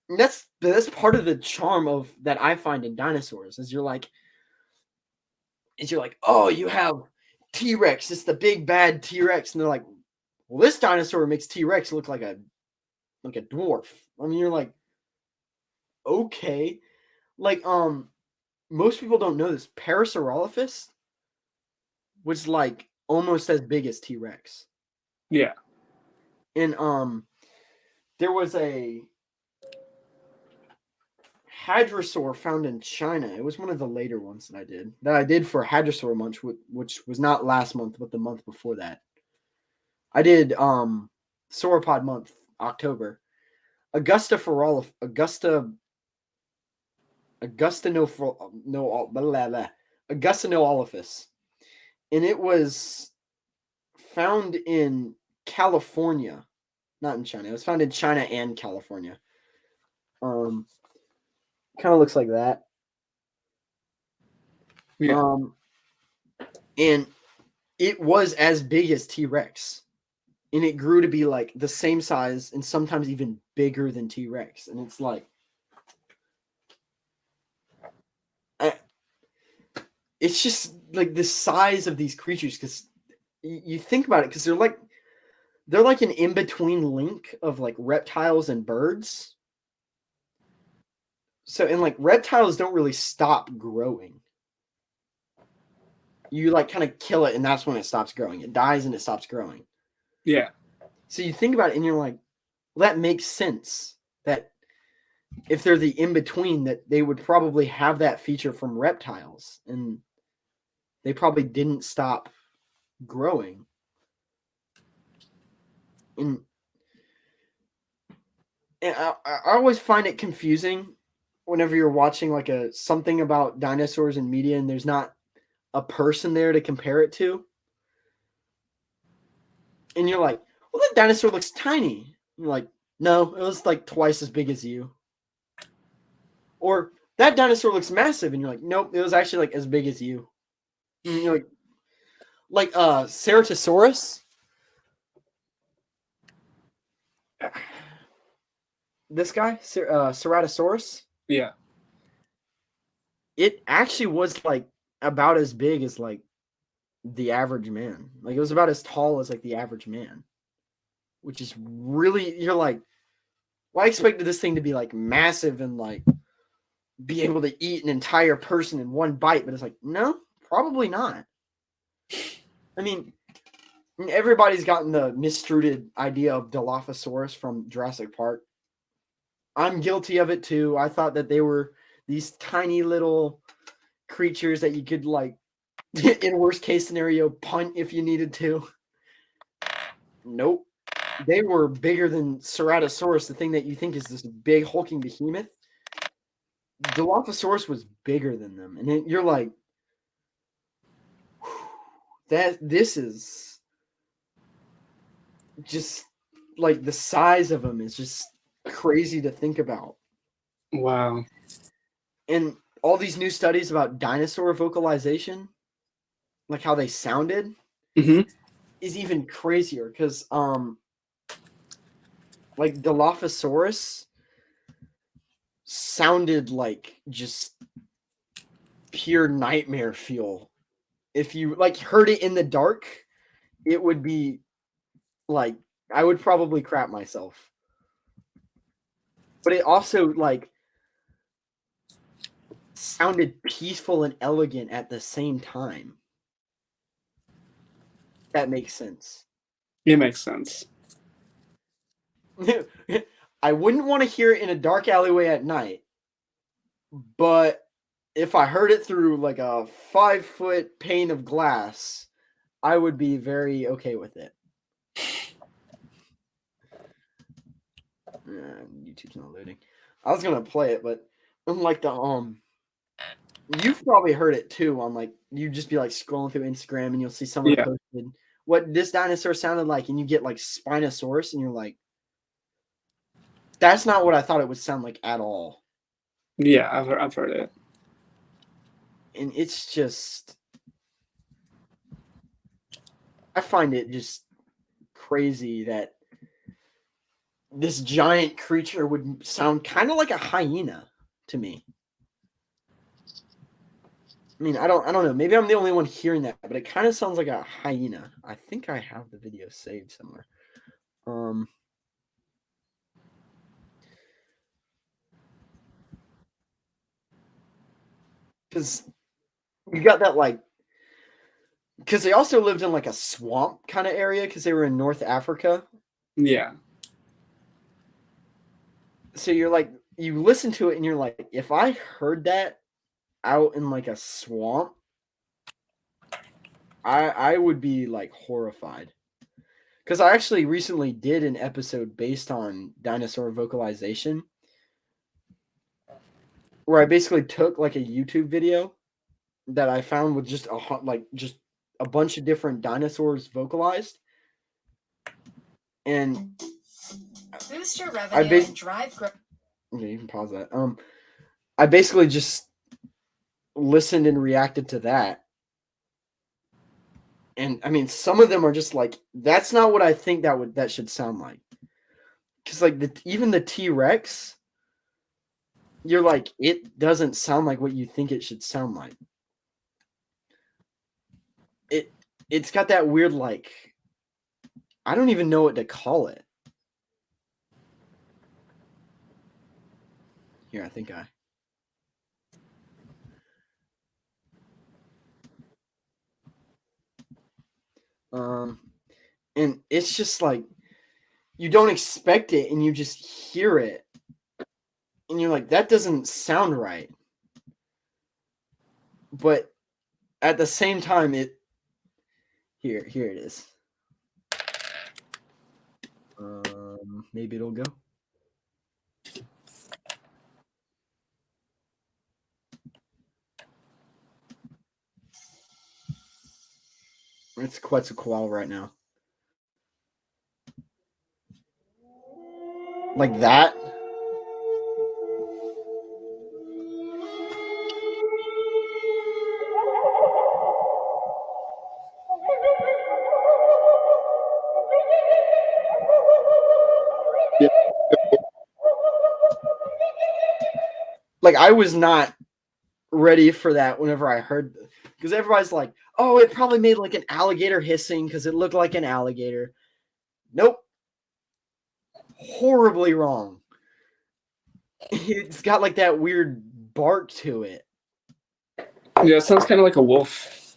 And that's part of the charm of that I find in dinosaurs is you're like, oh, you have T-Rex. It's the big bad T-Rex. And they're like, well, this dinosaur makes T-Rex look like a dwarf. I mean, you're like, okay. Like, most people don't know this. Parasaurolophus was like almost as big as T-Rex. Yeah. And there was a hadrosaur found in China. It was one of the later ones that I did for Hadrosaur Month, which was not last month, but the month before that. I did Sauropod Month, October. Augusta Noolophus. And it was found in California, not in China. It was found in China and California. Kind of looks like that. Yeah. And it was as big as T-Rex. And it grew to be like the same size and sometimes even bigger than T-Rex. And it's like, it's just like the size of these creatures. Because you think about it, because they're like an in-between link of like reptiles and birds. So, and like reptiles don't really stop growing. You like kind of kill it and that's when it stops growing. It dies and it stops growing. Yeah. So you think about it and you're like, well, that makes sense. That if they're the in-between, that they would probably have that feature from reptiles. And they probably didn't stop growing. And I always find it confusing whenever you're watching like something about dinosaurs in media and there's not a person there to compare it to. And you're like, well, that dinosaur looks tiny. You're like, no, it was like twice as big as you. Or that dinosaur looks massive. And you're like, nope, it was actually like as big as you. And you're like Ceratosaurus. This guy, Ceratosaurus. Yeah. It actually was like about as big as like the average man. Like it was about as tall as like the average man, which is really, you're like, well, I expected this thing to be like massive and like be able to eat an entire person in one bite, but it's like, no, probably not. I mean, everybody's gotten the mistreated idea of Dilophosaurus from Jurassic Park. I'm guilty of it too. I thought that they were these tiny little creatures that you could like, in worst case scenario, punt if you needed to. Nope. They were bigger than Ceratosaurus, the thing that you think is this big hulking behemoth. Dilophosaurus was bigger than them. And then you're like, this is just like the size of them is just crazy to think about. Wow. And all these new studies about dinosaur vocalization, like how they sounded, is even crazier because like Dilophosaurus sounded like just pure nightmare fuel. If you like heard it in the dark, it would be like I would probably crap myself. But it also like sounded peaceful and elegant at the same time. That makes sense. It makes sense. I wouldn't want to hear it in a dark alleyway at night, but if I heard it through like a 5-foot pane of glass, I would be very okay with it. YouTube's not loading. I was gonna play it, but unlike the you've probably heard it too on like you just be like scrolling through Instagram and you'll see someone posted what this dinosaur sounded like, and you get like Spinosaurus, and you're like, that's not what I thought it would sound like at all. Yeah, I've heard it. And it's just, I find it just crazy that this giant creature would sound kind of like a hyena to me. I mean, I don't know. Maybe I'm the only one hearing that, but it kind of sounds like a hyena. I think I have the video saved somewhere. Because you got that like, because they also lived in like a swamp kind of area because they were in North Africa. Yeah. So you're like, you listen to it and you're like, if I heard that out in like a swamp, I would be like horrified. Because I actually recently did an episode based on dinosaur vocalization where I basically took like a YouTube video that I found with just a bunch of different dinosaurs vocalized. And boost your revenue and drive growth. Okay, you can pause that. I basically just listened and reacted to that. And I mean, some of them are just like, that's not what I think that should sound like. Because like even the T-Rex, you're like, it doesn't sound like what you think it should sound like. It's got that weird, like, I don't even know what to call it. Here, I think and it's just like, you don't expect it and you just hear it and you're like, that doesn't sound right. But at the same time, here it is. Maybe it'll go. It's Quetzalcoatl right now. Like that. Yeah. Like, I was not ready for that whenever I heard, because everybody's like, oh, it probably made like an alligator hissing because it looked like an alligator. Nope. Horribly wrong. It's got like that weird bark to it. Yeah, it sounds kind of like a wolf.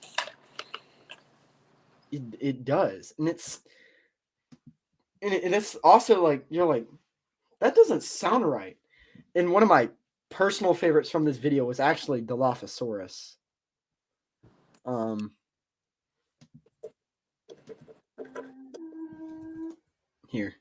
It does. And it's also like, you're like, that doesn't sound right. And one of my personal favorites from this video was actually Dilophosaurus. Here.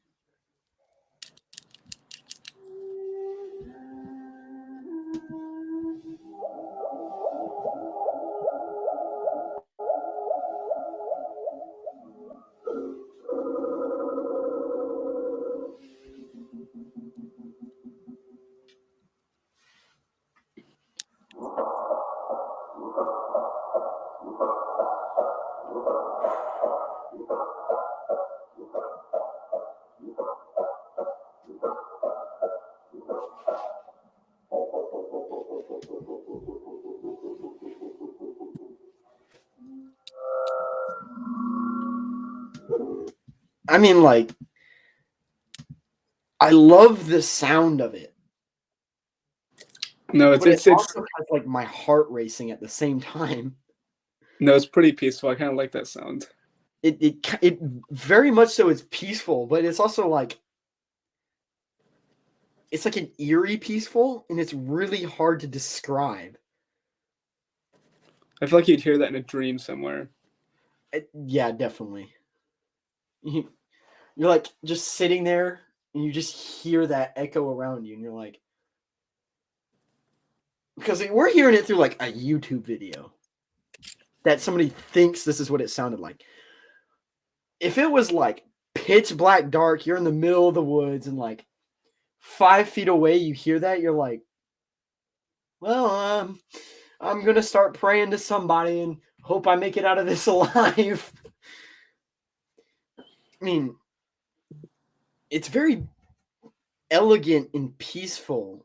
I mean, like, I love the sound of it. No, But it also has like my heart racing at the same time. No, it's pretty peaceful. I kind of like that sound. It very much so is peaceful, but it's also like, it's like an eerie peaceful, and it's really hard to describe. I feel like you'd hear that in a dream somewhere. Yeah, definitely. You're like just sitting there and you just hear that echo around you, and you're like, because we're hearing it through like a YouTube video that somebody thinks this is what it sounded like. If it was like pitch black dark, you're in the middle of the woods and like 5 feet away, you hear that, you're like, well, I'm gonna start praying to somebody and hope I make it out of this alive. I mean, it's very elegant and peaceful,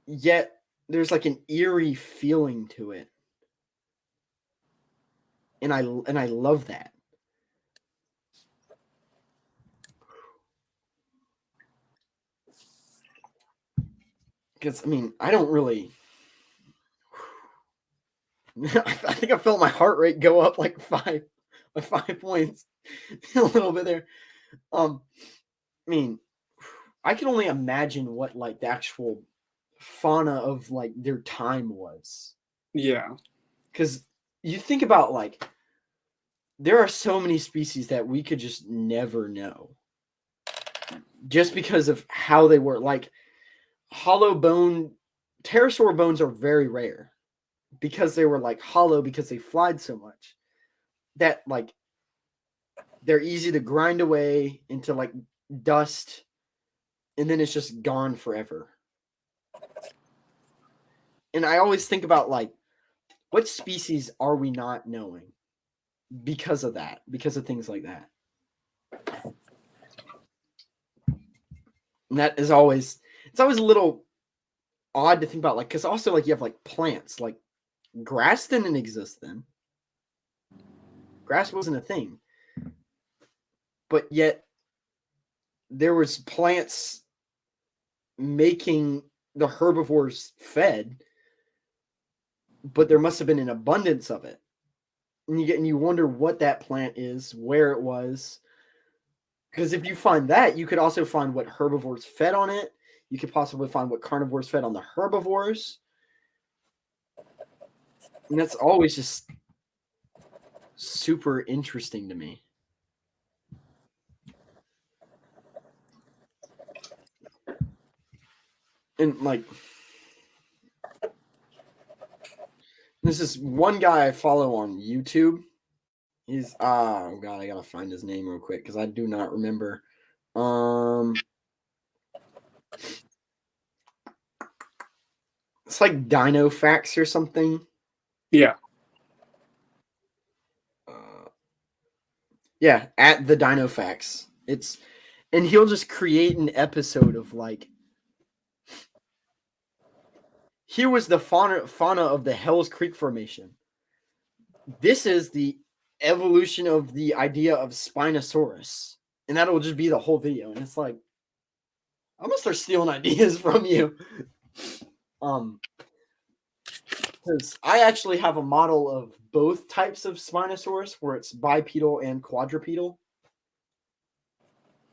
yet there's like an eerie feeling to it, and I love that. Because I mean, I don't really. I think I felt my heart rate go up like 5 points, a little bit there. I mean, I can only imagine what like the actual fauna of like their time was. Yeah. Because you think about like, there are so many species that we could just never know, just because of how they were. Like, hollow bone pterosaur bones are very rare because they were like hollow, because they flied so much that like they're easy to grind away into like dust, and then it's just gone forever. And I always think about like, what species are we not knowing? because of that, because of things like that. And that is always, it's always a little odd to think about, like, because also, like, you have, like, plants, like, grass didn't exist then. Grass wasn't a thing. But yet, there was plants making the herbivores fed, but there must have been an abundance of it. And you wonder what that plant is, where it was. Because if you find that, you could also find what herbivores fed on it. You could possibly find what carnivores fed on the herbivores. And that's always just super interesting to me. And like, this is one guy I follow on YouTube. He's oh god, I gotta find his name real quick because I do not remember. It's like Dino Facts or something. Yeah. Yeah, at the Dino Facts. And he'll just create an episode of like, here was the fauna of the Hell's Creek Formation. This is the evolution of the idea of Spinosaurus. And that'll just be the whole video. And it's like, I'm gonna start stealing ideas from you. Because I actually have a model of both types of Spinosaurus where it's bipedal and quadrupedal.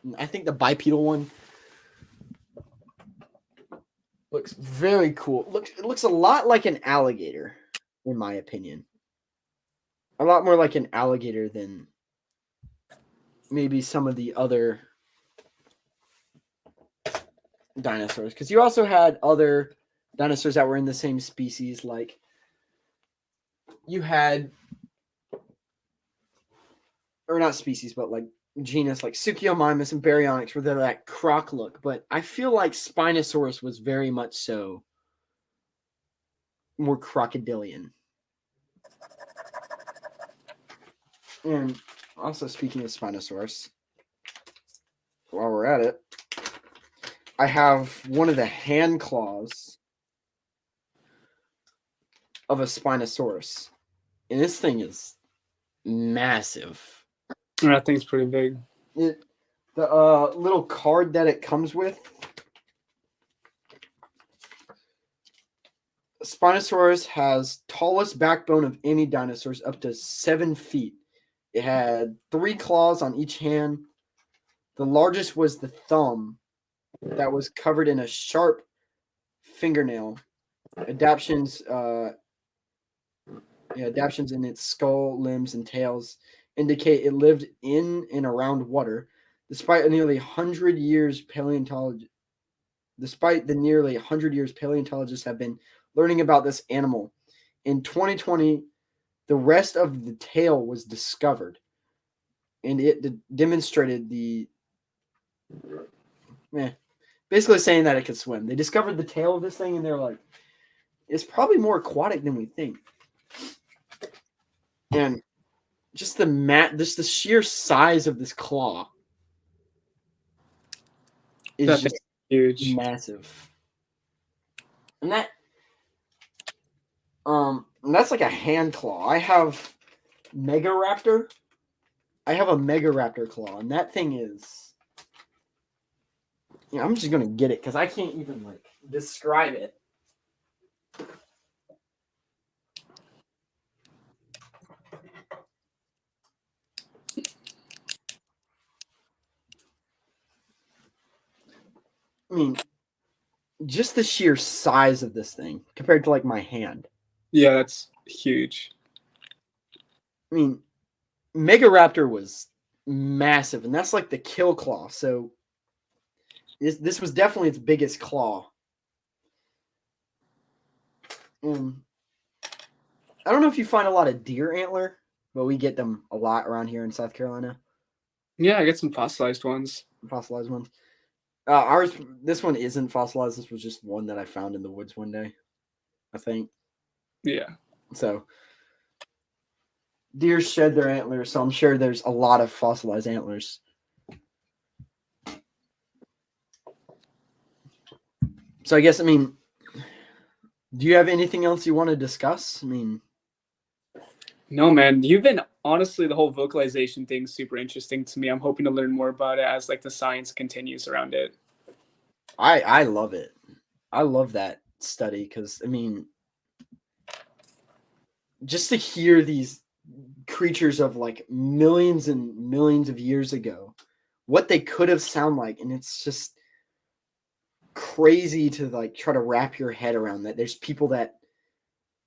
And I think the bipedal one looks very cool. It looks a lot like an alligator, in my opinion. A lot more like an alligator than maybe some of the other dinosaurs. Because you also had other dinosaurs that were in the same species, like you had, or not species, but like genus, like Suchomimus and Baryonyx, where they're that croc look. But I feel like Spinosaurus was very much so more crocodilian. And also, speaking of Spinosaurus, while we're at it, I have one of the hand claws of a Spinosaurus. And this thing is massive. That thing's pretty big. The little card that it comes with, Spinosaurus has tallest backbone of any dinosaurs, up to 7 feet. It had 3 claws on each hand. The largest was the thumb that was covered in a sharp fingernail. Adaptations in its skull, limbs, and tails indicate it lived in and around water. Despite the nearly 100 years paleontologists have been learning about this animal. In 2020, the rest of the tail was discovered, and it demonstrated basically saying that it could swim. They discovered the tail of this thing, and they're like, it's probably more aquatic than we think. And just the sheer size of this claw is just huge, massive. And that's like a hand claw. I have a Megaraptor claw, and that thing is, I'm just gonna get it because I can't even like describe it. I mean, just the sheer size of this thing compared to like my hand. Yeah, that's huge. I mean, Megaraptor was massive, and that's like the kill claw. So this was definitely its biggest claw. And I don't know if you find a lot of deer antler, but we get them a lot around here in South Carolina. Yeah, I get some fossilized ones. Fossilized ones. This one isn't fossilized. This was just one that I found in the woods one day, I think. Yeah. So deer shed their antlers, so I'm sure there's a lot of fossilized antlers. So I guess, do you have anything else you want to discuss? No, man, honestly, the whole vocalization thing's super interesting to me. I'm hoping to learn more about it as like the science continues around it. I love it. I love that study because, just to hear these creatures of like millions and millions of years ago, what they could have sound like, and it's just crazy to like try to wrap your head around that. There's people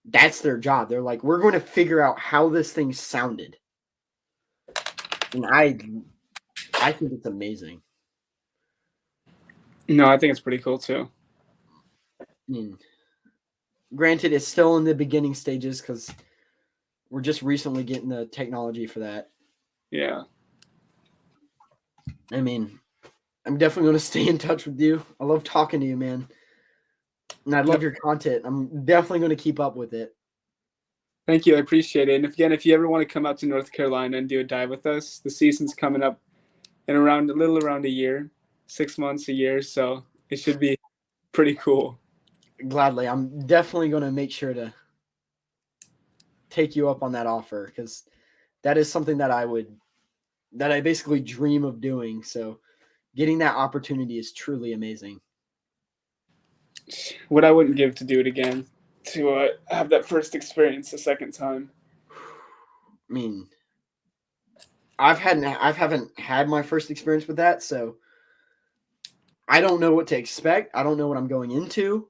that's their job. They're like, we're going to figure out how this thing sounded. And I think it's amazing. No, I think it's pretty cool too. Granted, it's still in the beginning stages because we're just recently getting the technology for that. Yeah. I'm definitely going to stay in touch with you. I love talking to you, man. And I love your content. I'm definitely going to keep up with it. Thank you. I appreciate it. And if you ever want to come out to North Carolina and do a dive with us, the season's coming up in a little around a year, 6 months, a year. So it should be pretty cool. Gladly. I'm definitely going to make sure to take you up on that offer because that is something that I basically dream of doing. So getting that opportunity is truly amazing. What I wouldn't give to do it again, to have that first experience a second time. I haven't had my first experience with that, so I don't know what to expect. I don't know what I'm going into.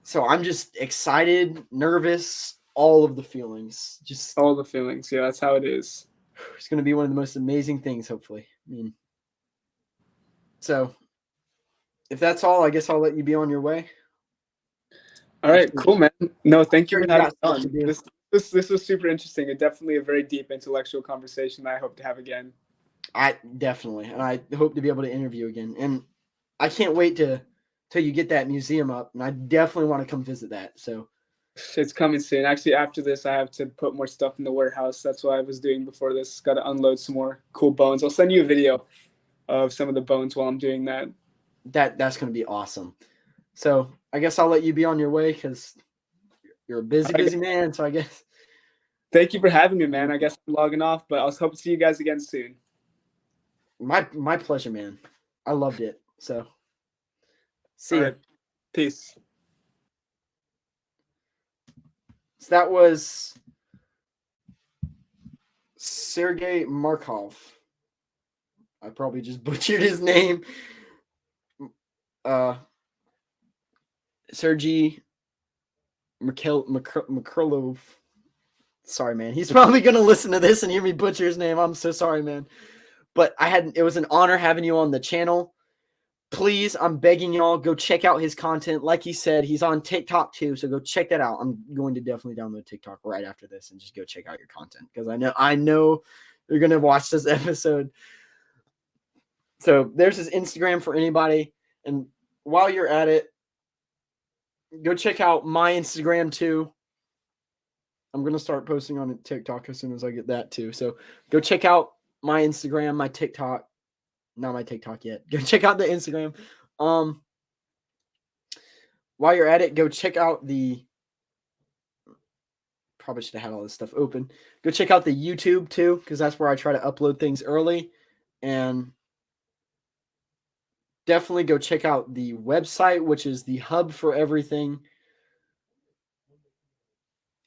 So I'm just excited, nervous, all of the feelings. Just all the feelings. Yeah, that's how it is. It's going to be one of the most amazing things, hopefully. So if that's all, I guess I'll let you be on your way. All right, cool, man. No, thank you for having me on. This was super interesting and definitely a very deep intellectual conversation that I hope to have again. I definitely, and I hope to be able to interview again. And I can't wait till you get that museum up, and I definitely want to come visit that. So it's coming soon. Actually, after this, I have to put more stuff in the warehouse. That's what I was doing before this. Got to unload some more cool bones. I'll send you a video of some of the bones while I'm doing that. That's going to be awesome. So I guess I'll let you be on your way because you're a busy man. So I guess. Thank you for having me, man. I guess I'm logging off, but I was hoping to see you guys again soon. My pleasure, man. I loved it. So see ya. Peace. So that was Sergei Markov. I probably just butchered his name. Sergei Mikhailov. Sorry, man. He's probably going to listen to this and hear me butcher his name. I'm so sorry, man. But it was an honor having you on the channel. Please, I'm begging y'all, go check out his content. Like he said, he's on TikTok too, so go check that out. I'm going to definitely download TikTok right after this and just go check out your content because I know you're going to watch this episode. So there's his Instagram for anybody. And while you're at it, go check out my Instagram too. I'm going to start posting on TikTok as soon as I get that too. So go check out my Instagram, my TikTok. Not my TikTok yet. Go check out the Instagram. While you're at it, go check out probably should have had all this stuff open. Go check out the YouTube too, because that's where I try to upload things early. And definitely go check out the website, which is the hub for everything.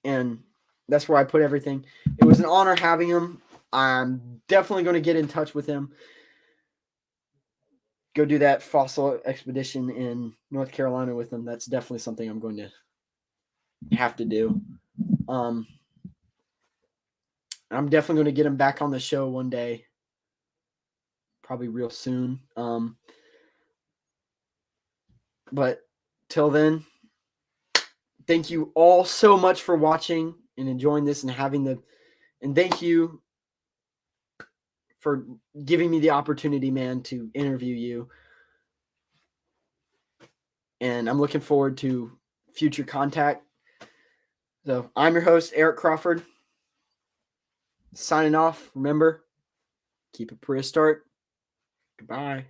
And that's where I put everything. It was an honor having him. I'm definitely going to get in touch with him. Go do that fossil expedition in North Carolina with him. That's definitely something I'm going to have to do. I'm definitely going to get him back on the show one day, probably real soon. But till then, thank you all so much for watching and enjoying this and and thank you for giving me the opportunity, man, to interview you. And I'm looking forward to future contact. So I'm your host, Eric Crawford. Signing off. Remember, keep it prehistoric. Goodbye.